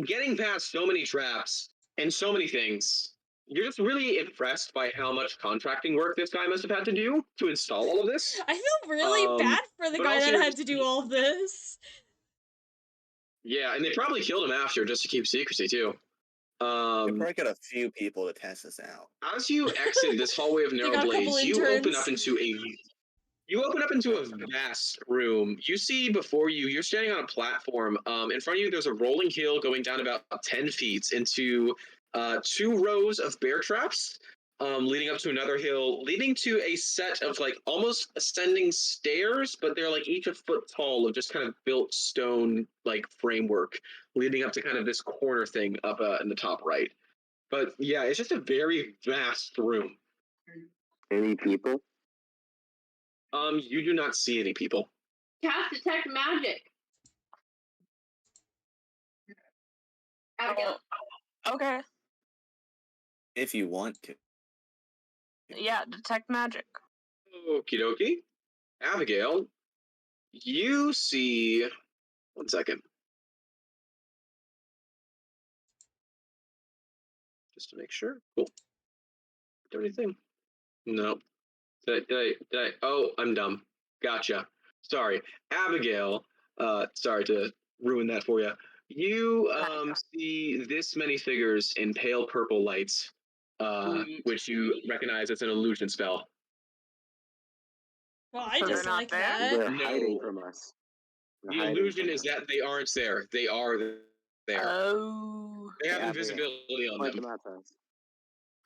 getting past so many traps and so many things. You're just really impressed by how much contracting work this guy must have had to do to install all of this. I feel really bad for the but guy also that you're had to do all this. Yeah, and they probably killed him after just to keep secrecy too. We probably got a few people to test this out. As you exit this hallway of They narrow got a couple blades, you open interns. up into a vast room. You see before you, you're standing on a platform. In front of you, there's a rolling hill going down about 10 feet into 2 rows of bear traps, leading up to another hill, leading to a set of like almost ascending stairs, but they're like each a foot tall of just kind of built stone like framework, leading up to kind of this corner thing up in the top right. But yeah, it's just a very vast room. Any people? You do not see any people. Cast detect magic. Abigail. Okay. If you want to. Yeah, detect magic. Okie dokie. Abigail, you see. 1 second. Just to make sure. Cool. Do anything? No. Did I? Oh, I'm dumb. Gotcha. Sorry. Abigail, sorry to ruin that for you. You see this many figures in pale purple lights, which you recognize as an illusion spell. Well, I So they're just not like there? that. They're No. hiding from us. They're The hiding illusion from is us. that they aren't there. They are there. Oh, They have Yeah, invisibility on Point them. them out to us.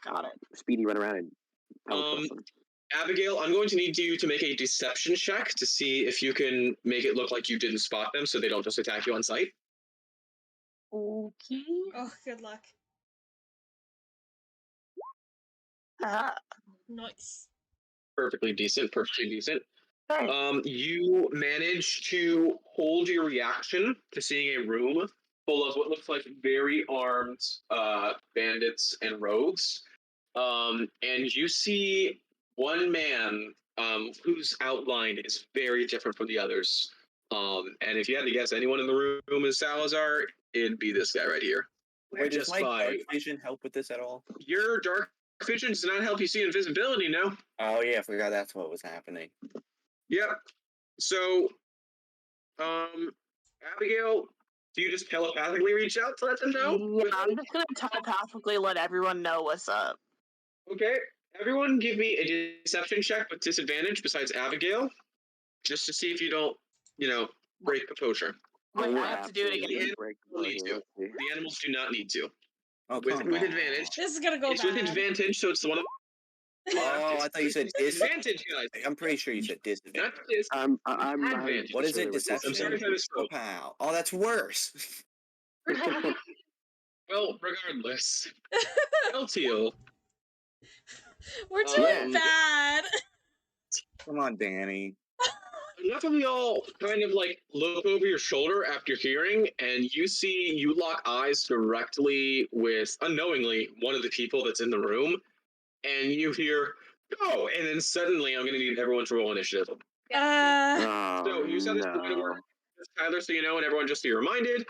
got it. Speedy run around and power Um, them. Abigail, I'm going to need you to make a deception check to see if you can make it look like you didn't spot them so they don't just attack you on sight. Okay. Oh, good luck. Nice. Perfectly decent. Hey. You manage to hold your reaction to seeing a room full of what looks like very armed bandits and rogues. And you see one man whose outline is very different from the others. And if you had to guess anyone in the room is Salazar, it'd be this guy right here. Wait, does Just my by dark vision help with this at all? your dark vision does not help you see invisibility, no? Oh, yeah, I forgot that's what was happening. Yep. So, Abigail, do you just telepathically reach out to let them know? Yeah, I'm just gonna telepathically let everyone know what's up. Okay. Everyone give me a deception check with disadvantage besides Abigail, just to see if you don't, break composure. Wait, we're I have to do it absolutely again. The break animals need here. to. Let's see. The animals do not need to. Oh, With come on. advantage. This is gonna go It's bad. with advantage, so it's the one. Oh, I thought you said advantage, guys. I'm pretty sure you said disadvantage. Not this. I'm not Advantage. What is familiar it? with Deception? I'm sorry if I Or misspoke. pow? Oh, that's worse. Well, regardless, Elteal. We're doing Um, bad. Come on, Danny. Enough of y'all kind of like look over your shoulder after hearing, and you lock eyes directly with, unknowingly, one of the people that's in the room, and you hear, go! And then suddenly, I'm going to need everyone to roll initiative. Oh, So, you said this is going to work, Tyler, so you know, and everyone just so you're reminded.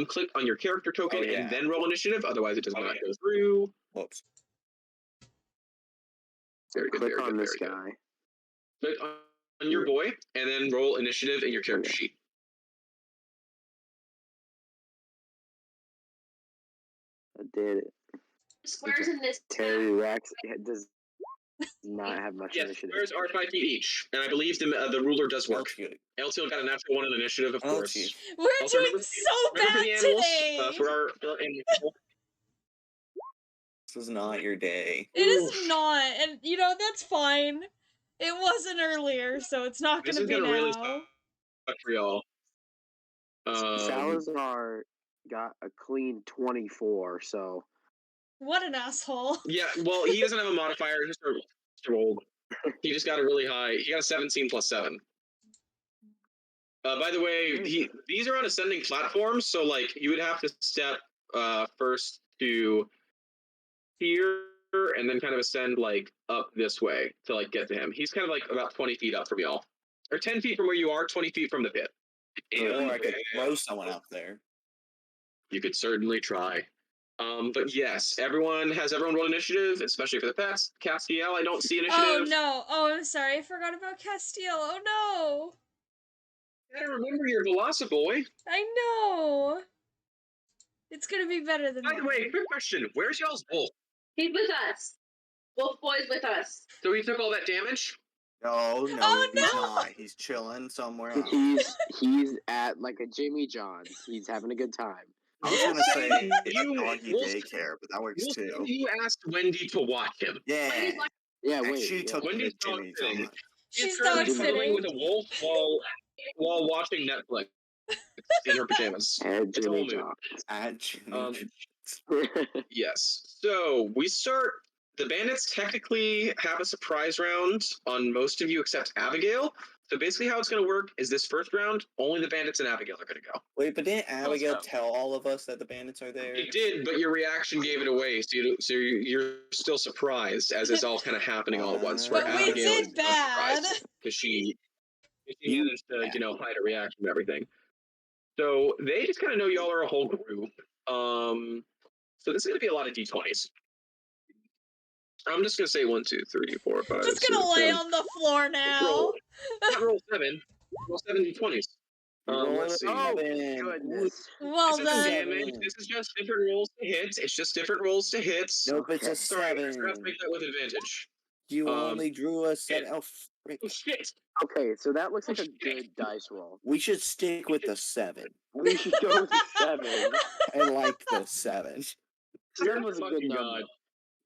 Click on your character token and then roll initiative, otherwise it does not go through. Whoops. Very good, click very on good, this very guy. good. Click on your boy, and then roll initiative in your character Okay. sheet. I did it. Squares in this Terry Rex does not have much Yes, initiative. squares are 5 feet each, and I believe the ruler does work. Elteal got a natural 1 on initiative, of course. We're Also, doing remember so for bad the animals, today. for our animal people. This is not your day. It is not, and you know that's fine. It wasn't earlier, so it's not This gonna is be gonna now. really suck for y'all. Salazar got a clean 24, so What an asshole. Yeah, well, he doesn't have a modifier. He just rolled. He just got a really high. He got a 17 plus 7. By the way, these are on ascending platforms, so like you would have to step first to here and then kind of ascend like up this way to like get to him. He's kind of like about 20 feet up from y'all, or 10 feet from where you are, 20 feet from the pit. Or I could throw someone out there. You could certainly try. But yes, everyone rolled initiative, especially for the pets. Castiel, I don't see initiative. Oh no. Oh, I'm sorry. I forgot about Castiel. Oh no. You gotta remember your Velociboy. I know. It's gonna be better than By the way, quick question. Where's y'all's wolf? He's with us. Wolf Boy's with us. So he took all that damage? No, Oh, he's no! not. He's chilling somewhere else. he's at like a Jimmy John's. He's having a good time. I was gonna say doggy Wolf- daycare, but that works too. You asked Wendy to watch him. Yeah. Yeah, And wait. she yeah. took Wendy's the Jimmy dog sitting. John. She's currently dog cuddling sitting. with a wolf while watching Netflix in her pajamas. At It's a whole Jimmy mood. At Jimmy Um, John. Yes. So we start. The bandits technically have a surprise round on most of you except Abigail. So basically, how it's going to work is this first round, only the bandits and Abigail are going to go. Wait, but didn't Abigail go. tell all of us that the bandits are there? It did, but your reaction gave it away. So you're still surprised as it's all kind of happening all at once. Where But we Abigail did is bad. because she managed to hide a reaction and everything. So they just kind of know y'all are a whole group. So this is going to be a lot of d20s. I'm just gonna say 1, 2, 3, 4, 5. Just gonna 6, lay 7. on the floor now. Roll. Not roll 7. Roll 7 d20s. Let's see. Oh, Seven. goodness. Well This isn't then. damage. This is just different rolls to hit. It's just different rolls to hit. Nope, it's a Sorry, I forgot 7. to make that with advantage. You only drew a 7. Oh, frick. Oh shit! Okay, so that looks like a good dice roll. We should stick with the 7. We should go with the 7. I like the 7. 7 was a Lucky good number. God.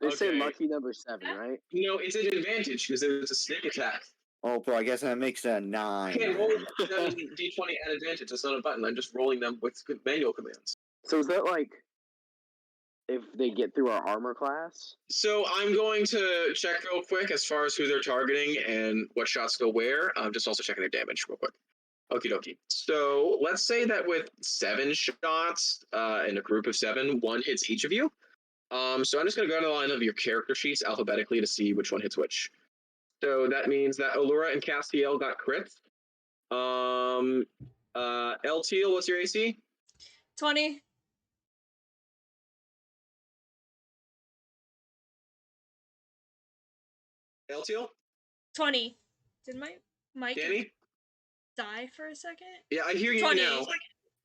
They say Okay. lucky number 7, right? No, it's an advantage because it's a sneak attack. Oh, bro, I guess that makes it a 9. I can't roll 7 d20 at advantage. It's not a button. I'm just rolling them with manual commands. So is that like if they get through our armor class? So I'm going to check real quick as far as who they're targeting and what shots go where. I'm just also checking their damage real quick. Okie dokie. So let's say that with 7 shots in a group of 7, 1 hits each of you. So I'm just going to go to the line of your character sheets alphabetically to see which one hits which. So that means that Allura and Castiel got crits. Elteal, what's your AC? 20. Elteal? 20. Did my mic Danny? die for a second? Yeah, I hear you 20. now.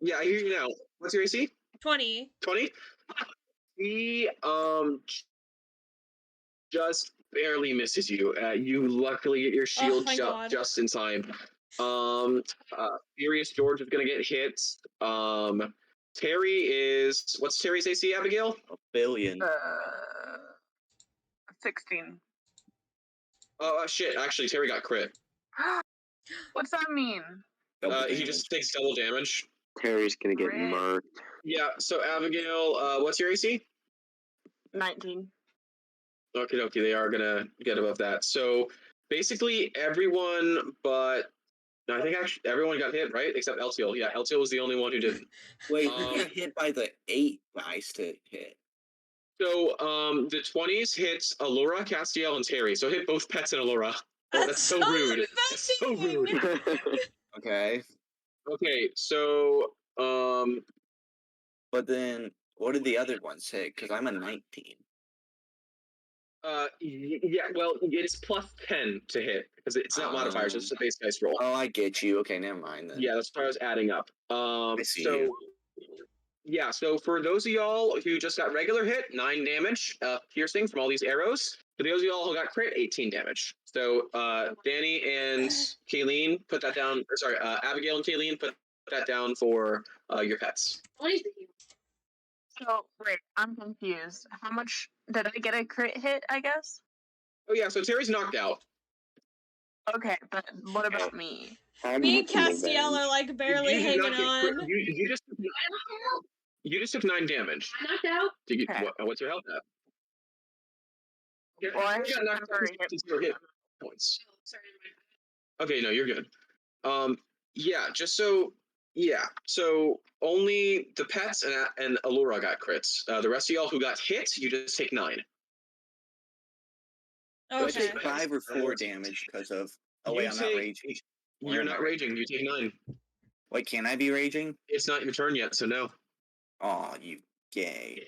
Yeah, I hear you now. What's your AC? 20. 20? He just barely misses you. You luckily get your shield my God. just in time. Furious George is gonna get hit. Terry is what's Terry's AC, Abigail? A billion. 16. Oh shit! Actually, Terry got crit. What's that mean? Double He damage. just takes double damage. Terry's gonna get Crit. murked. Yeah. So Abigail, what's your AC? 19. Okay, they are gonna get above that. So basically, everyone but no, I think actually everyone got hit, right? Except Eltiel. Yeah, Eltiel was the only one who didn't. Wait, who got hit by the 8 dice to hit? So the 20s hits Allura, Castiel, and Terry. So hit both pets and Allura. Oh, that's so rude. That's so rude. Okay. Okay, so But then, what did the other ones hit? Because I'm a 19. yeah, well, it's plus 10 to hit because it's not modifiers; it's just a base dice roll. Oh, I get you. Okay, never mind then. Yeah, that's what I was adding up. I see So you. yeah, so for those of y'all who just got regular hit, 9 damage, piercing from all these arrows. For those of y'all who got crit, 18 damage. So Danny and Kayleen, put that down. Or sorry, Abigail and Kayleen, put that down for your pets. What is it? So, wait, I'm confused. How much did I get a crit hit, I guess? Oh yeah, so Terry's knocked out. Okay, but what about me? Me and Castiel are like barely You did hanging not get crit- on. You just took 9 damage. I knocked out. Okay. What's your health at? Yeah, Well, I you got knocked out temporary hit. since you were hit points. Sorry. Okay, no, you're good. Yeah, so only the pets and Allura got crits. The rest of y'all who got hit, you just take 9. I Okay. take 5 or 4 damage because of. Oh wait, You I'm not take- raging. Or You're am I not raging. You take 9. Wait, can I be raging? It's not your turn yet, so no. Oh, you gay.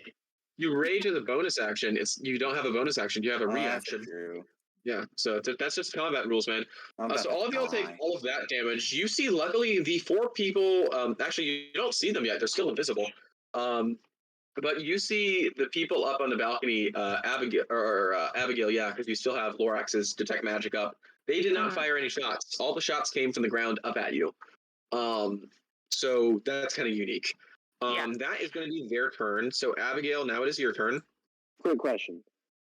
You rage as a bonus action. You don't have a bonus action. You have a Oh, that's reaction. true. Yeah, so that's just combat rules, man. I'm about So to all of y'all take die. all of that damage. You see, luckily, the 4 people. Actually, you don't see them yet. They're still invisible. But you see the people up on the balcony, Abigail, yeah, because you still have Lorax's detect magic up. They did not fire any shots. All the shots came from the ground up at you. So that's kind of unique. That is going to be their turn. So Abigail, now it is your turn. Quick question.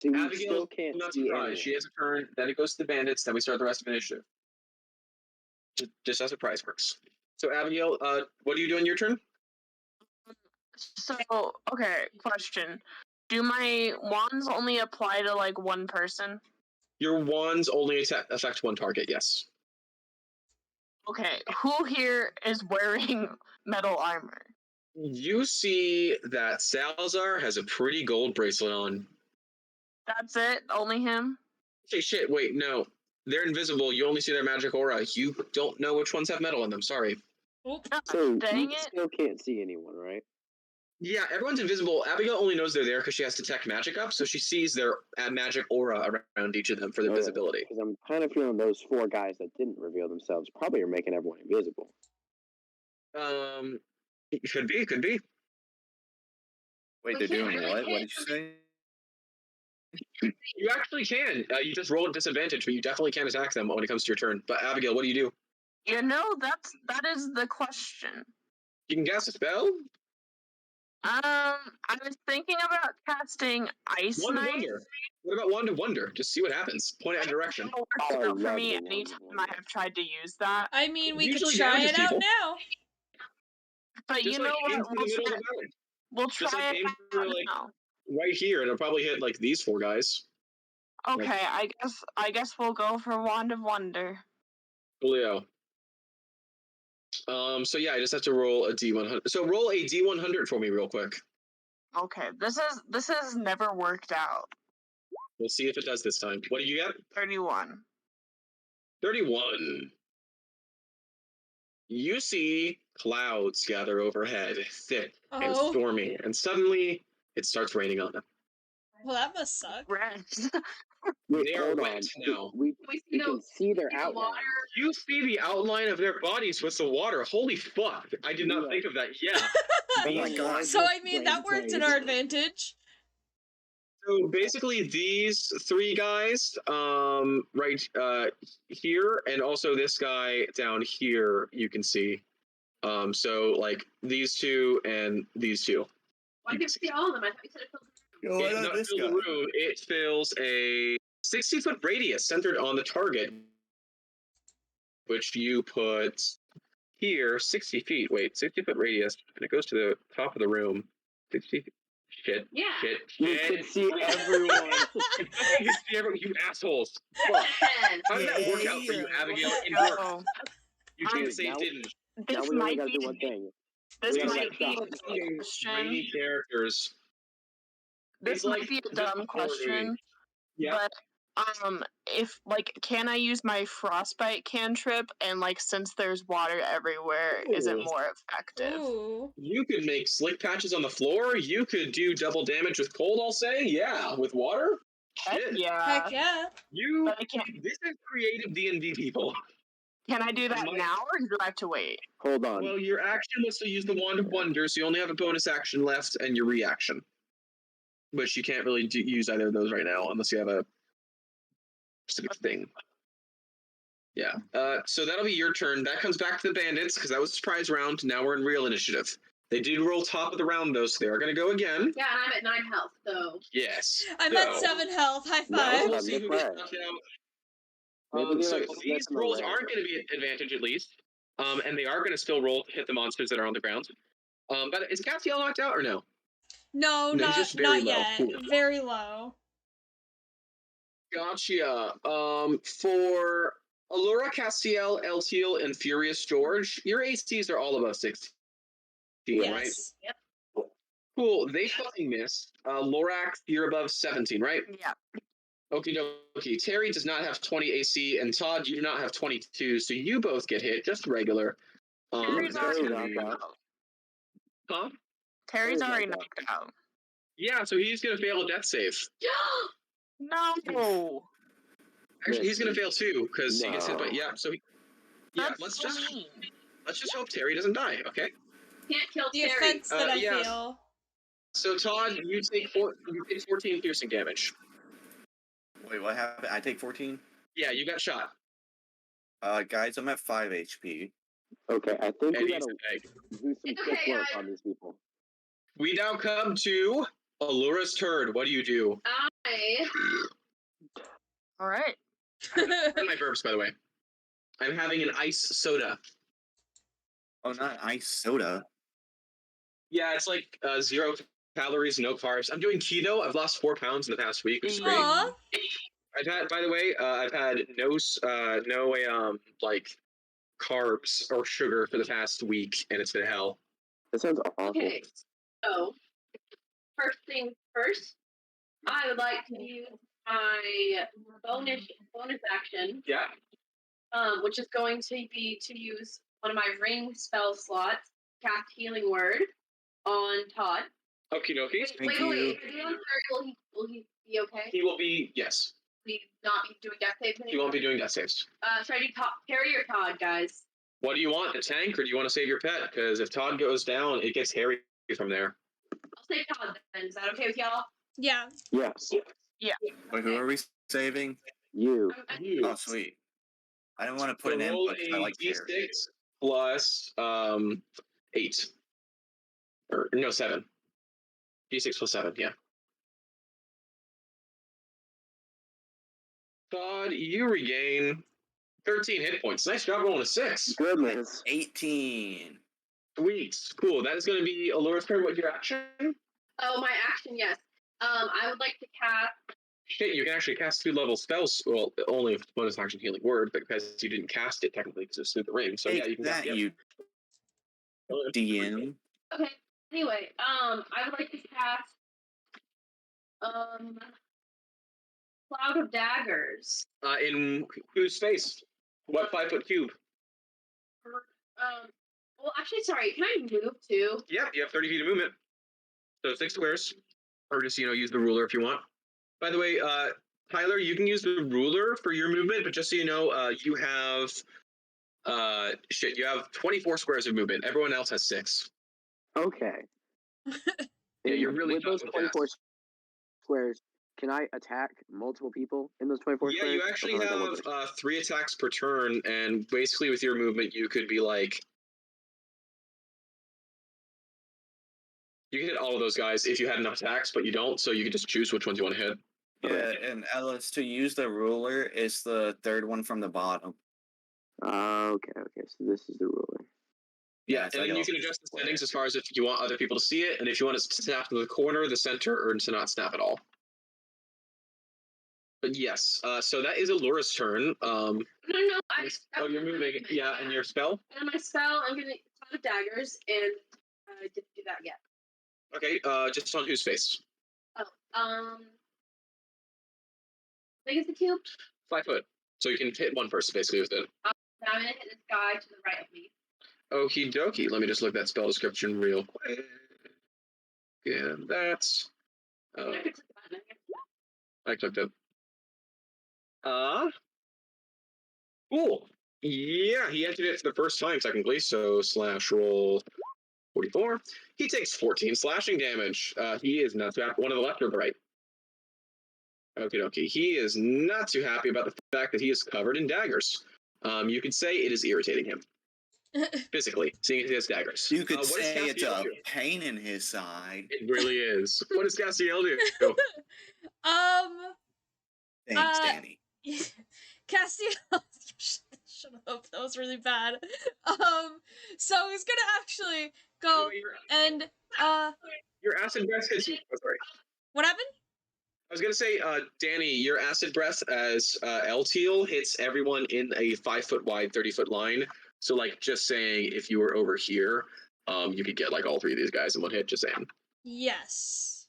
So we Abigail, still can't not see surprised. anyone. She has a turn. Then it goes to the bandits. Then we start the rest of initiative. Just as a prize works. So Abigail, what do you do in your turn? So, okay, question. Do my wands only apply to, like, one person? Your wands only affect one target, yes. Okay, who here is wearing metal armor? You see that Salazar has a pretty gold bracelet on. That's it? Only him? Hey, shit, wait, no. They're invisible. You only see their magic aura. You don't know which ones have metal in them. Sorry. Oop. So Dang we it. still can't see anyone, right? Yeah, everyone's invisible. Abigail only knows they're there because she has detect magic up, so she sees their magic aura around each of them for the visibility. Because I'm kind of feeling those 4 guys that didn't reveal themselves probably are making everyone invisible. It could be. Wait, they're doing what? What did you say? You actually can. You just roll at disadvantage, but you definitely can attack them when it comes to your turn. But Abigail, what do you do? You know, that is the question. You can cast a spell? I was thinking about casting Ice Wand of Knife. Wonder. What about Wand of Wonder? Just see what happens. Point out direction. It works I out for love me the Wand of anytime Wonder. I have tried to use that. I mean, we could Usually try damages it out people. now. But Just you like know aim what? through the middle of the valley. We'll Just try like it aim out for like now. right here. It'll probably hit like these 4 guys. Okay, I guess we'll go for Wand of Wonder. Julio. So yeah, I just have to roll a D100. So roll a D100 for me real quick. Okay, this has never worked out. We'll see if it does this time. What do you get? 31. 31. You see clouds gather overhead, thick and Oh. stormy, and suddenly it starts raining on them. Well, that must suck. Red. Wait, They are hold wet on. now. We see can see their the outline. water. You see the outline of their bodies with the water. Holy fuck. I did not Yeah. think of that. Yeah. Oh my god. So, I mean, that worked in our advantage. So basically, these three guys, right here, and also this guy down here, you can see. So like these two and these two. Why do you see all of them? I thought you said it filled the room. Why It does not not this fill guy? the room. It fills a 60-foot radius centered on the target, which you put here, 60 feet. Wait, 60-foot radius, and it goes to the top of the room. 60 feet. Shit. Yeah. Shit. You Shit. can see everyone. You can see everyone, you assholes. Fuck. How did that work out for you, Abigail? It worked. So, You can't Dude, say it didn't. now this we only might gotta be do one thing. this We gotta might let be Doc a dumb question. Rainy characters. This It's might like be a just dumb before rainy. question, Yeah. but if like, can I use my frostbite cantrip? And like, since there's water everywhere, is it Ooh. more effective? Ooh. You could make slick patches on the floor. You could do double damage with cold, I'll say. Yeah. With water? Heck Shit. yeah! Heck yeah. You. But I can't. This is creative D&D, people. Can I do that Might- now, or do I have to wait? Hold on. Well, your action was to use the Wand of Wonder, so you only have a bonus action left and your reaction. Which you can't really use either of those right now unless you have a specific thing. Yeah. So that'll be your turn. That comes back to the bandits because that was a surprise round. Now we're in real initiative. They did roll top of the round though, so they are going to go again. Yeah, and I'm at 9 health, so. Yes. I'm so, at 7 health. High No, five. We'll see Nick who gets Ray. knocked out. Maybe they, So like, slip these him a rolls ray. aren't going to be an advantage at least, and they are going to still roll to hit the monsters that are on the ground. But is Castiel knocked out or no? No, No, he's not just very not low. yet. Cool. Very low. Gotcha. For Allura, Castiel, Eltiel, and Furious George, your ACs are all above 16, right? Yes. Cool. They fucking missed. Lorax, you're above 17, right? Yeah. Okie dokie. Terry does not have 20 AC, and Todd, you do not have 22, so you both get hit, just regular. Terry's That's already gonna be- knocked out. Huh? Terry's Terry's already knocked knocked out. Yeah, so he's gonna fail a death save. No. Actually, he's gonna fail too because he gets hit by. No. Yeah, so he. Yeah, That's let's so just mean. hope Terry doesn't die. Okay. Can't kill The Terry. offense that I yeah. feel. So Todd, you take 14 piercing damage. Wait, what happened? I take 14? Yeah, you got shot. Guys, I'm at 5 HP. Okay, I think And we he's gotta okay. do some It's quick okay, work guys. on these people. We now come to Allura's turn. What do you do? I. All right. And my burps, by the way. I'm having an ice soda. Oh, not ice soda. Yeah, it's like 0 calories, no carbs. I'm doing keto. I've lost 4 pounds in the past week, which is great. Aw. I've had, by the way, I've had no like carbs or sugar for the past week, and it's been hell. That sounds awful. Okay, so first thing first, I would like to use my bonus action, Yeah. which is going to be to use one of my ring spell slots, cast Healing Word on Todd. Okie dokie. Wait. Thank If you. I do on Terry, will he be okay? He will be, yes. Will he not be doing death saves anymore? He won't be doing death saves. Should I do Terry or Todd, guys? What do you want, the tank, or do you want to save your pet? Because if Todd goes down, it gets hairy from there. I'll save Todd then. Is that okay with y'all? Yeah. Yes, Wait, who are we saving? you. You. Oh, sweet. I didn't want to put So an roll input. a I like d6 Terry. plus 8. Or, no, 7. D6 plus 7, yeah. Todd, you regain 13 hit points. Nice job rolling a 6. Goodness. 18. Sweet. Cool. That is going to be Allura's turn. What's your action? Oh, my action, yes. I would like to cast. Shit, you can actually cast 2-level spells. Well, only if it's bonus action healing word, but because you didn't cast it technically because it's through the ring. So Take yeah, you can that, cast it. you DM. Okay. Anyway, I would like to cast Cloud of Daggers. In whose face? What 5-foot cube? Well, actually, sorry. Can I move too? Yeah, you have 30 feet of movement. So 6 squares. Or just, use the ruler if you want. By the way, Tyler, you can use the ruler for your movement, but just so you know, you have you have 24 squares of movement. Everyone else has 6. Okay. Yeah, you're really with those not 24 squares. Can I attack multiple people in those 24 Yeah, squares? you Or actually can I go one have person? 3 attacks per turn, and basically with your movement, you could be like, you can hit all of those guys if you had enough attacks, but you don't, so you can just choose which ones you want to hit. Yeah, and Ellis, to use the ruler is the third one from the bottom. Okay. So this is the ruler. Yeah, that's and how then you y'all can adjust the play settings it. as far as if you want other people to see it, and if you want it to snap to the corner, the center, or to not snap at all. But yes, so that is Alora's turn. No. Oh, you're moving. Yeah, and your spell? And my spell, I'm gonna Cloud of Daggers, and I didn't do that yet. Okay, just on whose face? Oh, big as the cube. 5 foot. So you can hit one person basically with it. I'm gonna hit this guy to the right of me. Okie dokie. Let me just look at that spell description real quick. Yeah, that's. I could click the button. I clicked it. Cool. Yeah, he entered it for the first time technically, so slash roll 44. He takes 14 slashing damage. He is not too happy. One of the left or the right? Okie dokie. He is not too happy about the fact that he is covered in daggers. You could say it is irritating him. Physically, seeing as he has daggers. You could what does say it's Castiel a do? pain in his side. It really is. What does Castiel do? Thanks, Uh, Danny. Castiel, shut up, that was really bad. So he's gonna actually go and Your acid breath hits you. Oh, sorry. what happened? I was gonna say, Danny, your acid breath as L-Teal hits everyone in a 5 foot wide, 30-foot line. So, like, just saying, if you were over here, you could get like all 3 of these guys in one hit. Just saying. Yes.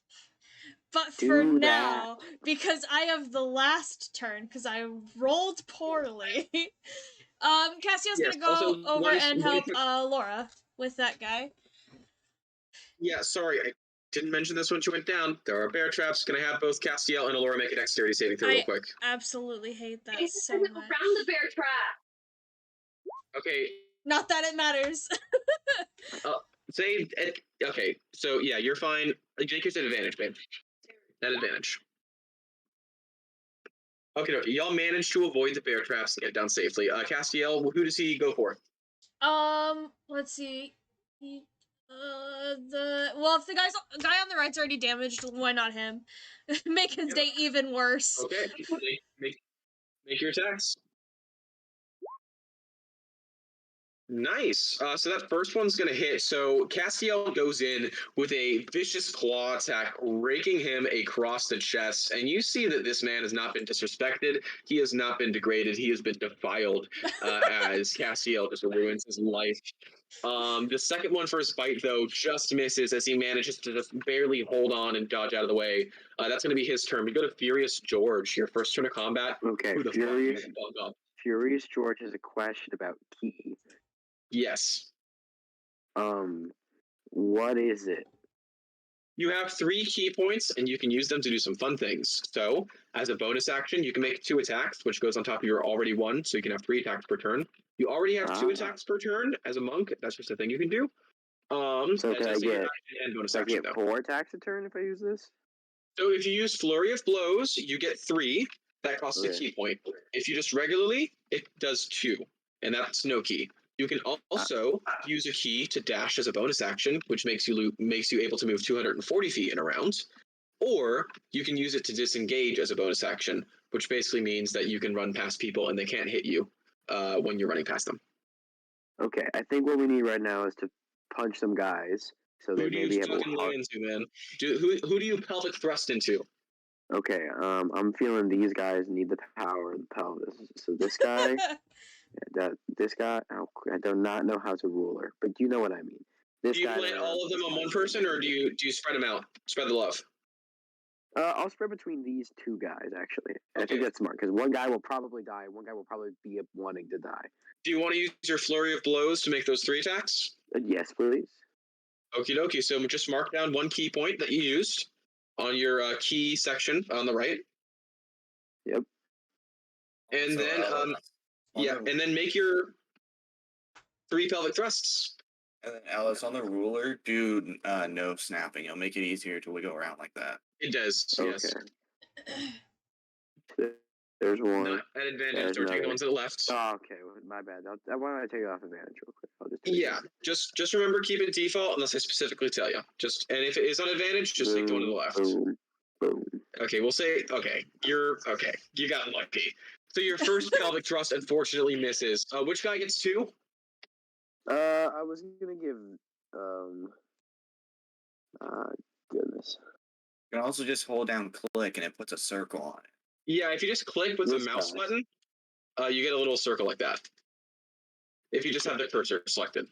But Do for that. now, because I have the last turn, because I rolled poorly, Castiel's Yes, gonna go also, over one- and one- help Laura with that guy. Yeah, sorry, I didn't mention this when she went down. There are bear traps. Gonna have both Castiel and Alora make a dexterity saving throw real quick. Absolutely hate that He's so around much. the bear trap. Okay, Not that it matters. say it. Okay, so yeah, you're fine. Jake, you're at advantage, babe. At advantage. Okay, y'all managed to avoid the bear traps and get down safely. Castiel, who does he go for? Let's see. If the guy on the right's already damaged, why not him? Make his day even worse. Okay, make your attacks. Nice. So that first one's going to hit. So Castiel goes in with a vicious claw attack, raking him across the chest. And you see that this man has not been disrespected. He has not been degraded. He has been defiled as Castiel just ruins his life. The second one for his bite, though, just misses as he manages to just barely hold on and dodge out of the way. That's going to be his turn. We go to Furious George, your first turn of combat. Okay, Who the Furious fuck up? Furious George has a question about key. Yes. What is it? You have 3 key points, and you can use them to do some fun things. So, as a bonus action, you can make 2 attacks, which goes on top of your already 1, so you can have 3 attacks per turn. You already have 2 attacks per turn as a monk. That's just a thing you can do. So can I get, and bonus I action, get though. 4 attacks a turn if I use this? So if you use Flurry of Blows, you get 3. That costs a Okay. key point. If you just regularly, it does 2, and that's no key. You can also use a key to dash as a bonus action, which makes you able to move 240 feet in a round. Or you can use it to disengage as a bonus action, which basically means that you can run past people and they can't hit you when you're running past them. Okay, I think what we need right now is to punch some guys so they maybe have a fucking lay into, man? Who do you pelvic thrust into? Okay, I'm feeling these guys need the power of the pelvis. So this guy, this guy, I do not know how to ruler, but you know what I mean. This Do you guy, plant all of them on one person, or do you spread them out? Spread the love. I'll spread between these 2 guys actually. Okay. I think that's smart because one guy will probably die. One guy will probably be wanting to die. Do you want to use your Flurry of Blows to make those 3 attacks? Yes, please. Okie dokie. So just mark down 1 key point that you used on your key section on the right. Yep. And So, then, and then make your 3 pelvic thrusts. And then Alice, on the ruler, do no snapping. It'll make it easier to wiggle around like that. It does, yes. Okay. There's one. Not at advantage. There's Don't take the another. ones that left. Oh, okay. My bad. Why don't I take it off advantage real quick? I'll just do it Yeah, again. just remember keep it default unless I specifically tell you. And if it is on advantage, just take the one to the left. Boom. Boom. Okay, we'll say you're okay. You got lucky. So your first pelvic thrust unfortunately misses. Which guy gets 2? I was gonna give goodness. You can also just hold down click and it puts a circle on it. Yeah, if you just click with This the mouse guy. button, you get a little circle like that. If you just have the cursor selected.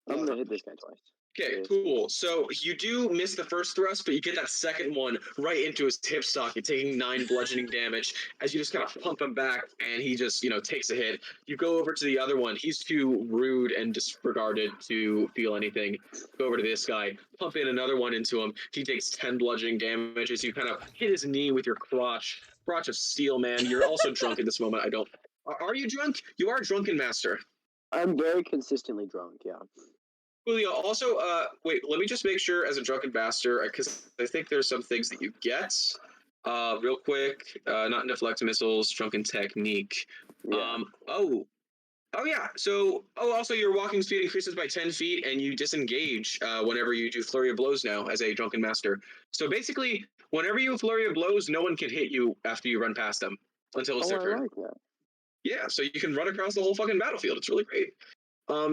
I'm gonna hit this guy twice. Okay, cool. So you do miss the first thrust, but you get that second one right into his hip socket, taking 9 bludgeoning damage as you just kind of pump him back, and he just, takes a hit. You go over to the other one. He's too rude and disregarded to feel anything. Go over to this guy, pump in another one into him. He takes 10 bludgeoning damage as you kind of hit his knee with your crotch. Crotch of steel, man. You're also drunk at this moment. Are you drunk? You are drunken, master. I'm very consistently drunk. Yeah. Julio, also, wait, let me just make sure as a drunken bastard, because I think there's some things that you get. Real quick, not deflect missiles, drunken technique. Yeah. Oh yeah. So, also your walking speed increases by 10 feet, and you disengage whenever you do flurry of blows now as a drunken master. So basically, whenever you flurry of blows, no one can hit you after you run past them until it's their I turn. like that. Yeah, so you can run across the whole fucking battlefield. It's really great.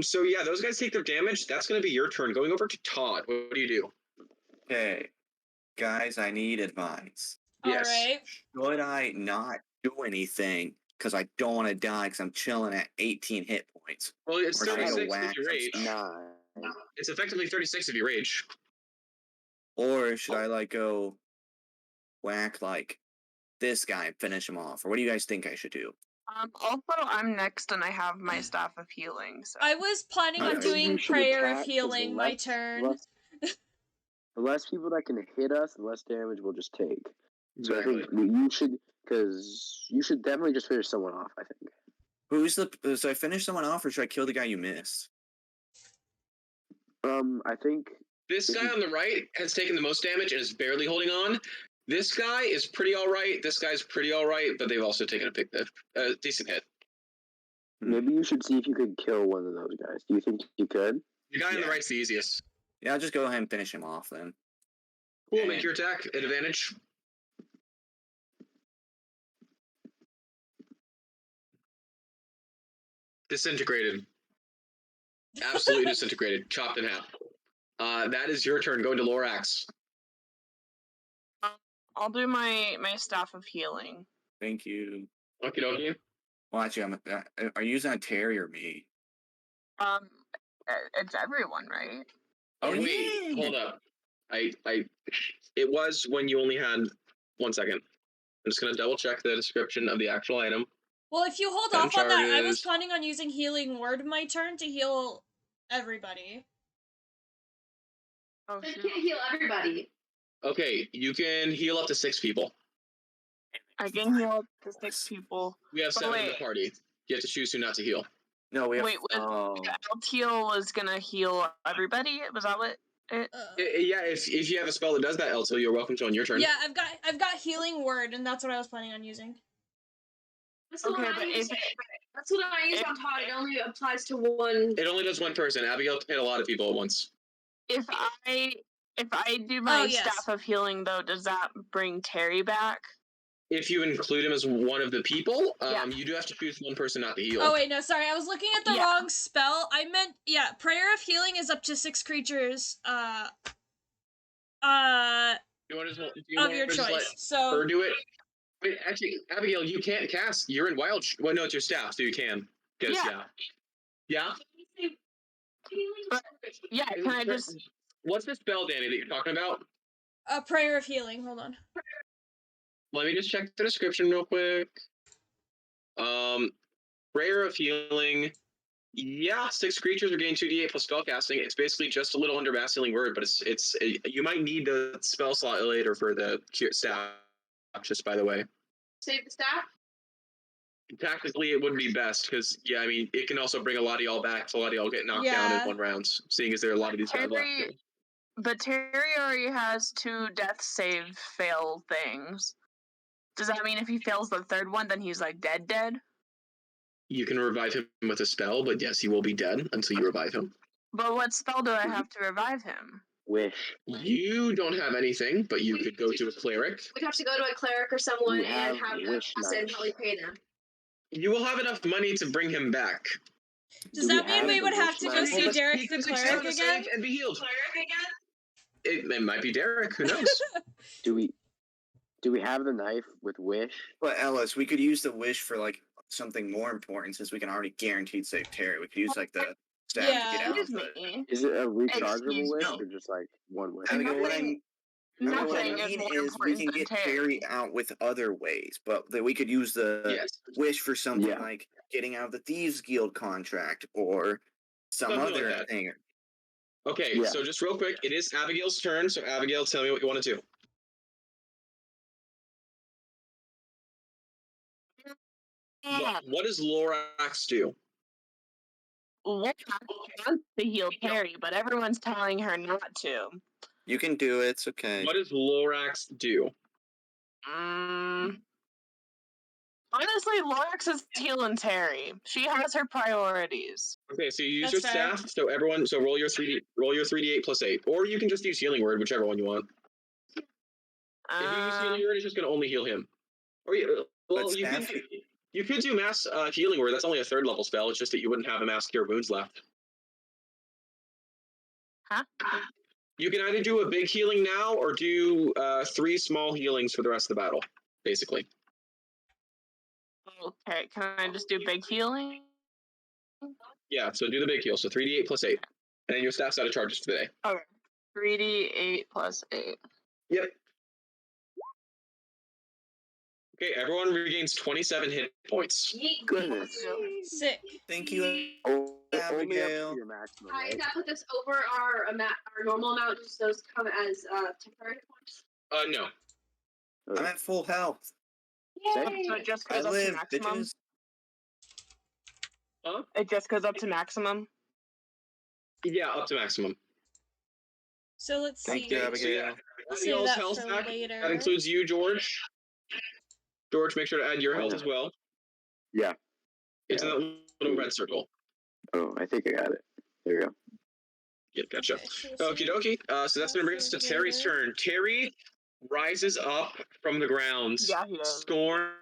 So yeah, those guys take their damage. That's going to be your turn. Going over to Todd. What do you do? Okay, guys, I need advice. Yes. All right. Should I not do anything because I don't want to die because I'm chilling at 18 hit points? Well, it's Or should I 36 whack if you some rage. stuff? Nah. It's effectively 36 if you rage. Or should I go whack this guy and finish him off? Or what do you guys think I should do? Also, I'm next, and I have my staff of healing. So I was planning I on think doing we should prayer attack, of 'cause healing my turn. The less people that can hit us, the less damage we'll just take. So Exactly. I think you should, because you should definitely just finish someone off. I think. So I finish someone off, or should I kill the guy you missed? I think This guy on the right has taken the most damage and is barely holding on. This guy is pretty all right. This guy's pretty all right, but they've also taken a decent hit. maybe you should see if you could kill one of those guys. Do you think you could? The guy on the right's the easiest. Yeah, I'll just go ahead and finish him off then. Cool, make your attack at advantage. Disintegrated. Absolutely disintegrated. Chopped in half. That is your turn. Go into Lorax. I'll do my staff of healing. Thank you. Okie dokie. Well, actually, are you using a Terry or me? It's everyone, right? Oh wait, hold up. It was when you only had 1 second. I'm just gonna double check the description of the actual item. Well, if you hold 10 off on that, I was charges. planning on using healing word my turn to heal everybody. Oh, But you shoot. can't heal everybody. Okay, you can heal up to 6 people. I can heal up to 6 people. We have But 7 in the wait. party. You have to choose who not to heal. No, we have. Wait, Oh, Altiel was gonna heal everybody? Was that what it? Yeah, if you have a spell that does that, Elto, you're welcome to on your turn. Yeah, I've got healing word, and that's what I was planning on using. That's the Okay, one but I if use. That's what I use on Todd. It only applies to one. It only does one person. Abigail can hit a lot of people at once. If I do my yes. staff of healing though, does that bring Terry back? If you include him as one of the people, Yeah. you do have to choose one person not to heal. Oh wait, no, sorry, I was looking at the Yeah. wrong spell. I meant prayer of healing is up to 6 creatures. Do you want to Of your choice. let So her do it? Wait, actually, Abigail, you can't cast. You're in wild. Well, no, it's your staff, so you can. Yeah. Yeah. Yeah, can I just? What's the spell, Danny, that you're talking about? a prayer of healing. Hold on. Let me just check the description real quick. Prayer of healing. Yeah, 6 creatures are getting 2d8 plus spellcasting. It's basically just a little under mass healing word, but it's you might need the spell slot later for the staff. Just by the way, Save the staff. tactically it would be best because I mean it can also bring a lot of y'all back. So a lot of y'all get knocked down in Yeah. 1 round. Seeing as there are a lot of these guys left. But Terry already has 2 death save fail things. Does that mean if he fails the 3rd one, then he's like dead? You can revive him with a spell, but yes, he will be dead until you revive him. But what spell do I have to revive him? Wish. You don't have anything, but you could go to a cleric. We'd have to go to a cleric or someone You and have have wish us and knife. probably pay them. You will have enough money to bring him back. Does Do that we mean have we the would have wish to go knife? see Well, Derek he the could cleric succeed on the again? save and be healed. It might be Derek. Who knows? Do we have the knife with wish? But Ellis, we could use the wish for like something more important since we can already guaranteed save Terry. We could use like the staff to get out. Excuse But me. Is it a rechargeable Excuse wish me. or just like one wish? Abigail, what I Nothing mean is more is we important can than get Terry. Terry out with other ways, but that we could use the Yes. wish for something Yeah. like getting out of the Thieves Guild contract or some Something like other that. thing. Okay, Yeah. so just real quick, it is Abigail's turn. So Abigail, tell me what you want to do. What does Lorax do? What wants to heal Terry, but everyone's telling her not to. You can do it. It's okay. What does Lorax do? Honestly, Lorax is healing Terry. She has her priorities. Okay, so you use That's your fair. staff. So everyone, so roll your 3d8 plus 8, or you can just use healing word, whichever one you want. If you use healing word, it's just going to only heal him. Or well, But staff- you could do mass healing word. That's only a 3rd level spell. It's just that you wouldn't have a mass cure wounds left. Huh? You can either do a big healing now or do 3 small healings for the rest of the battle, basically. Okay, can I just do big healing? Yeah, so do the big heal. So 3d8 plus 8. And then your staff's out of charges for the day. Okay. 3d8 plus 8. Yep. Okay, everyone regains 27 hit points. Goodness. Sick. Thank you, Oh, only up Abigail. to your maximum, I right? got put this over our normal amount, just those come as temporary points. No. I'm at full health. Same. So it just I goes up to live, maximum? bitches. Huh? It just goes up to maximum? Yeah, up to maximum. So let's Thank see. you, So Abigail. yeah, Save Abigail's that health for back. later. That includes you, George. George, make sure to add your health as well. Yeah. It's Yeah. in that little red circle. Oh, I think I got it. There we go. Yep, gotcha. Okay, so we'll Okie save dokie. So that's going to bring us to Terry's turn. Terry rises up from the ground, Yeah, he does. scorns,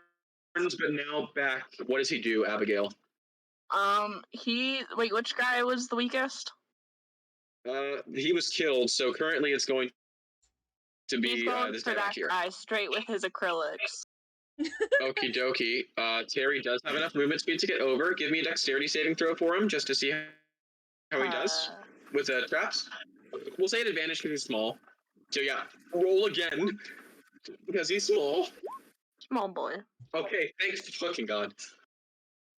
but now back. What does he do, Abigail? Wait, which guy was the weakest? He was killed, so currently it's going to He's be going this for guy back that here. guy straight with his acrylics. Okie dokie. Terry does have enough movement speed to get over. Give me a dexterity saving throw for him, just to see how he does with the traps. We'll say an advantage because he's small. So yeah, roll again because he's small. Small boy. Okay, thanks fucking God.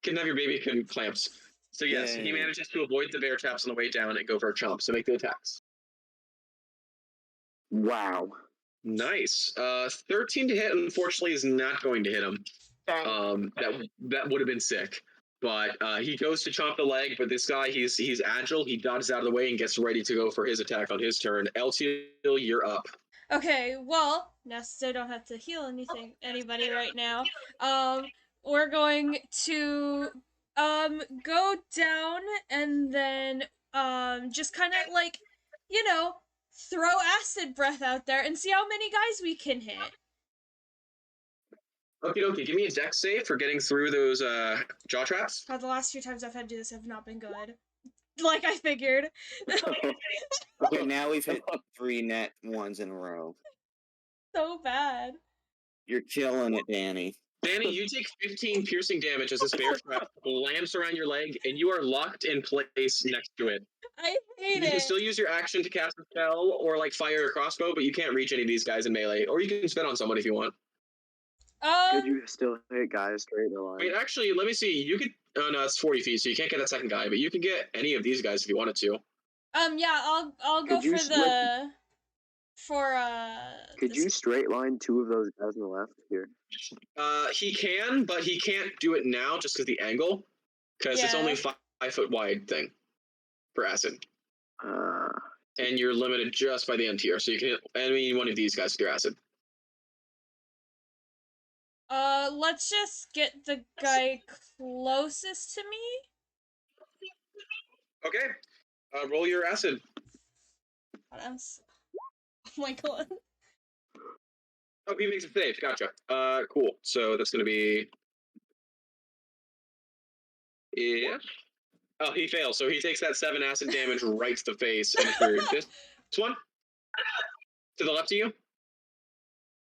Couldn't have your baby clamps. So yes, he Yay. manages to avoid the bear traps on the way down and go for a chomp. So make the attacks. Wow. Nice. 13 to hit, unfortunately, is not going to hit him. Dang. That would have been sick. But he goes to chomp the leg, but this guy, he's agile. He dodges out of the way and gets ready to go for his attack on his turn. Eltiel, you're up. Okay, well, now since I don't have to heal anybody right now, we're going to go down and then just kind of like, throw acid breath out there and see how many guys we can hit. Okie dokie, give me a dex save for getting through those jaw traps. God, the last few times I've had to do this have not been good. Like I figured. Okay, now we've hit 3 net ones in a row. So bad. You're killing it, Danny. Danny, you take 15 piercing damage as this bear trap lamps around your leg, and you are locked in place next to it. I hate You can it. still use your action to cast a spell or like fire a crossbow, but you can't reach any of these guys in melee. Or you can spit on someone if you want. Could you still hit guys straight in the line? Wait, actually, let me see. You could. Oh no, it's 40 feet, so you can't get that second guy. But you can get any of these guys if you wanted to. Yeah, I'll go Could you for the Could you straight line 2 of those guys on the left here? He can, but he can't do it now just because the angle. Because it's Yeah. only 5 foot wide thing for acid. and you're limited just by the end tier, so you can hit any one of these guys with your acid. Let's just get the guy closest to me. Okay. Roll your acid. Oh my god. Oh, he makes a save. Gotcha. Cool. So that's gonna be. Yeah. Oh, he fails. So he takes that 7 acid damage right to the face and screwed. This one? To the left of you?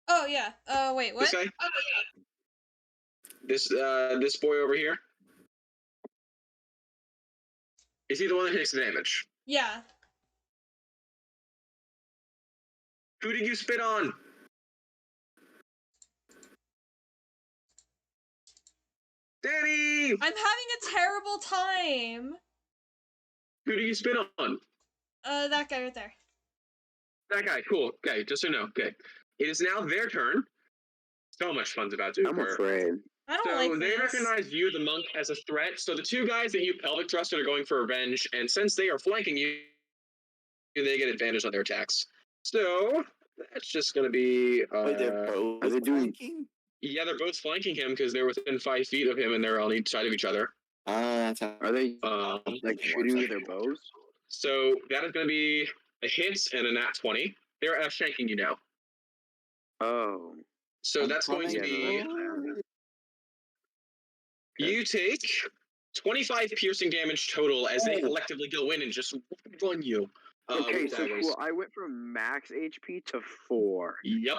Oh yeah. Wait, what? This guy? This boy over here? Is he the one that takes the damage? Yeah. Who did you spit on? Danny! I'm having a terrible time. Who do you spit on? That guy right there. That guy. Cool. Okay, just so you know. Okay. It is now their turn. So much fun's about to I'm occur. afraid. I don't So like they this. recognize you, the monk, as a threat. So the two guys that you pelvic thrusted are going for revenge, and since they are flanking you, they get advantage on their attacks. So that's just going to be. Wait, they're both Are they doing- flanking? Yeah, they're both flanking him because they're within 5 feet of him, and they're on each side of each other. That's how. Are they Um, shooting with their bows? So that is going to be a hit and a nat 20. They're shanking you now. Oh. So that's going to be. You take 25 piercing damage total as they collectively go in and just run you. Okay, with so daggers. cool. I went from max HP to 4. Yep.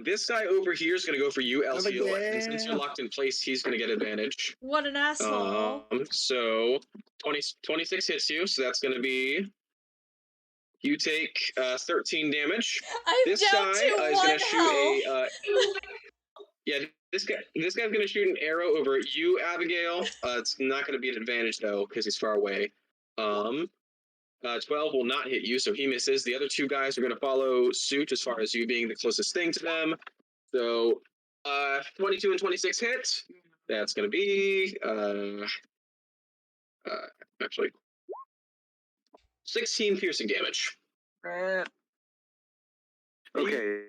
This guy over here is going to go for you, Elciel. And since you're yeah. locked in place, he's going to get advantage. What an asshole. So 26 hits you, so that's going to be. You take 13 damage. I'm This down guy to is one going to shoot health. yeah, this guy's going to shoot an arrow over at you, Abigail. It's not going to be an advantage though because he's far away. 12 will not hit you, so he misses. The other two guys are going to follow suit as far as you being the closest thing to them. So 22 and 26 hits. That's going to be actually 16 piercing damage. Okay.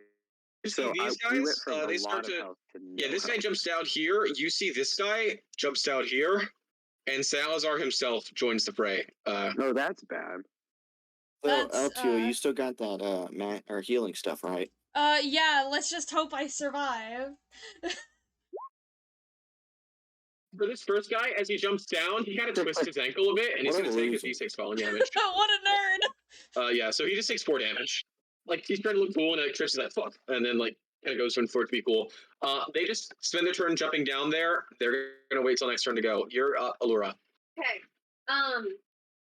You So see these we guys? went from They a start lot of to. health to no Yeah, this guy health. jumps down here. You see this guy jumps down here, and Salazar himself joins the fray. No, that's bad. So, That's, L2, you still got that mat or healing stuff, right? Yeah, let's just hope I survive. For this first guy, as he jumps down, he kind of twists his ankle a bit, and he's What a going to take a loser. d6 falling damage. What a nerd! Yeah, so he just takes 4 damage. Like, he's trying to look cool, and Trish is like, fuck, and then, like, kind of goes for it to be cool. They just spend their turn jumping down there. They're going to wait till next turn to go. You're up, Allura. Okay. I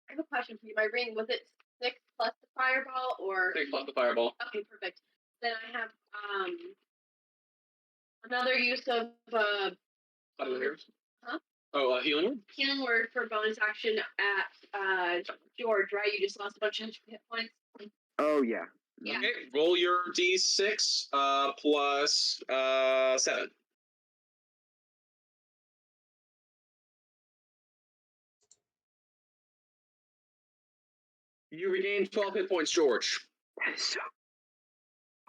have a question for you. My ring, was it 6 plus the fireball or? 6 plus the fireball. Okay, perfect. Then I have another use of Huh? Oh, healing word? healing word for bonus action at George, right? You just lost a bunch of hit points. Oh, yeah. Yeah. Okay, roll your d6 plus 7. You regain 12 hit points, George. That is so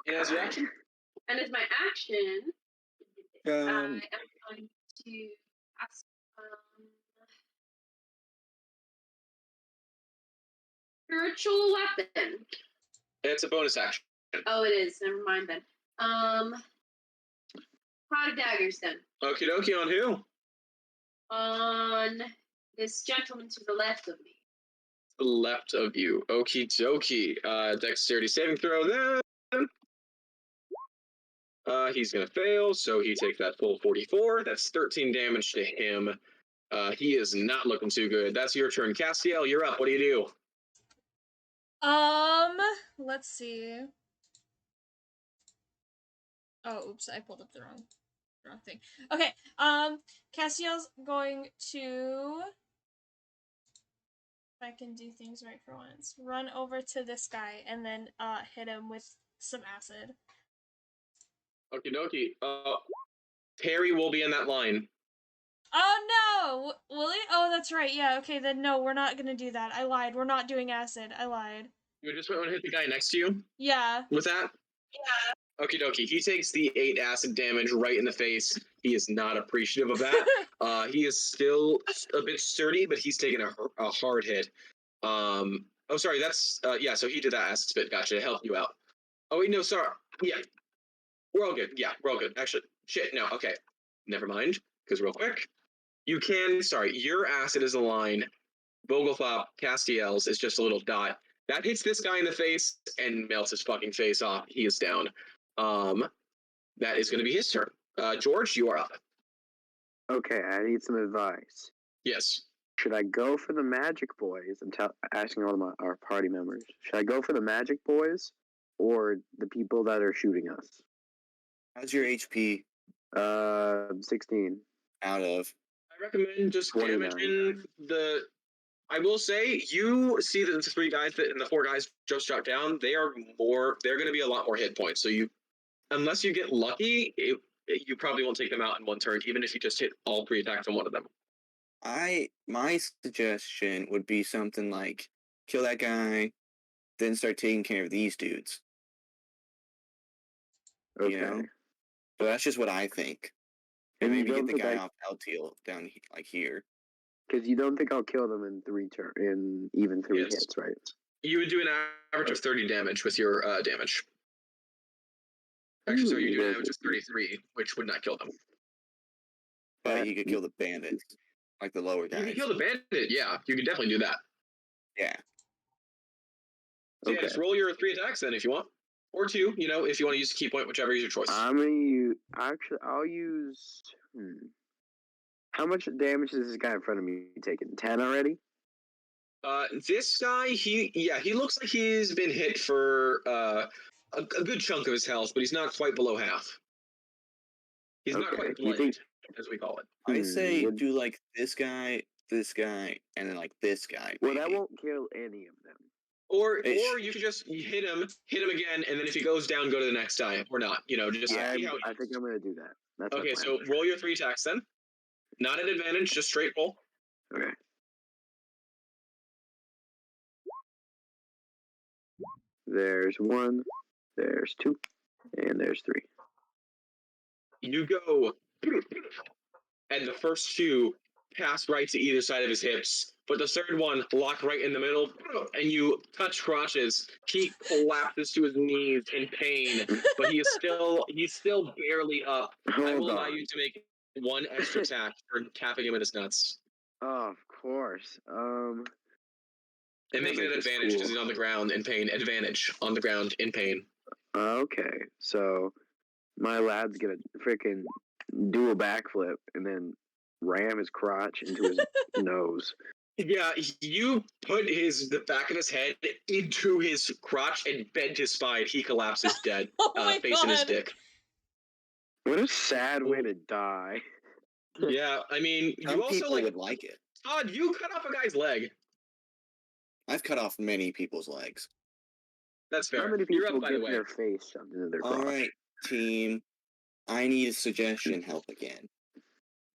And as your action? And as my action, I am going to ask spiritual weapon. It's a bonus action. Oh, it is. Never mind then. Pot of daggers then. Okie dokie, on who? On this gentleman to the left of me. The left of you. Okie dokie. Dexterity saving throw then. He's gonna fail, so he takes that full 44. That's 13 damage to him. He is not looking too good. That's your turn. Castiel, you're up. What do you do? Let's see. Oh, oops, I pulled up the wrong thing. Okay, Castiel's going to, if I can do things right for once, run over to this guy and then hit him with some acid. Okie dokie. Terry will be in that line. Oh no! Willie? Oh, that's right. Yeah. Okay, then no, we're not gonna do that. I lied. We're not doing acid. I lied. You just want to hit the guy next to you Yeah. with that? Yeah. Okie dokie. He takes the 8 acid damage right in the face. He is not appreciative of that. He is still a bit sturdy, but he's taking a hard hit. Oh, sorry. That's yeah. So he did that acid spit. Gotcha. To help you out. Oh wait, no. Sorry. Yeah, we're all good. Yeah, we're all good. Actually, shit. No. Okay. Never mind. Because real quick, you can. Sorry, your acid is a line. Vogelflop Castiel's is just a little dot. That hits this guy in the face and melts his fucking face off. He is down. That is going to be his turn. George, you are up. Okay, I need some advice. Yes. Should I go for the Magic Boys? I'm asking all of our party members. Should I go for the Magic Boys or the people that are shooting us? How's your HP 16 out of? I recommend just 29. damaging the. I will say, you see that the 3 guys and the 4 guys just dropped down. They're going to be a lot more hit points. So unless you get lucky, you probably won't take them out in one turn, even if you just hit all 3 attacks on one of them. My suggestion would be something like kill that guy, then start taking care of these dudes. Okay. You know? So that's just what I think. And And you maybe don't get the think guy off Altiel down here. Because you don't think I'll kill them in even 3 Yes. hits, right? You would do an average of 30 damage with your damage. Actually, sorry, you do an average of 33, which would not kill them. But you could kill the bandits, like the lower guys. You can kill the bandit, yeah. You can definitely do that. Yeah. So yeah, just roll your 3 attacks then if you want. Or 2, if you want to use a key point, whichever is your choice. I'm gonna use. Actually, I'll use. How much damage is this guy in front of me taking? 10 already? This guy, he looks like he's been hit for a good chunk of his health, but he's not quite below half. He's not quite blooded, as we call it. I say do like this guy, and then like this guy. Well, that won't kill any of them. Or you could just hit him again, and then if he goes down, go to the next guy, or not. Just see how he I think I'm gonna do that. That's okay. So roll your 3 attacks then. Not at advantage, just straight roll. Okay. There's 1, there's 2, and there's 3. You go, and the first 2 pass right to either side of his hips, but the third one lock right in the middle, and you touch crotches. He collapses to his knees in pain, but he's still barely up. I will allow you to make 1 extra attack for tapping him in his nuts. Oh, of course. And make it an advantage because he's on the ground in pain. Advantage on the ground in pain. Okay, so my lad's gonna freaking do a backflip and then ram his crotch into his nose. Yeah, you put the back of his head into his crotch and bend his spine. He collapses dead, facing his dick. What a sad way to die. Yeah, I mean, Some you also people would like it. Todd, you cut off a guy's leg. I've cut off many people's legs. That's fair. How many You're people up, by the get way. their face shoved into their crotch? All right, team. I need a suggestion help again.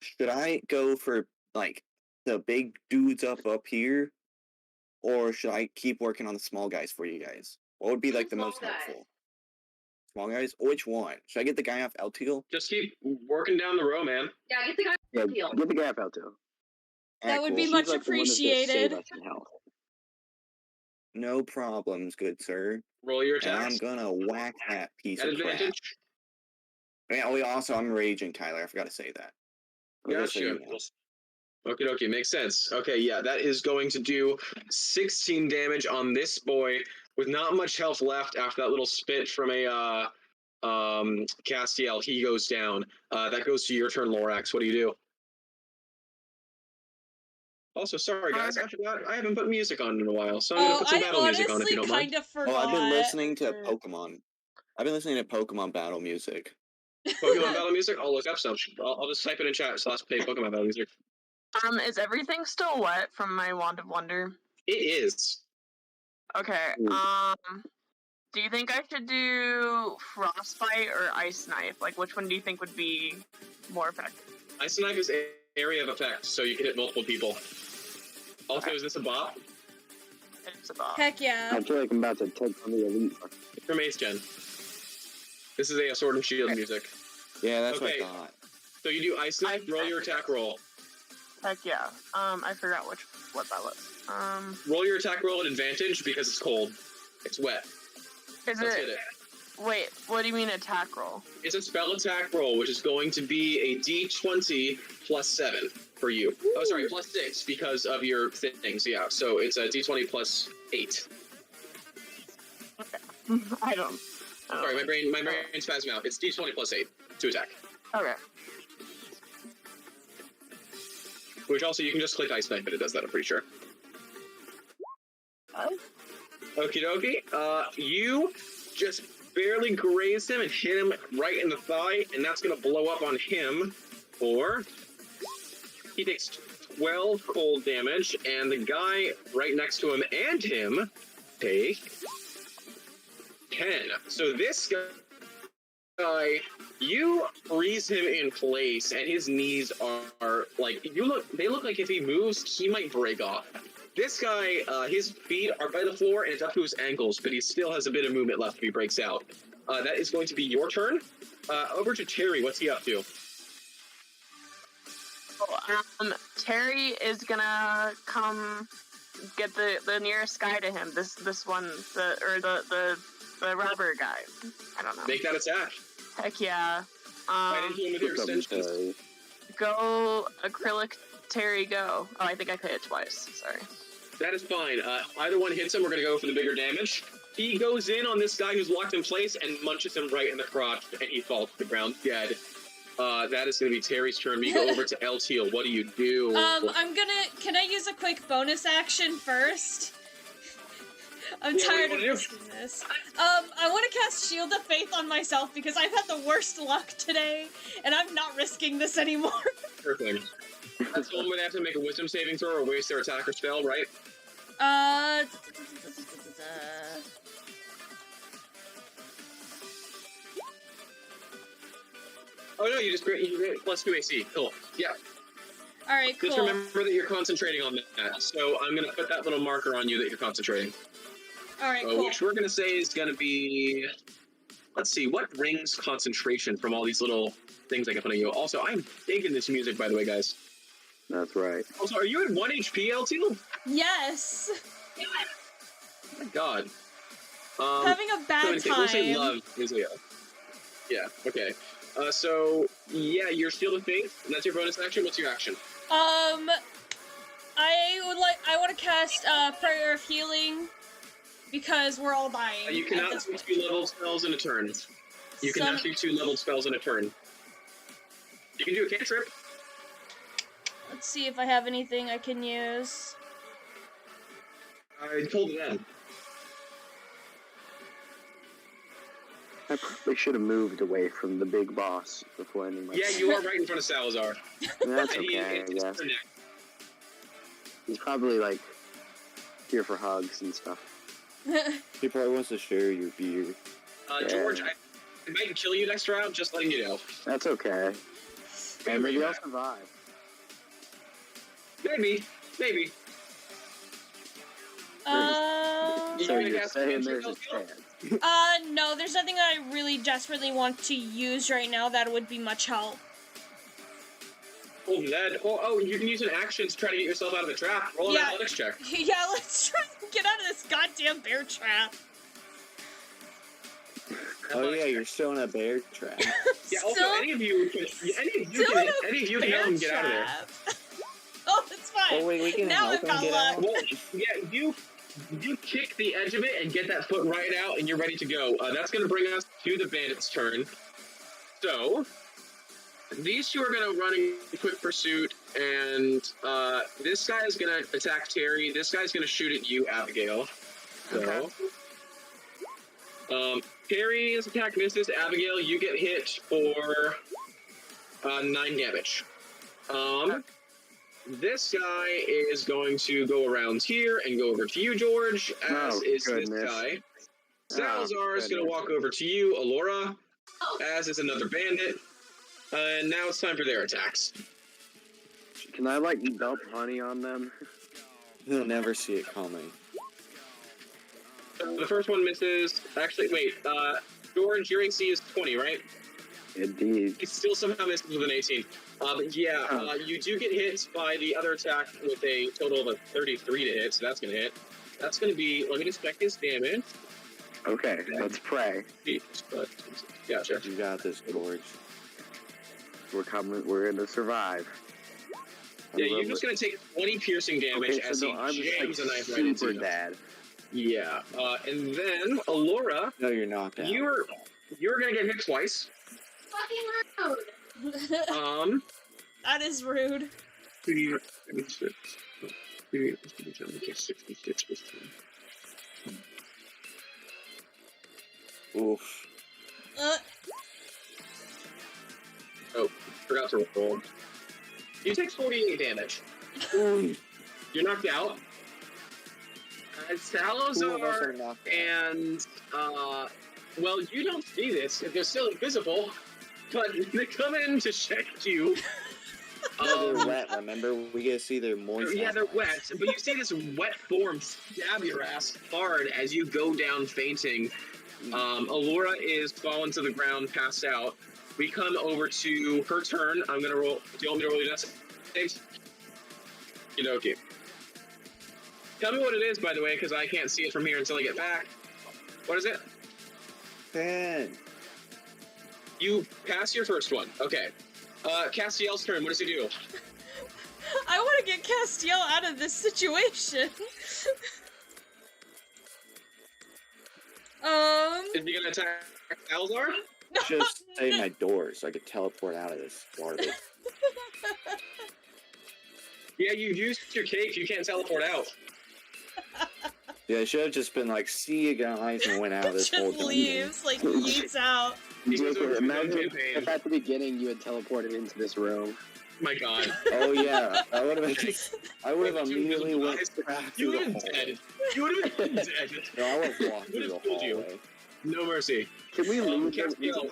Should I go for like the big dudes up here, or should I keep working on the small guys for you guys? What would be like the most helpful? Small guys? Which one? Should I get the guy off Altiel? Just keep working down the row, man. Yeah, get the guy Yeah, off Altiel. get the guy off Altiel. That would be She's much like the one that's gonna save appreciated. us in health. No problems, good sir. Roll your And attacks. I'm gonna whack that piece At of crap. advantage. Yeah, I'm raging, Tyler. I forgot to say that. Just so Gotcha. you know. Okie dokie, makes sense. Okay, yeah, that is going to do 16 damage on this boy with not much health left after that little spit from a Castiel. He goes down. That goes to your turn, Lorax. What do you do? Also, sorry guys, I forgot I haven't put music on in a while, so I'm gonna put some battle music on if you don't mind. kind of forgot. Oh, I've been listening to Pokemon. I've been listening to Pokemon battle music. Pokemon battle music? I'll look up some. I'll just type it in chat, so let's play Pokemon battle music. Is everything still wet from my Wand of Wonder? It is. Okay, do you think I should do Frostbite or Ice Knife? Like, which one do you think would be more effective? Ice Knife is area of effect, so you can hit multiple people. Also, is this a bot? It's about. Heck yeah. I feel like I'm about to take on the elite. It's from Ace Gen. This is a Sword and Shield music. Yeah, that's Okay. what I thought. So you do Ice Knife, roll your attack roll. Heck yeah. I forgot what that was. Roll your attack roll at advantage because it's cold. It's wet. Is Let's hit it? it. Wait, what do you mean attack roll? It's a spell attack roll, which is going to be a d20 plus 7 for you. Oh, sorry, plus 6 because of your things, yeah. So it's a d20 plus 8. I don't. Sorry, my brain spasmed out. It's d20 plus 8 to attack. Okay. Which also, you can just click Ice Knife and it does that, I'm pretty sure. Okie dokie. You just barely graze him and hit him right in the thigh, and that's going to blow up on him. Or he takes 12 cold damage, and the guy right next to him and him take 10. So this guy, you freeze him in place, and his knees are like, they look like if he moves, he might break off. This guy, his feet are by the floor, and it's up to his ankles, but he still has a bit of movement left if he breaks out. That is going to be your turn. Over to Terry. What's he up to? Terry is gonna come get the nearest guy to him. This one, the rubber guy. I don't know. Make that attack. Heck yeah. Fight into him with your extensions. Go acrylic Terry go. Oh, I think I hit it twice. Sorry. That is fine. Either one hits him, we're going to go for the bigger damage. He goes in on this guy who's locked in place and munches him right in the crotch, and he falls to the ground dead. That is going to be Terry's turn. We go over to LTL. What do you do? Can I use a quick bonus action first? I'm tired of risking this. I want to cast Shield of Faith on myself because I've had the worst luck today, and I'm not risking this anymore. Sure thing. That's the one where they have to make a wisdom saving throw or waste their attack or spell, right? Oh no, you get plus 2 AC. Cool. Yeah. Alright, cool. Just remember that you're concentrating on that. So I'm going to put that little marker on you that you're concentrating. Alright, cool. Which we're going to say is going to be... Let's see, what rings concentration from all these little things I can put on you? Also, I'm digging this music, by the way, guys. That's right. Also, are you at 1 HP, LT? Yes. Oh my god. Having a bad time. We'll say love is yeah, okay. Yeah, you're Shield of Faith, and that's your bonus action. What's your action? I want to cast Prayer of Healing because we're all dying. You cannot do 2 level spells in a turn. You cannot do 2 level spells in a turn. You can do a cantrip. Let's see if I have anything I can use. I told them. I probably should have moved away from the big boss before ending my... Yeah, you are right in front of Salazar. That's okay, I guess. He's probably, like, here for hugs and stuff. He probably wants to share your beer. George, I might kill you next round, just letting you know. That's okay. And maybe I'll survive. Maybe. So you're saying there's a chance. No, there's nothing that I really desperately want to use right now that would be much help. Oh, you can use an action to try to get yourself out of the trap. Roll an athletics check. Yeah, let's try and get out of this goddamn bear trap. Oh yeah, you're still in a bear trap. Yeah, also, any of you can help him get out of there. Oh, that's fine. Oh wait, we can now help I've him got get luck. out? Well, yeah, you kick the edge of it and get that foot right out, and you're ready to go. That's going to bring us to the bandit's turn. So, these two are going to run in quick pursuit, and this guy is going to attack Terry. This guy's going to shoot at you, Abigail. So, Terry's attack misses. Abigail, you get hit for 9 damage. This guy is going to go around here and go over to you, George, as is this guy. Salazar is going to walk over to you, Alora, as is another bandit. And now it's time for their attacks. Can I like dump honey on them? He'll never see it coming. The first one misses. Actually, wait. George, your AC is 20, right? Indeed. He still somehow misses with an 18. But yeah, you do get hit by the other attack with a total of a 33 to hit, so that's going to hit. That's going to be, let me just check his damage. Okay, let's pray. But, gotcha. You got this, George. We're coming. We're gonna survive. Yeah, you're just going to take 20 piercing damage as he I'm jams just a like knife right into super you. bad. Yeah, and then, Alora, No, you're not. Down. you're going to get hit twice. Fucking rude. That is rude. 66. 66. Oof. Oh, forgot to roll. You take 48 damage. You're knocked out. Two of us Salazar are knocked out. and, well, you don't see this if they're still invisible, but they come in to check you. They're wet, remember? We get to see their moist. Yeah, they're wet, but you see this wet form stab your ass hard as you go down fainting. Alora is fallen to the ground, passed out. We come over to her turn. I'm gonna roll. Do you want me to roll your death saves? Okay. Tell me what it is, by the way, because I can't see it from here until I get back. What is it? 10. You pass your first one. Okay. Castiel's turn. What does he do? I want to get Castiel out of this situation. Is he gonna attack Salazar? Just say my door so I could teleport out of this garbage. Yeah, you used your cape. You can't teleport out. Yeah, I should have just been like, see you guys, and went out of this whole Just dungeon. leaves, like, yeets out. Imagine if at the beginning you had teleported into this room. My God. Oh yeah, I would have immediately You went back You through would the have been hole. dead. You would have been dead. No, I would have walked through the Would've killed you. hallway. No mercy. Can we leave them? Castiel.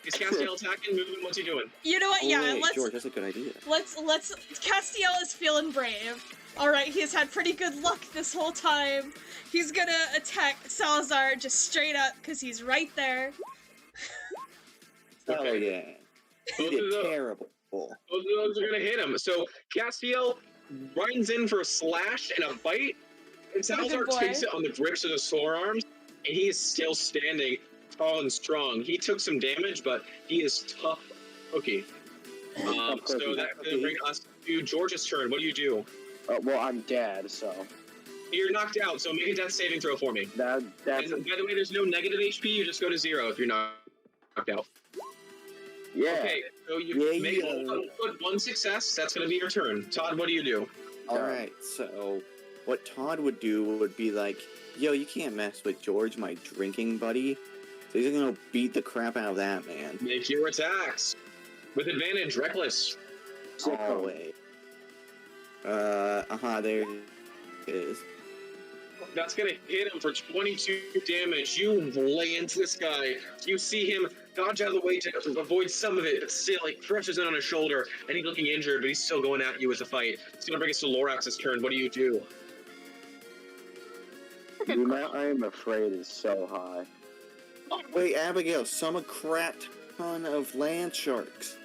Is Castiel attacking, moving? What's he doing? You know what? Oh, Yeah, wait, let's George, that's a good idea. let's Castiel is feeling brave. Alright, he's had pretty good luck this whole time. He's gonna attack Salazar just straight up because he's right there. Oh Okay. yeah, he Both did of those- terrible. Both of those are gonna hit him. So Castiel runs in for a slash and a bite, and Salazar boy. takes it on the grips of his forearms, and he is still standing tall and strong. He took some damage, but he is tough. Okay. So that's gonna bring us to George's turn. What do you do? Well, I'm dead, so You're knocked out, so make a death saving throw for me. that's And by the way, there's no negative HP. You just go to 0 if you're knocked out. yeah. Okay, so you Yeah, make one success. That's going to be your turn. Todd, what do you do? Alright, so what Todd would do would be like, yo, you can't mess with George, my drinking buddy. So he's gonna beat the crap out of that man. Make your attacks with advantage. Reckless. Always. There it is. That's going to hit him for 22 damage. You lay into this guy. You see him dodge out of the way to avoid some of it, but still, he crushes it on his shoulder, and he's looking injured, but he's still going at you with the fight. It's going to bring us to Lorax's turn. What do you do? The amount I am afraid is so high. Wait, Abigail, summon a crap ton of land sharks.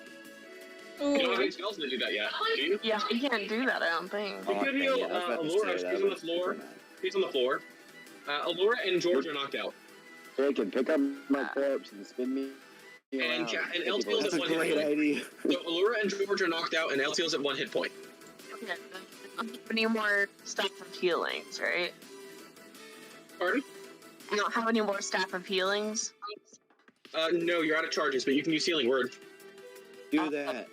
You don't have Ooh. any spells to do that yet, do you? Yeah, you can't do that, I don't think. We could dang heal it, I was about to Alora. say that She's on the was floor. super nice. He's on the floor. Alora and George are knocked out. They can pick up my corpse and spin me And around. LTL's That's at a 1 hit great point. idea. So Alora and George are knocked out, and LTL's at 1 hit point. Okay. I don't have any more staff of healings, right? Pardon? I don't have any more staff of healings. No, you're out of charges, but you can use Healing Word. Do that.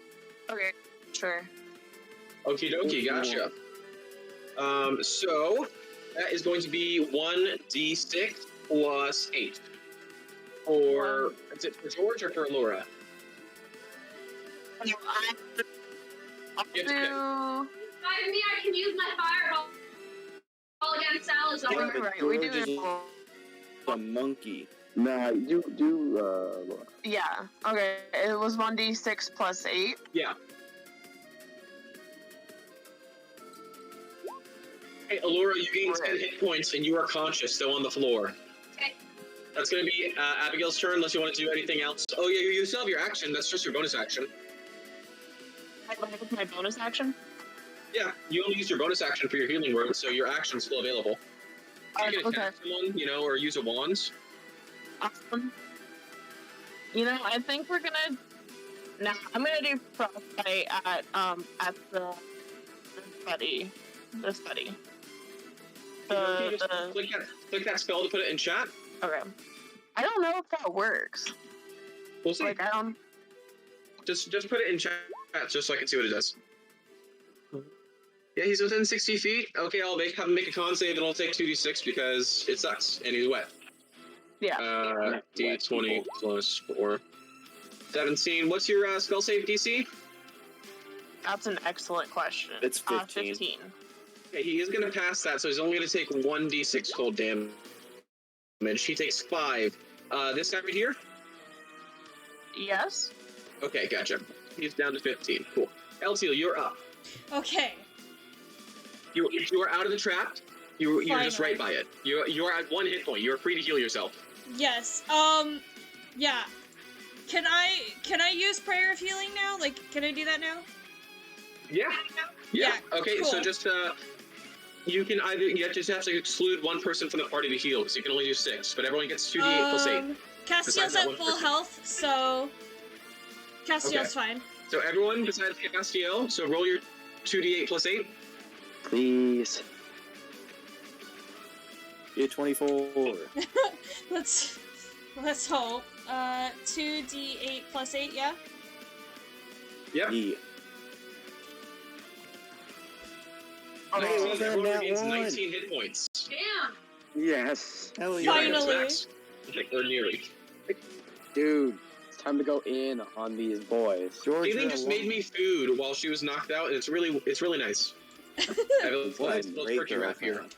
Okay, sure. Okie dokie, gotcha. So that is going to be 1d6 plus 8. Or is it for George or for Alora? I'll You have to pick. do... By me, I can use my fireball against Salazar. Yeah, but Right, we do George is it. a monkey. Nah, do Yeah, okay. It was 1d6 plus 8. Yeah. Hey, Allura, you gain 10 hit points and you are conscious, still on the floor. Okay. That's going to be Abigail's turn, unless you want to do anything else. Oh, yeah, you still have your action. That's just your bonus action. I go with my bonus action. Yeah, you only use your bonus action for your healing word, so your action's still available. You can attack someone, or use a wand. I think we're gonna. Nah, I'm gonna do frostbite at this buddy. Click that spell to put it in chat. Okay. I don't know if that works. We'll see. Like I don't. Just put it in chat, just so I can see what it does. Yeah, he's within 60 feet. Okay, I'll have him make a con save, and it'll take 2d6 because it sucks, and he's wet. Yeah. D20 plus 4. 17. What's your spell save DC? That's an excellent question. It's 15. 15. Okay, he is going to pass that, so he's only going to take 1d6 cold damage. He takes 5. This guy right here? Yes. Okay, gotcha. He's down to 15. Cool. Eltiel, you're up. Okay. You are out of the trap. You're just Finally. right by it. You are at 1 hit point. You're free to heal yourself. Yes. Yeah. Can I use prayer of healing now? Like, can I do that now? Yeah. Yeah, Okay, cool. so just you just have to exclude one person from the party to heal, because you can only do 6, but everyone gets 2d8 plus 8. Castiel's Besides that at one full person. health, so Castiel's fine. So everyone besides Castiel, so roll your 2d8 plus 8. Please. You're 24. Let's hope. 2d8 plus 8, yeah? Yep. Yeah. Okay, Oh, so everyone that gains one. 19 hit points. Damn. Yes. Hell You're yeah. at Finally. max. Or nearly. Dude, it's time to go in on these boys. George, Aileen just made me food while she was knocked out, and it's really nice. I have a What a little great turkey wrap here. girlfriend.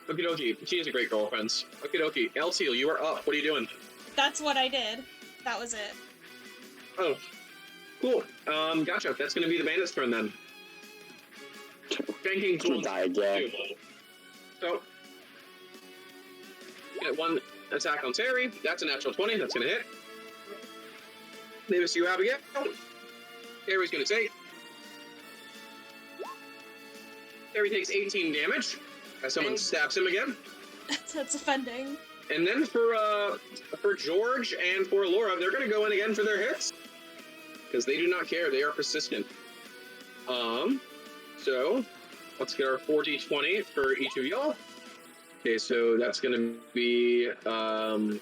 Okie dokie. She is a great girlfriend. Okie dokie. Eltiel, you are up. What are you doing? That's what I did. That was it. Oh, cool. Gotcha. That's going to be the bandit's turn then. Banking I'm gonna die again. So, get 1 attack on Terry. That's a natural 20. That's going to hit. Davis, you Abigail. Terry's going to take. Terry takes 18 damage as someone stabs him again. That's offending. And then for George and for Laura, they're going to go in again for their hits. Because they do not care. They are persistent. So, let's get our 4d20 for each of y'all. Okay, so that's going to be 1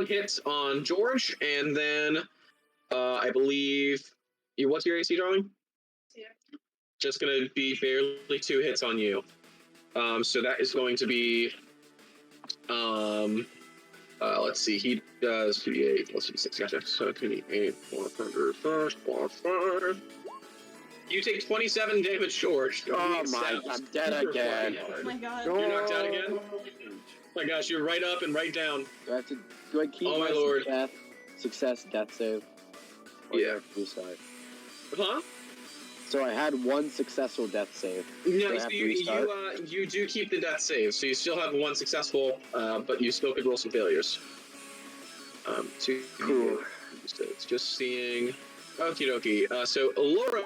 hit on George, and then I believe... What's your AC, darling? Yeah. Just going to be barely 2 hits on you. So that is going to be... let's see, he does 2d8 plus 6, gotcha. So 2d8 plus 5. You take 27 damage, George. Oh my, I'm dead again. Oh my god. You're knocked out again? Oh my gosh, you're right up and right down. Do I keep Oh my lord. success death save? Or Yeah. do I have to restart? Huh? So I had 1 successful death save. No, I so have to restart? you do keep the death save, so you still have 1 successful, but you still could roll some failures. Cool. So it's just seeing... Okie dokie. So Laura,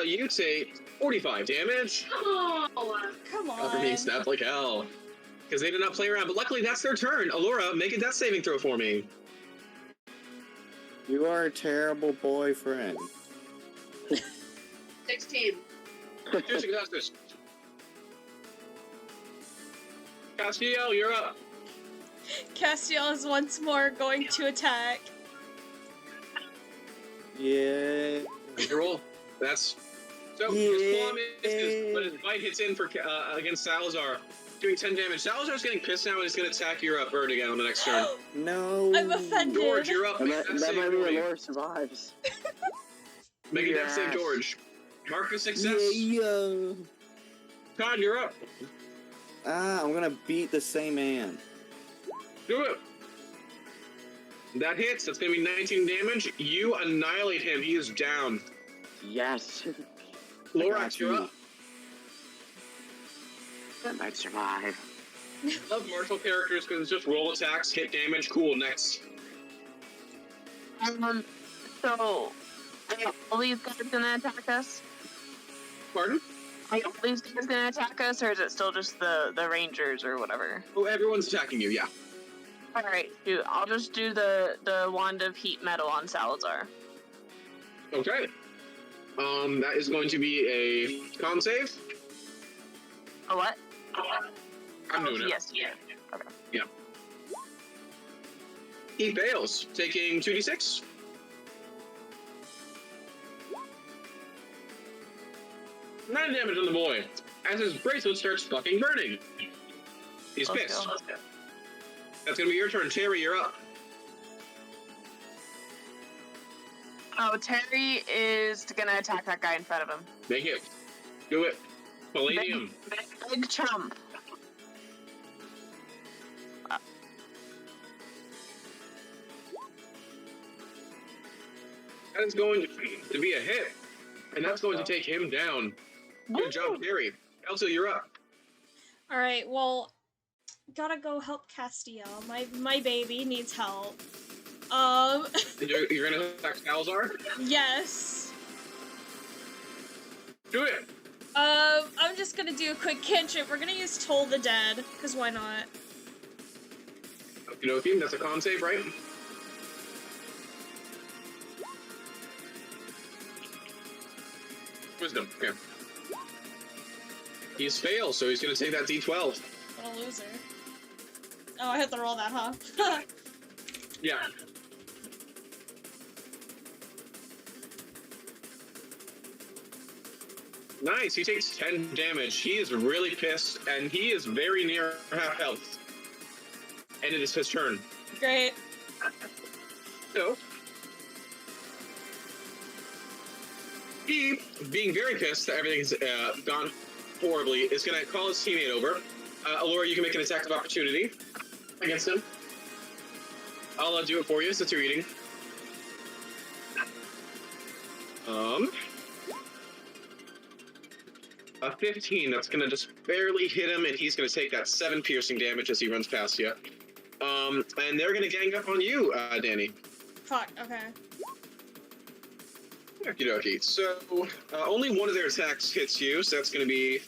you take 45 damage Oh. Come after being on. stabbed like hell. Because they did not play around, but luckily that's their turn. Allura, make a death saving throw for me. You are a terrible boyfriend. 16. 2 successes. Castiel, you're up. Castiel is once more going to attack. Yeah. Make your roll. That's... So, his claw misses, but his bite hits in for against Salazar, doing 10 damage. Salazar's getting pissed now and he's going to attack your bird again on the next turn. No. I'm offended. George, you're up. That Make a death save might for be me. Laura survives. Make a death save, Yes. George. Mark a success. Yeah. Todd, you're up. I'm gonna beat the same man. Do it. That hits. That's going to be 19 damage. You annihilate him. He is down. Yes. Lorax, you're up. I might survive. Love martial characters because it's just roll attacks, hit damage, cool, next. So, are all these guys gonna attack us? Pardon? Are all these guys gonna attack us, or is it still just the rangers or whatever? Oh, everyone's attacking you, yeah. Alright, I'll just do the wand of heat metal on Salazar. Okay. That is going to be a con save. A what? I'm doing it. Yes, yeah. Okay. Yeah. He fails, taking 2d6. Nine damage on the boy, as his bracelet starts fucking burning. He's pissed. That's gonna be your turn. Terry, you're up. Oh, Terry is gonna attack that guy in front of him. Make it. Do it. Palladium. Big chump. That is going to be a hit, and that's going to take him down. Good job, Terry. Elsa, you're up. All right. Well, gotta go help Castiel. My baby needs help. You're gonna attack Salazar? Yes. Do it. I'm just gonna do a quick cantrip. We're gonna use Toll the Dead, cause why not? Okey-dokey, that's a con save, right? Wisdom, okay. He's failed, so he's gonna take that D12. What a loser. Oh, I have to roll that, huh? Yeah. Nice, he takes 10 damage. He is really pissed, and he is very near half health. And it is his turn. Great. So, he, being very pissed that everything's gone horribly, is going to call his teammate over. Allura, you can make an attack of opportunity against him. I'll do it for you since you're eating. A 15, that's going to just barely hit him, and he's going to take that 7 piercing damage as he runs past you. And they're going to gang up on you, Danny. Fuck, okay. Okie dokie. So, only one of their attacks hits you, so that's going to be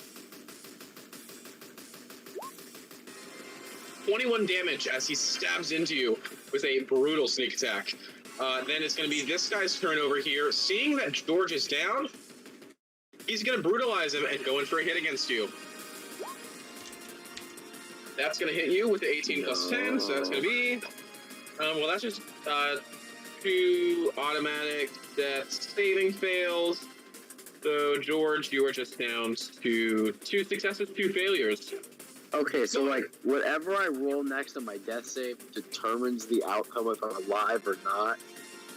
21 damage as he stabs into you with a brutal sneak attack. Then it's going to be this guy's turn over here. Seeing that George is down, he's going to brutalize him and go in for a hit against you. That's going to hit you with the 18 plus 10, so that's going to be... well, that's just 2 automatic death saving fails. So, George, you are just down to 2 successes, 2 failures. Okay, so like whatever I roll next on my death save determines the outcome if I'm alive or not.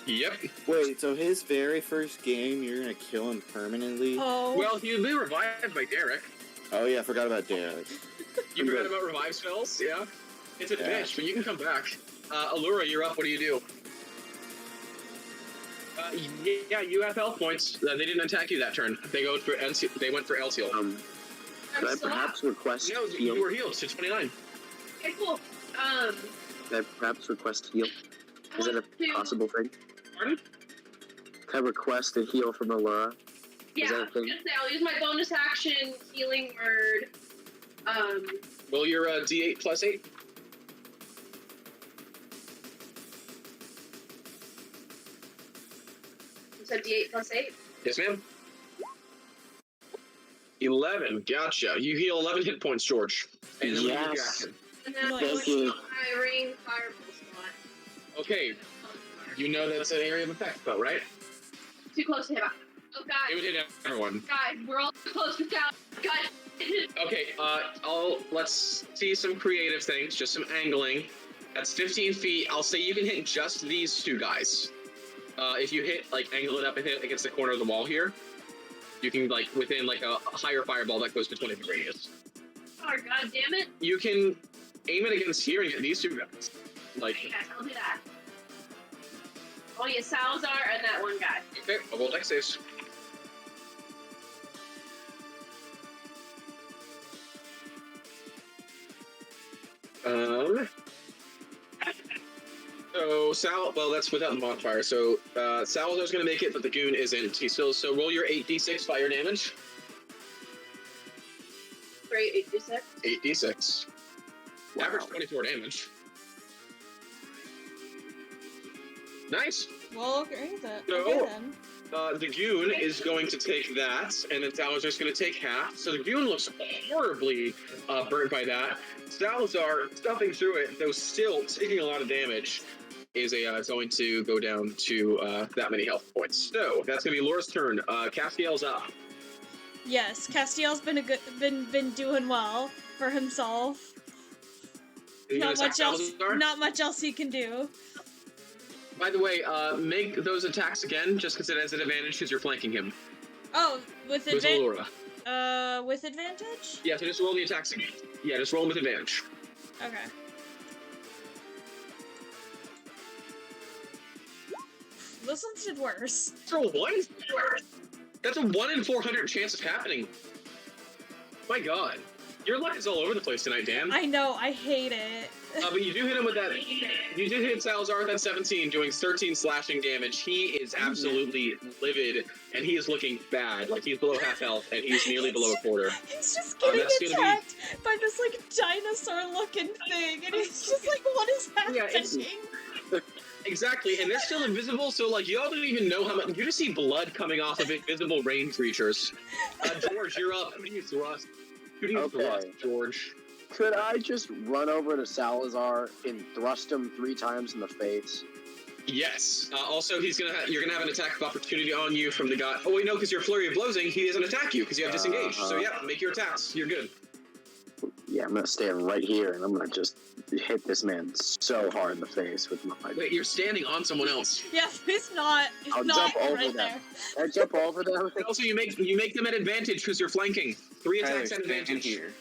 Yep. Wait, so his very first game, you're gonna kill him permanently? Oh. Well, he'll be revived by Derek. Oh yeah, I forgot about Derek. You forgot about revive spells? Yeah. It's a bitch, but you can come back. Allura, you're up. What do you do? Yeah, you have health points. They didn't attack you that turn. They went for Eltiel. Could I perhaps request No, heal? you were healed to 29. Okay, cool. Could I perhaps request heal? Is that a possible thing? Pardon? Can I request a heal from Allura? Yeah, Is that I a was thing? gonna say I'll use my bonus action healing word. Well, you're D8 plus 8. You said D8 plus 8. Yes, ma'am. 11. Gotcha. You heal 11 hit points, George. And then Yes. what do you action? And then I'm Thank going you. to my ring fireball spot. Okay. You know that's an area of effect, though, right? Too close to him. Oh, It guys. would hit everyone. Guys, we're all too close to down. Guys. Okay, let's see some creative things, just some angling. That's 15 feet. I'll say you can hit just these 2 guys. If you hit, like, angle it up and hit against the corner of the wall here, you can, like, within, like, a higher fireball that goes to 20 feet radius. Oh, god damn it. You can aim it against here and get these 2 guys. Like, Okay, guys, I'll do that. Oh, yeah, Salazar and that one guy. okay, I'll roll dex saves. well, that's without the modifier. So Salazar's gonna make it, but the goon isn't. He's still. So roll your 8d6 fire damage. Great, 8d6. 8d6. Wow. Average 24 damage. Nice. Well, great then. No. Okay then. The goon is going to take that, and then Salazar's going to take half. So the goon looks horribly burnt by that. Salazar, stuffing through it, though still taking a lot of damage, is going to go down to that many health points. So that's going to be Laura's turn. Castiel's up. Yes, Castiel's been doing well for himself. You gonna Not attack much else. Salazar? Not much else he can do. By the way, make those attacks again, just because it has an advantage because you're flanking him. Oh, with Who's advantage. Laura? With advantage? Yeah, so just roll the attacks again. Yeah, just roll them with advantage. Okay. This one did worse. That's a 1? That's a 1 in 400 chance of happening. My god. Your luck is all over the place tonight, Dan. I know, I hate it. But you do hit him with that. You did hit Salazar with that 17, doing 13 slashing damage. He is absolutely livid, and he is looking bad. Like, he's below half health, and he's nearly below a quarter. He's just getting that's gonna be- attacked by this, like, dinosaur-looking thing, and he's just like, what is happening? Yeah, it's- Exactly, and they're still invisible, so, like, y'all don't even know how much. You just see blood coming off of invisible rain creatures. George, you're up. Who do you thrust? Who do you Okay. thrust, George? Could I just run over to Salazar and thrust him 3 times in the face? Yes. Also, you're gonna have an attack of opportunity on you from the guy. Oh wait, no, because you're flurry of blowsing. He doesn't attack you because you have disengaged. So yeah, make your attacks. You're good. Yeah, I'm gonna stand right here and I'm gonna just hit this man so hard in the face with my. Wait, you're standing on someone else. Yeah, he's not. He's I'll not jump over right them. there. I jump over them. Also, you make them at advantage because you're flanking. 3 attacks at advantage. Here.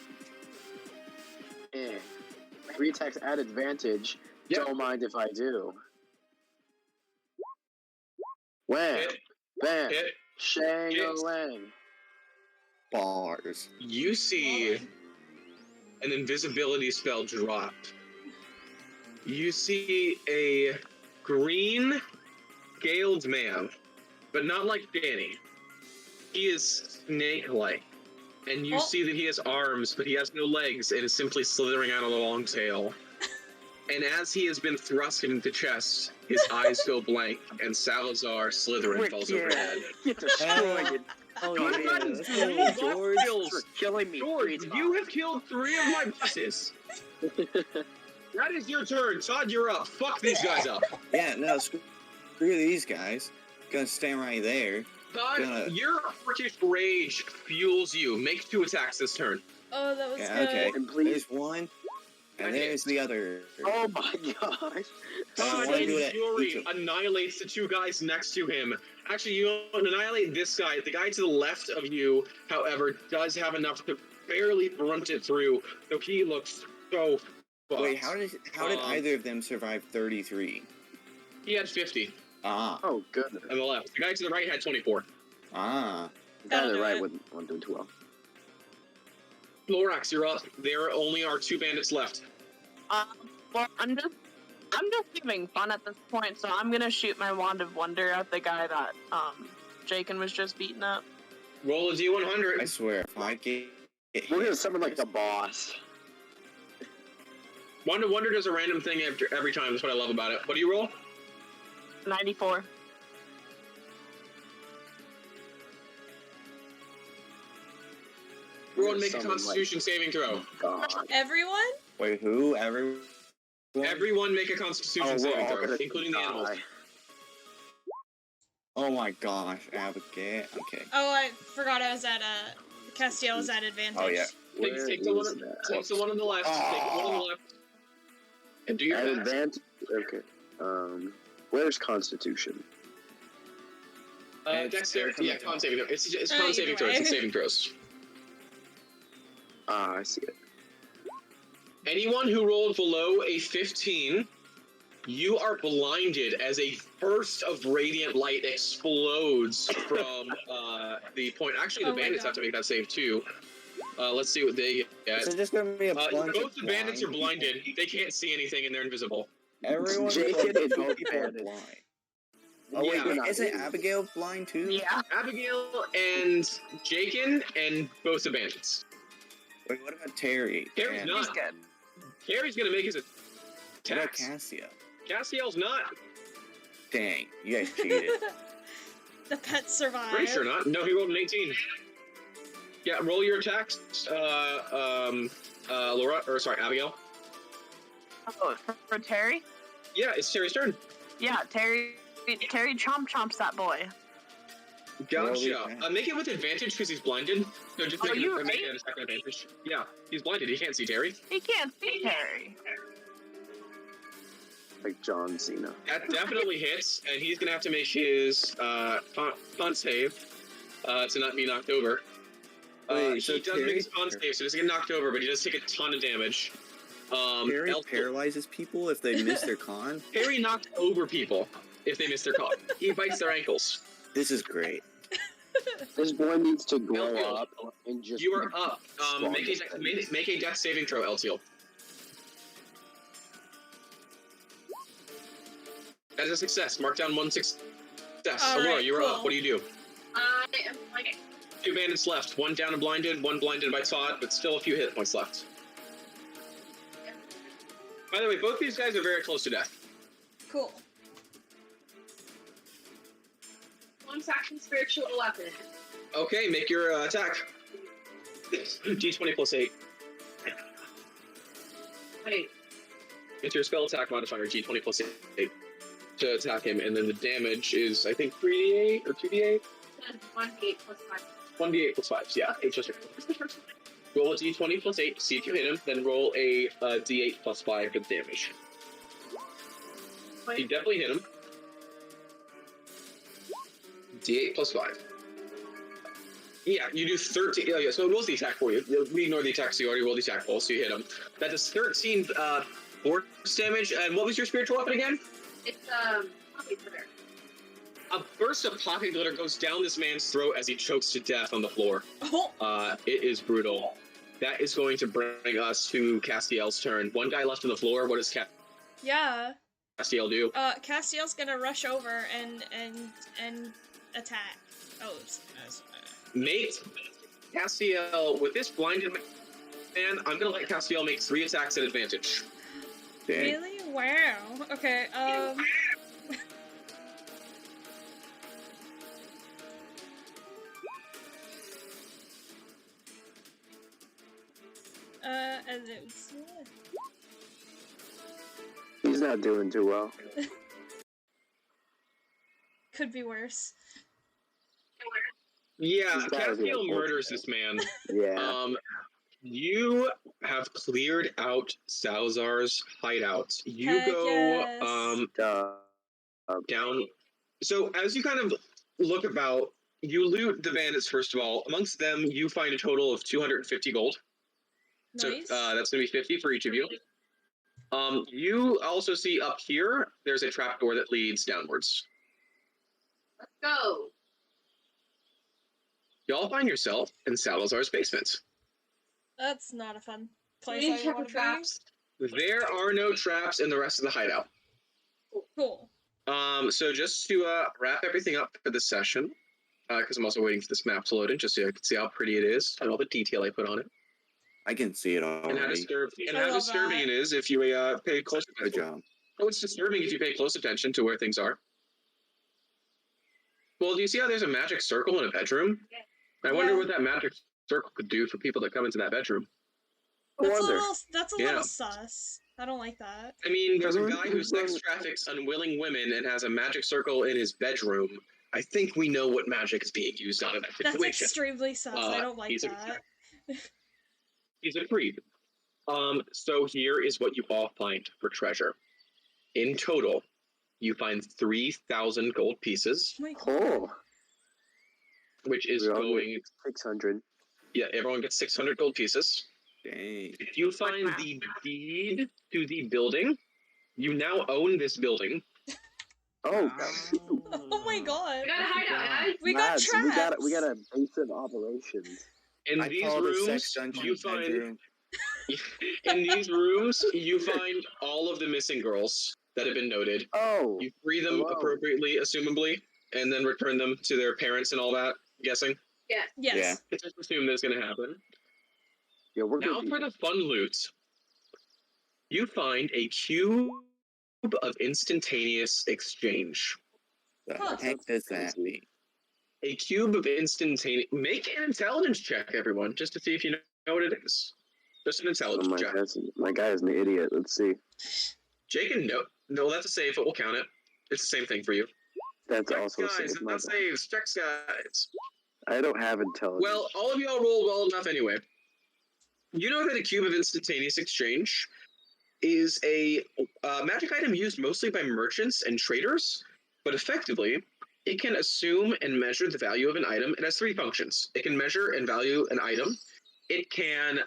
3 attacks at advantage. Yep. Don't mind if I do. Wham! Hit. Bam! Hit. Shang-a-lang! Bars. You see an invisibility spell drop. You see a green scaled man, but not like Danny. He is snake-like. And you see that he has arms, but he has no legs, and is simply slithering out of a long tail. And as he has been thrust into the chest, his eyes go blank, and Salazar Slytherin falls overhead. Get destroyed! Oh, God, yeah. that is Let's three go, buff George. kills. For killing me George, 3 you have times. killed 3 of my bosses. That is your turn. Todd, you're up. Fuck these guys up. Yeah, no, screw these guys. Gonna stand right there. Todd, your British rage fuels you. Make 2 attacks this turn. Oh, that was Yeah, good. okay. And please. There's one, and there's the other. Oh my gosh! Todd, wanna his do it fury each of- annihilates the 2 guys next to him. Actually, you annihilate this guy. The guy to the left of you, however, does have enough to barely brunt it through, though he looks so fucked. Wait, how did either of them survive 33? He had 50 Ah, Oh goodness! on the left. The guy to the right had 24. ah. Got That'll it do right it. with 1 doing 12. Lorax, you're up. There only are 2 bandits left. Well, I'm just having fun at this point, so I'm gonna shoot my wand of wonder at the guy that Jakin was just beating up. Roll a D100. I swear, if I get We're gonna hit, summon like the boss. Wand of Wonder does a random thing every time. That's what I love about it. What do you roll? 94. Roll and make a Summon, Constitution saving throw. Oh god. Everyone? wait, who? Everyone? Everyone make a Constitution Oh, we're saving all throw, gonna including the animals. die. Oh my gosh, Abigail. Okay. Oh, I forgot I was at Castiel was at advantage. Oh yeah. Where Take the one. is that? Take the one on the left. Take the one on the left. And do your At best. advantage. Okay. Where's Constitution? Dexterity. Yeah, con saving throw. It's con either saving throws. way. It's saving throws. Ah, I see it. Anyone who rolled below a 15, you are blinded as a burst of radiant light explodes from the point. Actually, the Oh my bandits God. have to make that save too. Let's see what they get. So just gonna be a bunch Both of the bandits are blind blinded. They can't see anything and they're invisible. Everyone Jake but and two both people are bandits. blind. Yeah. Oh wait, You're not isn't idiots. Abigail blind too? Yeah. Abigail and Jakin and both the bandits. Wait, what about Terry? Terry's And not. He's good. Terry's gonna make his What about attacks. Castiel? Castiel's not. Dang, you guys cheated. The pet survived. Pretty sure not. No, he rolled an 18. Yeah, roll your attacks, Laura, or sorry, Abigail. Oh, for Terry? Yeah, it's Terry's turn. Yeah, Terry chomps that boy. Gotcha. Holy Make it with advantage because he's blinded. No, just make, you make right? an attack with advantage. Yeah, he's blinded. He can't see Terry. He can't see Terry. Like John Cena. That definitely hits, and he's gonna have to make his con save to not be knocked over. Wait, so he does make his Terry- con save, so he doesn't get knocked over, but he does take a ton of damage. Terry paralyzes people if they miss their con? Terry knocked over people if they miss their con. He bites their ankles. This is great. This boy needs to grow Elfiel, up and just. You are up. strong Make a death saving throw, Eltiel. That is a success. Mark down 1 success. All Allura, right, you're cool. up. What do you do? I am like, 2 bandits left. 1 down and blinded, 1 blinded by Todd, but still a few hit points left. By the way, both these guys are very close to death. Cool. one action spiritual weapon. Okay, make your attack. D20 plus 8. Wait, It's your spell attack modifier, D20 plus 8, to attack him, and then the damage is, I think, 3d8 or 2d8? it says 1d8 plus 5. 1d8 plus 5, yeah. Okay. It's just roll a d20 plus 8 to see if you hit him, then roll a d8 plus 5 for the damage. You definitely hit him. D8 plus 5. Yeah, you do 13. Yeah, so it rolls the attack for you. We ignore the attack, so you already rolled the attack roll, so you hit him. That does 13 force damage. And what was your spiritual weapon again? It's poppy glitter. A burst of poppy glitter goes down this man's throat as he chokes to death on the floor. Oh, It is brutal. That is going to bring us to Castiel's turn. 1 guy left on the floor. What does yeah. Castiel do? Castiel's gonna rush over and attack. Oh, Mate, Castiel, with this blinded man, I'm gonna let Castiel make 3 attacks at advantage. Dang. really? Wow. Okay. As it's He's not doing too well. could be worse. Yeah, He's gotta be Castiel like murders bullshit. this man. Yeah. You have cleared out Salazar's hideout. You Heck go yes. down. So as you kind of look about, you loot the bandits first of all. Amongst them, you find a total of 250 gold. Nice. So that's going to be 50 for each of you. You also see up here, there's a trapdoor that leads downwards. Let's go. Y'all find yourself in Salazar's basement. That's not a fun place We I need to want to traps. There are no traps in the rest of the hideout. be. Cool. So just to wrap everything up for this session, because I'm also waiting for this map to load in, just so I can see how pretty it is and all the detail I put on it, I can see it and how, already. I love disturbing that. it is if you pay close Good attention. job. Oh, it's disturbing if you pay close attention to where things are. Well, do you see how there's a magic circle in a bedroom? I wonder Yeah. what that magic circle could do for people that come into that bedroom. That's a wonder. little Yeah. little sus. I don't like that. I mean, there's a Who's- guy who who's sex running- traffics unwilling women and has a magic circle in his bedroom. I think we know what magic is being used out of that That's situation. extremely sus. I don't like he's a- that. He's a creep. So here is what you all find for treasure. In total, you find 3,000 gold pieces, Oh my God. Oh, which is we all going. get 600. Yeah, everyone gets 600 gold pieces. Dang. If you find the deed to the building, you now own this building. Oh, Oh my God. We gotta hide out, guys. We got lads, traps. we got a base of operations. In I these call the rooms, sex dungeon you find bedroom. in these rooms you find all of the missing girls that have been noted. Oh, You free them hello. appropriately, assumably, and then return them to their parents and all that. I'm guessing. Yeah. Yes. Just assume that's going to happen. Yeah, we're Now good for people. the fun loot. You find a cube of instantaneous exchange. The Huh. heck does that mean? A cube of instantaneous. Make an intelligence check, everyone, just to see if you know what it is. Just an Oh, intelligence check. my guy's an idiot. Let's see. Jake and no, that's a save, but we'll count it. It's the same thing for you. That's Checks, also a guys, save. My not bad. saves. Checks, guys. I don't have intelligence. Well, all of y'all rolled well enough anyway. You know that a cube of instantaneous exchange is a magic item used mostly by merchants and traders, but effectively, it can assume and measure the value of an item. It has three functions. It can measure and value an item. It can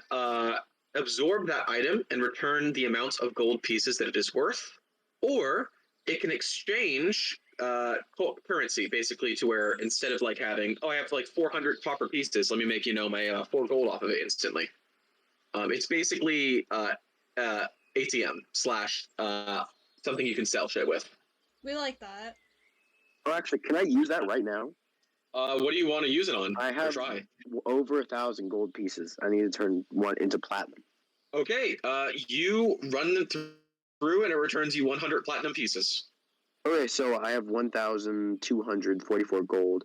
absorb that item and return the amount of gold pieces that it is worth, or it can exchange currency, basically, to where instead of like having, I have like 400 copper pieces, let me make my 4 gold off of it instantly. It's basically ATM slash something you can sell shit with. We like that. Oh, actually, can I use that right now? What do you want to use it on? I have or try? over 1,000 gold pieces. I need to turn one into platinum. Okay, you run them through and it returns you 100 platinum pieces. Okay, so I have 1,244 gold.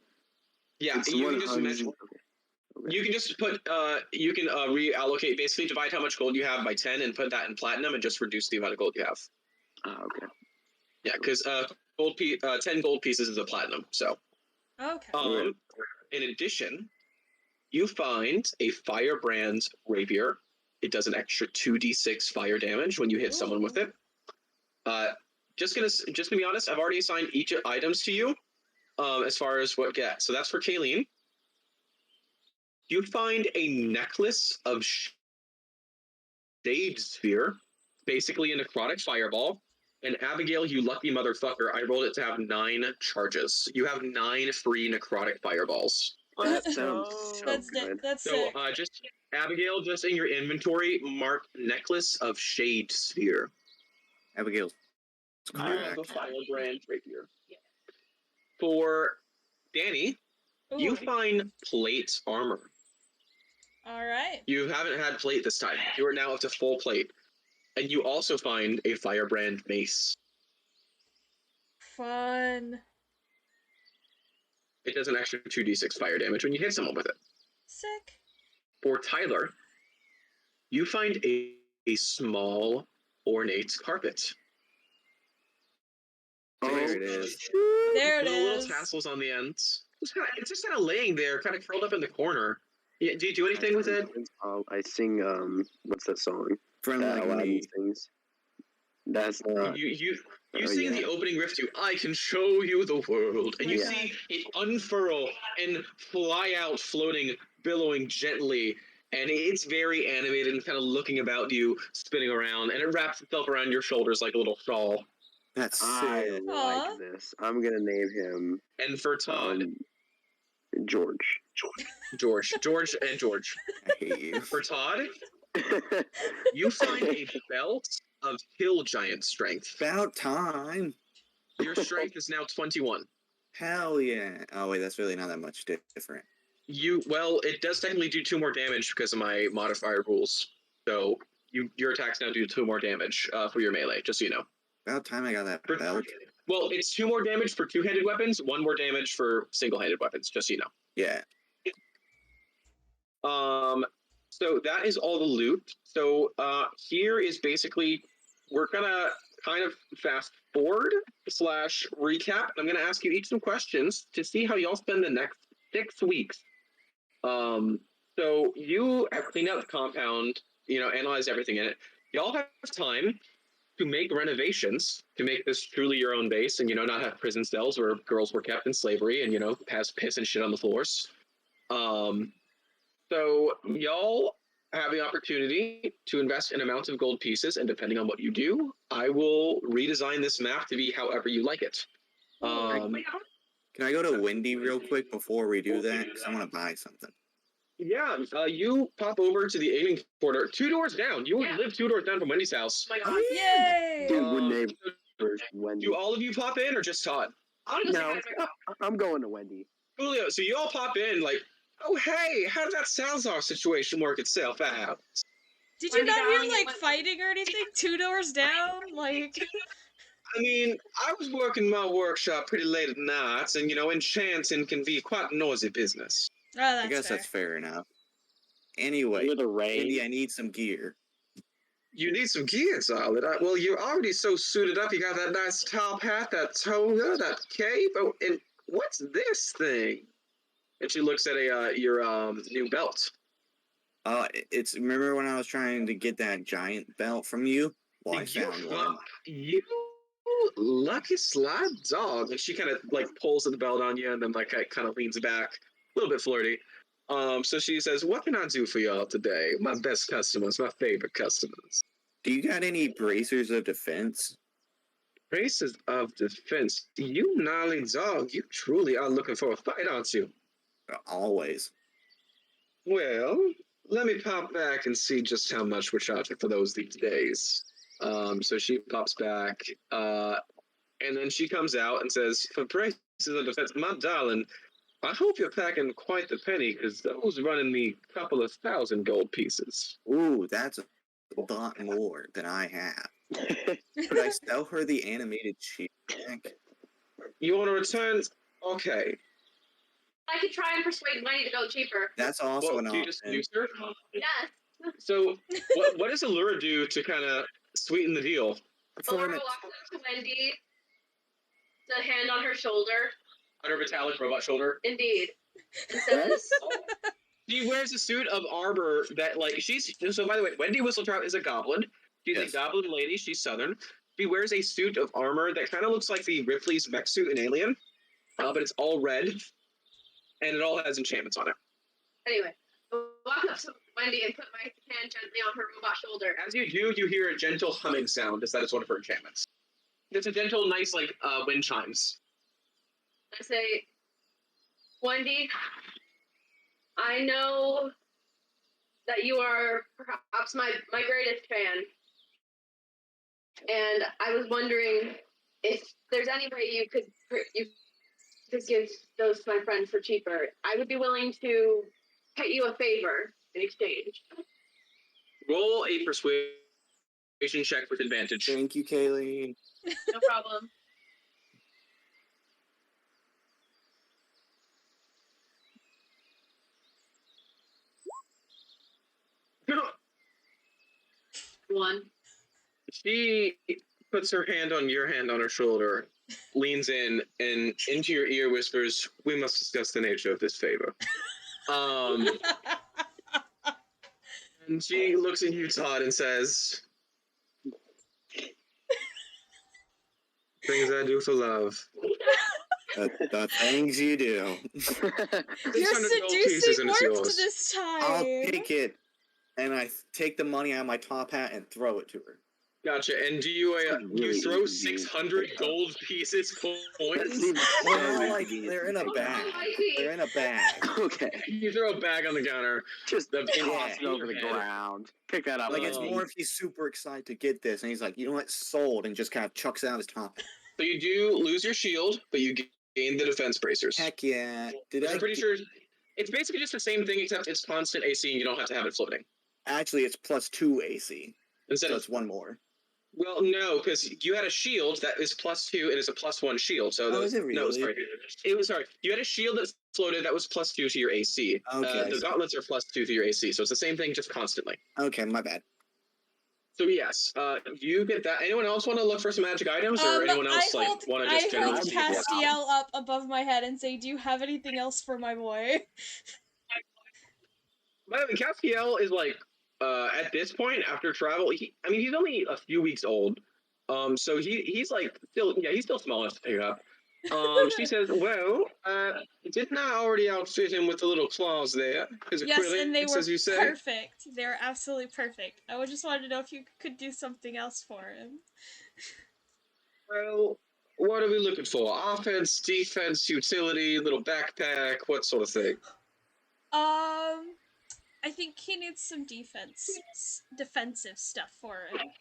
Yeah, It's you can 100. just measure. Okay. You can just put you can reallocate, basically divide how much gold you have by 10 and put that in platinum and just reduce the amount of gold you have. Okay. Yeah, because 10 gold pieces is a platinum. So Okay. in addition, you find a firebrand rapier. It does an extra 2d6 fire damage when you hit someone with it. Just gonna be honest, I've already assigned each items to you as far as what get. So that's for Kayleen. You find a necklace of Shade Sphere, basically a necrotic fireball. And Abigail, you lucky motherfucker, I rolled it to have 9 charges. You have 9 free necrotic fireballs. That Let's sounds go. so That's good. that's So sick. just Abigail, just in your inventory, mark necklace of Shade Sphere. Abigail's You have a firebrand rapier. For Danny, you Ooh. find plate armor. All right. You haven't had plate this time. You are now up to full plate. And you also find a firebrand mace. Fun. It does an extra 2d6 fire damage when you hit someone with it. Sick. For Tyler, you find a small ornate carpet. Oh, There it is. There it With little is. tassels on the ends. It's just kind of laying there, kind of curled up in the corner. Yeah, do you do anything with it? I sing, what's that song? From like Aladdin me. sings. That's not. You Oh, sing yeah. the opening riff to "I Can Show You the World," and you Yeah. see it unfurl and fly out, floating, billowing gently, and it's very animated and kind of looking about you, spinning around, and it wraps itself around your shoulders like a little shawl. That's I sick. like Aw. this. I'm gonna name him And for Todd, George. George, and George. I hate you. For Todd, you find a belt of hill giant strength. About time. Your strength is now 21. Hell yeah. Oh wait, that's really not that much different. It does technically do 2 more damage because of my modifier rules. So your attacks now do 2 more damage for your melee, just so you know. About time I got that belt. Well, it's 2 more damage for 2-handed weapons, 1 more damage for single-handed weapons, just so you know. Yeah. So that is all the loot. So here is basically, we're gonna kind of fast forward / recap. I'm gonna ask you each some questions to see how y'all spend the next 6 weeks. So you have cleaned out the compound, analyzed everything in it. Y'all have time to make renovations to make this truly your own base, and not have prison cells where girls were kept in slavery and pass piss and shit on the floors. So y'all have the opportunity to invest an amount of gold pieces, and depending on what you do, I will redesign this map to be however you like it. Can I go to Wendy real quick before we do that? Because I want to buy something. Yeah, you pop over to the alien quarter, 2 doors down. You live 2 doors down from Wendy's house. Oh my god. Yay! Dude, when they Wendy. Do all of you pop in or just Todd? I want to go No, say hi to my I'm going to Wendy. Julio, so you all pop in like, oh hey, how did that Salazar situation work itself out? Did you Wendy, not hear darling, it like went- fighting or anything? 2 doors down, like. I mean, I was working my workshop pretty late at night, and enchanting can be quite a noisy business. Oh, that's I guess fair. that's fair enough. Anyway, With the rain. Wendy, I need some gear. You need some gear, Solid. Well, you're already so suited up. You got that nice top hat, that toga, that cape. Oh, and what's this thing? And she looks at your new belt. It's remember when I was trying to get that giant belt from you? Well, I found one. You lucky slide dog. And she kind of like pulls the belt on you, and then like kind of leans back, a little bit flirty. So she says, "What can I do for y'all today? My best customers, my favorite customers." Do you got any bracers of defense? Braces of defense. You gnarly dog, you truly are looking for a fight, aren't you? Always. Well, let me pop back and see just how much we're charging for those these days. So she pops back, and then she comes out and says, "For braces of defense, my darling, I hope you're packing quite the penny, because those running me a couple of thousand gold pieces." Ooh, that's a lot more than I have. Could I sell her the animated shield back? You want to return? Okay. I could try and persuade Wendy to go cheaper. That's also Well, an do you just option. use her? Yes. So, what does Allura do to kind of sweeten the deal? Laura walks up to Wendy, the hand on her shoulder. On her metallic robot shoulder. Indeed. And says, She wears a suit of armor that, like, she's. So, by the way, Wendy Whistletrout is a goblin. She's Yes. a goblin lady. She's southern. She wears a suit of armor that kind of looks like the Ripley's mech suit in Alien, but it's all red, and it all has enchantments on it. anyway, I walk up to Wendy and put my hand gently on her robot shoulder. As you do, you hear a gentle humming sound, as that is one of her enchantments. It's a gentle, nice, like, wind chimes. I say, Wendy, I know that you are perhaps my greatest fan. And I was wondering if there's any way you could give those to my friend for cheaper. I would be willing to pay you a favor in exchange. Roll a persuasion check with advantage. Thank you, Kayleen. No problem. One. She puts her hand on your hand on her shoulder, leans in, and into your ear whispers, "We must discuss the nature of this favor." And she looks at you, Todd, and says, "Things I do for love." The things you do. You're 600 gold pieces seducing and it's words yours. this time. I'll take it, and I take the money out of my top hat and throw it to her. Gotcha. And do you Really you throw easy. 600 gold pieces points? Well, like they're in a bag. They're in a bag. Okay. You throw a bag on the counter. Just The- toss it in over your the head. ground. Pick that up. Like it's Oh. more if he's super excited to get this, and he's like, "You know what? Sold," and just kind of chucks it out his top. So you do lose your shield, but you gain the defense bracers. Heck yeah! Did Which I? I'm pretty sure it's basically just the same thing, except it's constant AC and you don't have to have it floating. Actually, it's +2 AC, Instead so of it's one more. Well, no, because you had a shield that is +2 and it's a +1 shield. So Oh, is it no, really? sorry, it was sorry. You had a shield that floated that was +2 to your AC. Okay. The gauntlets are +2 to your AC, so it's the same thing, just constantly. Okay, my bad. So yes, you get that. Anyone else want to look for some magic items, or anyone else I want to I just hold generally? Castiel up above my head and say, "Do you have anything else for my boy?" By the way, Castiel is like at this point after travel. He's only a few weeks old. So he's like he's still small enough to pick up. She says, "Well, didn't I already outfit him with the little claws there? His Yes, and they acrylics, were as you say." perfect. They were absolutely perfect. I just wanted to know if you could do something else for him. Well, what are we looking for? Offense, defense, utility, little backpack, what sort of thing? I think he needs some defensive stuff for him.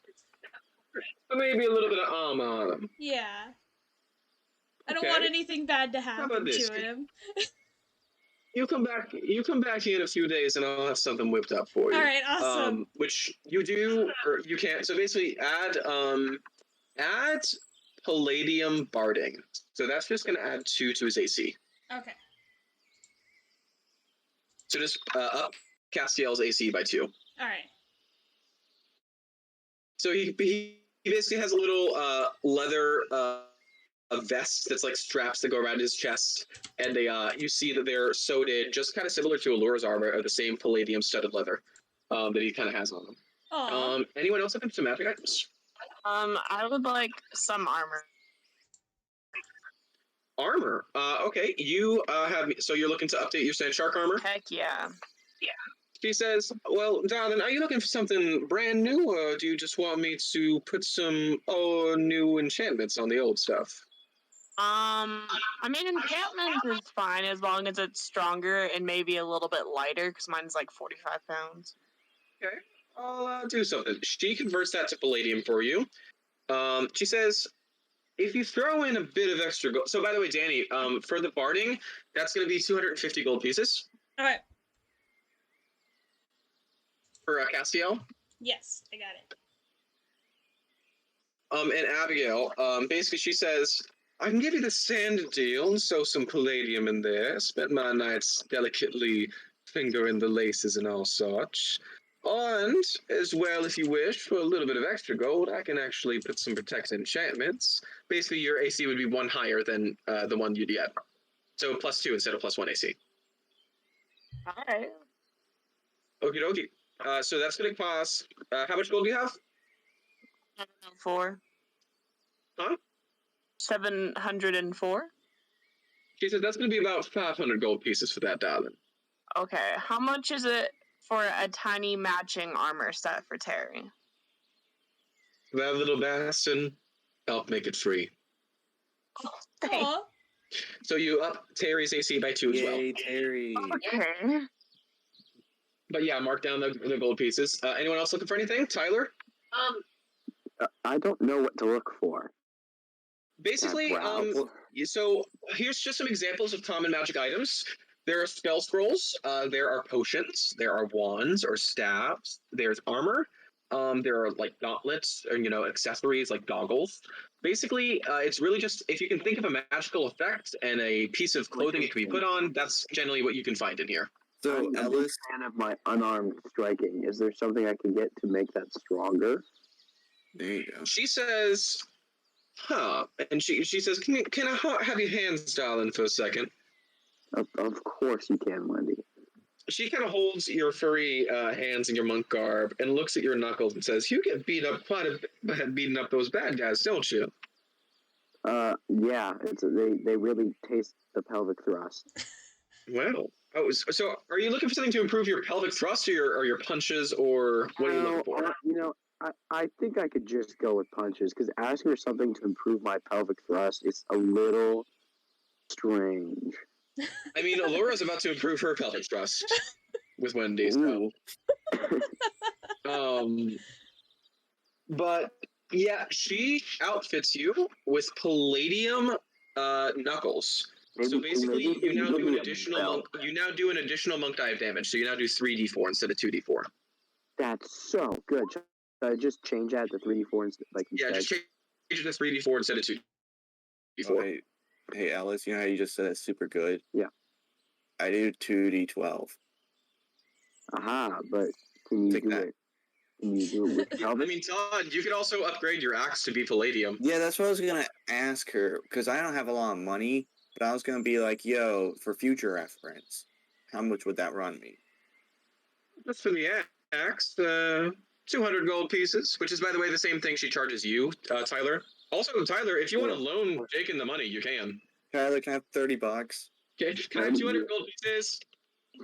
maybe a little bit of armor on him. Yeah. I don't Okay. want anything bad to How about happen this? to him. You come back here in a few days, and I'll have something whipped up for you. All right, awesome. Which you do, or you can't. So basically, add Palladium Barding. So that's just going to add 2 to his AC. Okay. So just up Castiel's AC by 2. All right. So he basically has a little leather a vest that's like straps that go around his chest, and they you see that they're sewed in, just kind of similar to Allura's armor, of the same palladium studded leather that he kind of has on him. Aw. Anyone else looking for some magic items? I would like some armor. Armor. Okay. You have. So you're looking to update your Sand Shark armor? Heck yeah. She says, "Well, darling, are you looking for something brand new, or do you just want me to put some new enchantments on the old stuff?" I mean, enchantment is fine as long as it's stronger and maybe a little bit lighter, because mine's like 45 pounds. Okay. I'll do something. She converts that to palladium for you. She says, if you throw in a bit of extra gold. So, by the way, Danny, for the barding, that's going to be 250 gold pieces All right. for Castiel. Yes, I got it. And Abigail, basically, she says, I can give you the sand deal and sew some palladium in there. Spend my nights delicately fingering the laces and all such. And, as well, if you wish, for a little bit of extra gold, I can actually put some protected enchantments. Basically, your AC would be 1 higher than the one you'd get. So +2 instead of +1 AC. Alright. Okie dokie. So that's going to cost... how much gold do you have? 704. Huh? 704? She said that's going to be about 500 gold pieces for that, darling. Okay, how much is it for a tiny matching armor set for Terry? That little bastard, help make it free. Aw. So you up Terry's AC by 2 as well. Yay, Terry. Okay. But yeah, mark down the gold pieces. Anyone else looking for anything? Tyler? I don't know what to look for. Basically, so here's just some examples of common magic items. There are spell scrolls, there are potions, there are wands or staves, there's armor, there are like gauntlets or accessories like goggles. Basically, it's really just if you can think of a magical effect and a piece of clothing it can be put on, that's generally what you can find in here. So, I'm a big Ellis, fan of my unarmed striking. Is there something I can get to make that stronger? there you go. She says, and she says, can I have your hands, darling, for a second? Of course you can, Wendy. She kind of holds your furry hands in your monk garb and looks at your knuckles and says, you get beat up quite a bit by beating up those bad guys, don't you? Yeah, they really taste the pelvic thrust. Well, so are you looking for something to improve your pelvic thrust or your punches, or what are you looking for? I think I could just go with punches, because asking for something to improve my pelvic thrust is a little strange. I mean, Alora's about to improve her pelvic thrust with Wendy, so... But yeah, she outfits you with palladium knuckles. So basically, you now do an additional monk die of damage. So you now do 3d4 instead of 2d4. That's so good. Should I just change that to 3d4 instead? Yeah, just change it to 3d4 instead of 2d4. Oh, hey, Alice, you know how you just said it's super good? Yeah. I do 2d12. Aha, but can you Take do that. it? Can you do it with Yeah, I pelvic? mean, Todd, you could also upgrade your axe to be palladium. Yeah, that's what I was going to ask her, because I don't have a lot of money, but I was going to be like, yo, for future reference, how much would that run me? That's for the axe. 200 gold pieces, which is, by the way, the same thing she charges you, Tyler. Also, Tyler, if you want to loan Jake in the money, you can. Tyler, can I have $30? Okay, can I have 200 gold pieces?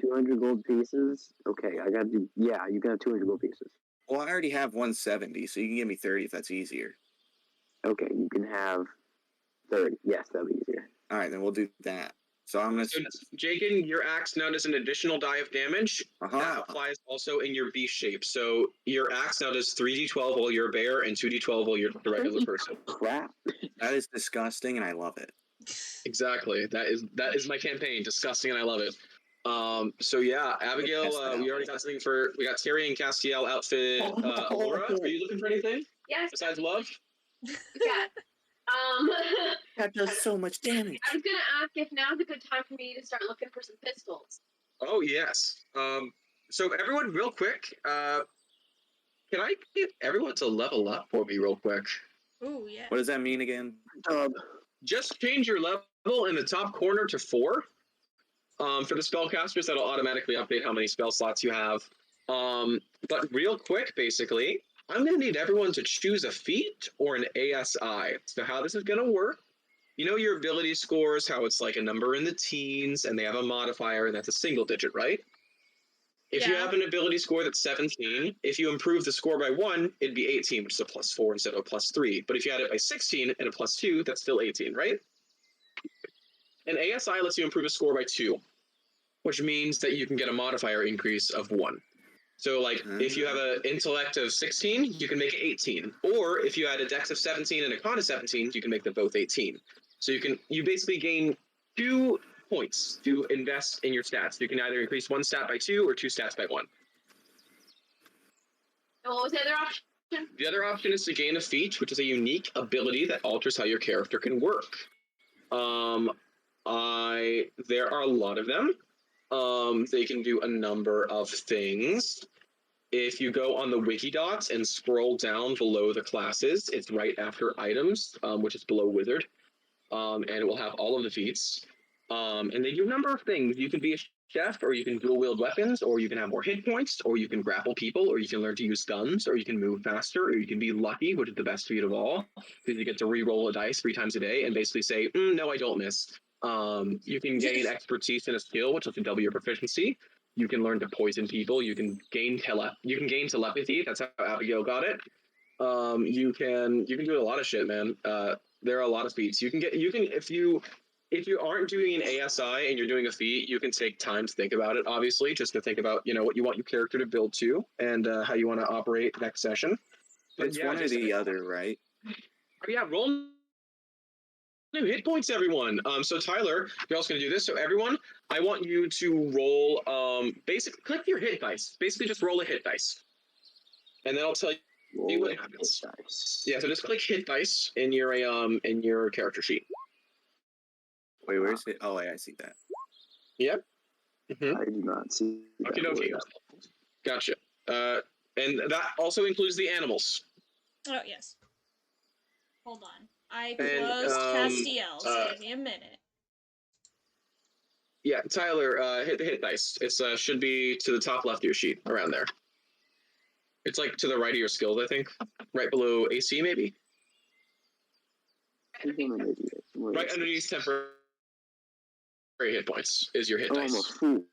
200 gold pieces? Okay, I gotta do. Yeah, you can have 200 gold pieces. Well, I already have 170, so you can give me 30 if that's easier. Okay, you can have 30. Yes, that'll be easier. All right, then we'll do that. So I'm gonna. So, Jakin, your axe now does an additional die of damage. That Aha. applies also in your beast shape. So your axe now does 3d12 while you're a bear and 2d12 while you're the regular person. Crap. That is disgusting, and I love it. Exactly. That is my campaign. Disgusting, and I love it. So yeah, Abigail, we already got something for. We got Terry and Castiel outfit. Laura, are you looking for anything Yes. besides love? Yeah. That does so much damage. I was gonna ask if now's a good time for me to start looking for some pistols. Oh yes. So everyone, real quick, can I get everyone to level up for me real quick? Ooh, yeah. What does that mean again? Just change your level in the top corner to 4. For the spellcasters, that'll automatically update how many spell slots you have. But real quick, basically, I'm going to need everyone to choose a feat or an ASI. So how this is going to work, you know your ability scores, how it's like a number in the teens, and they have a modifier, and that's a single digit, right? If you Yeah. have an ability score that's 17, if you improve the score by 1, it'd be 18, which is a +4 instead of a +3. But if you had it by 16 and a +2, that's still 18, right? An ASI lets you improve a score by 2, which means that you can get a modifier increase of 1. So, like, if you have an intellect of 16, you can make it 18. Or if you had a dex of 17 and a con of 17, you can make them both 18. So you basically gain 2 points to invest in your stats. You can either increase 1 stat by 2 or 2 stats by 1. And what was the other option? The other option is to gain a feat, which is a unique ability that alters how your character can work. There are a lot of them. They can do a number of things. If you go on the Wikidots and scroll down below the classes, it's right after items, which is below wizard, and it will have all of the feats. And they do a number of things. You can be a chef, or you can dual wield weapons, or you can have more hit points, or you can grapple people, or you can learn to use guns, or you can move faster, or you can be lucky, which is the best feat of all, because you get to re-roll a dice 3 times a day and basically say, no, I don't miss. You can gain expertise in a skill, which will double your proficiency. You can learn to poison people. You can gain telepathy. That's how Abigail got it. You can do a lot of shit, man. There are a lot of feats. If you aren't doing an ASI and you're doing a feat, you can take time to think about it, obviously, just to think about, what you want your character to build to and how you want to operate next session. But It's one or the other, right? Yeah, roll new hit points, everyone. So Tyler, you're also going to do this. So everyone, I want you to roll, basically, click your hit dice. Basically, just roll a hit dice. And then I'll tell you what happens. Yeah, so just click hit dice in your character sheet. Wait, where's it? Oh, wait, I see that. Yep. Mm-hmm. I do not see that. Okay. Gotcha. And that also includes the animals. Oh, yes. Hold on. I And, closed Castiel, so give me a minute. Yeah, Tyler, hit the hit dice. It's should be to the top left of your sheet, around there. It's like to the right of your skills, I think. Right below AC, maybe? Right underneath temporary hit points is your hit dice. I'm a fool.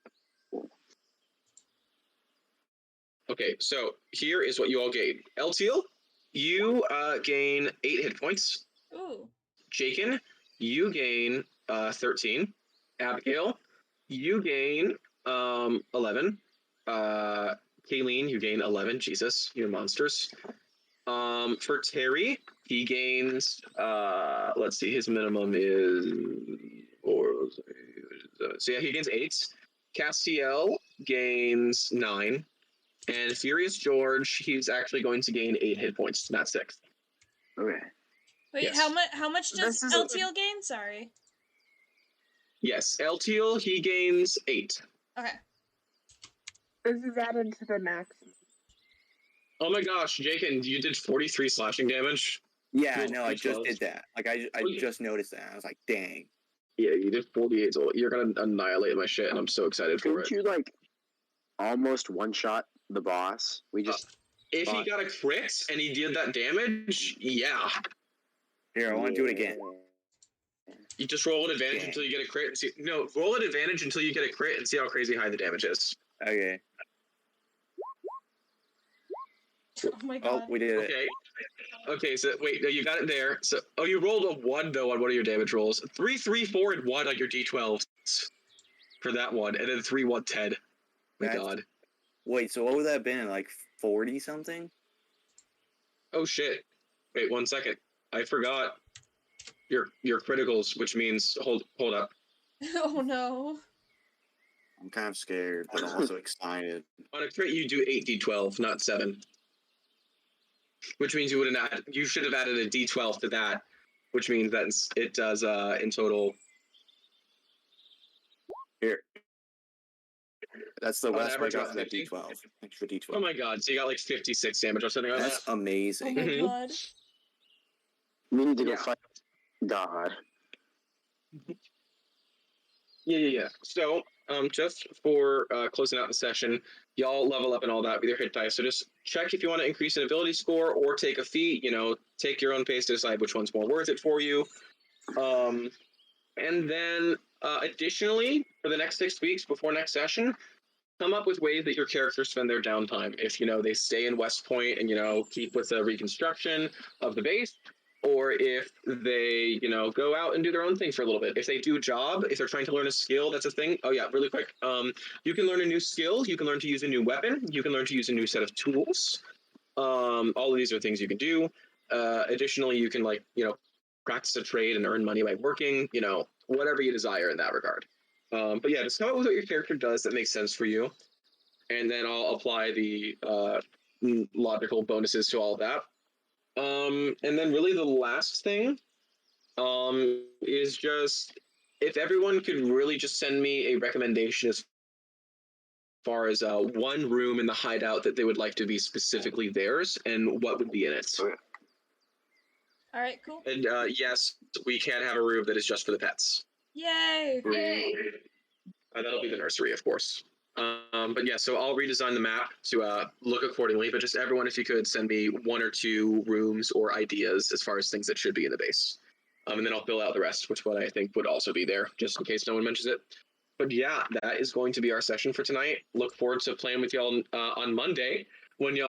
Okay, so here is what you all gain. Eltiel, you gain 8 hit points. Ooh. Jakin, you gain 13. Abigail, you gain 11. Kayleen, you gain 11. Jesus, you're monsters. For Terry, he gains, let's see, his minimum is, so yeah, he gains 8. Castiel gains 9. And Furious George, he's actually going to gain 8 hit points, not 6. Okay. Wait, Yes. how much does Eltiel gain? Sorry. Yes, Eltiel, he gains 8. Okay. This is added to the max. Oh my gosh, Jakin, you did 43 slashing damage. Yeah, Cool. no, I just did that. Like, I just noticed that. I was like, dang. Yeah, you did 48. So you're going to annihilate my shit, and I'm so excited for it. Didn't you, almost one-shot the boss? We just... If he got a crit and he did that damage, yeah. Here, I want to do it again. You just roll an advantage until you get a crit. And see, no, roll an advantage until you get a crit and see how crazy high the damage is. Okay. Oh my god. Oh, we did it. Okay. Okay, so wait, no, you got it there. So, oh, you rolled a 1 though on one of your damage rolls. 3, 3, 4, and 1 on your d12s for that one, and then 3, 1, 10. My That's- God. Wait, so what would that have been? Like 40 something? Oh shit. Wait 1 second. I forgot your criticals, which means hold up. Oh no. I'm kind of scared, but also excited. On a crit, you do 8d12, not 7. Which means you should have added a d12 to that, which means that it does in total. Here. That's the West average I got about for that 50? D12. Extra D12. Oh my God! So you got like 56 damage or something like That's that. Oh amazing. my Mhm. god. We need to go Yeah. fight God. Yeah. So, just for closing out the session, y'all level up and all that with your hit dice. So just check if you want to increase an ability score or take a feat. Take your own pace to decide which one's more worth it for you. And then, additionally, for the next 6 weeks before next session, come up with ways that your characters spend their downtime. If they stay in West Point and keep with the reconstruction of the base, or if they go out and do their own thing for a little bit. If they do a job, if they're trying to learn a skill, that's a thing. Oh yeah, really quick. You can learn a new skill. You can learn to use a new weapon. You can learn to use a new set of tools. All of these are things you can do. Additionally, you can practice a trade and earn money by working. Whatever you desire in that regard. But yeah, just come up with what your character does that makes sense for you, and then I'll apply the logical bonuses to all of that. And then really the last thing is just if everyone could really just send me a recommendation as far as one room in the hideout that they would like to be specifically theirs and what would be in it. Alright, cool. And yes, we can have a room that is just for the pets. Yay! Yay. That'll be the nursery, of course. But yeah, so I'll redesign the map to look accordingly. But just everyone, if you could send me 1 or 2 rooms or ideas as far as things that should be in the base. And then I'll fill out the rest, which what I think would also be there, just in case no one mentions it. But yeah, that is going to be our session for tonight. Look forward to playing with y'all on Monday when y'all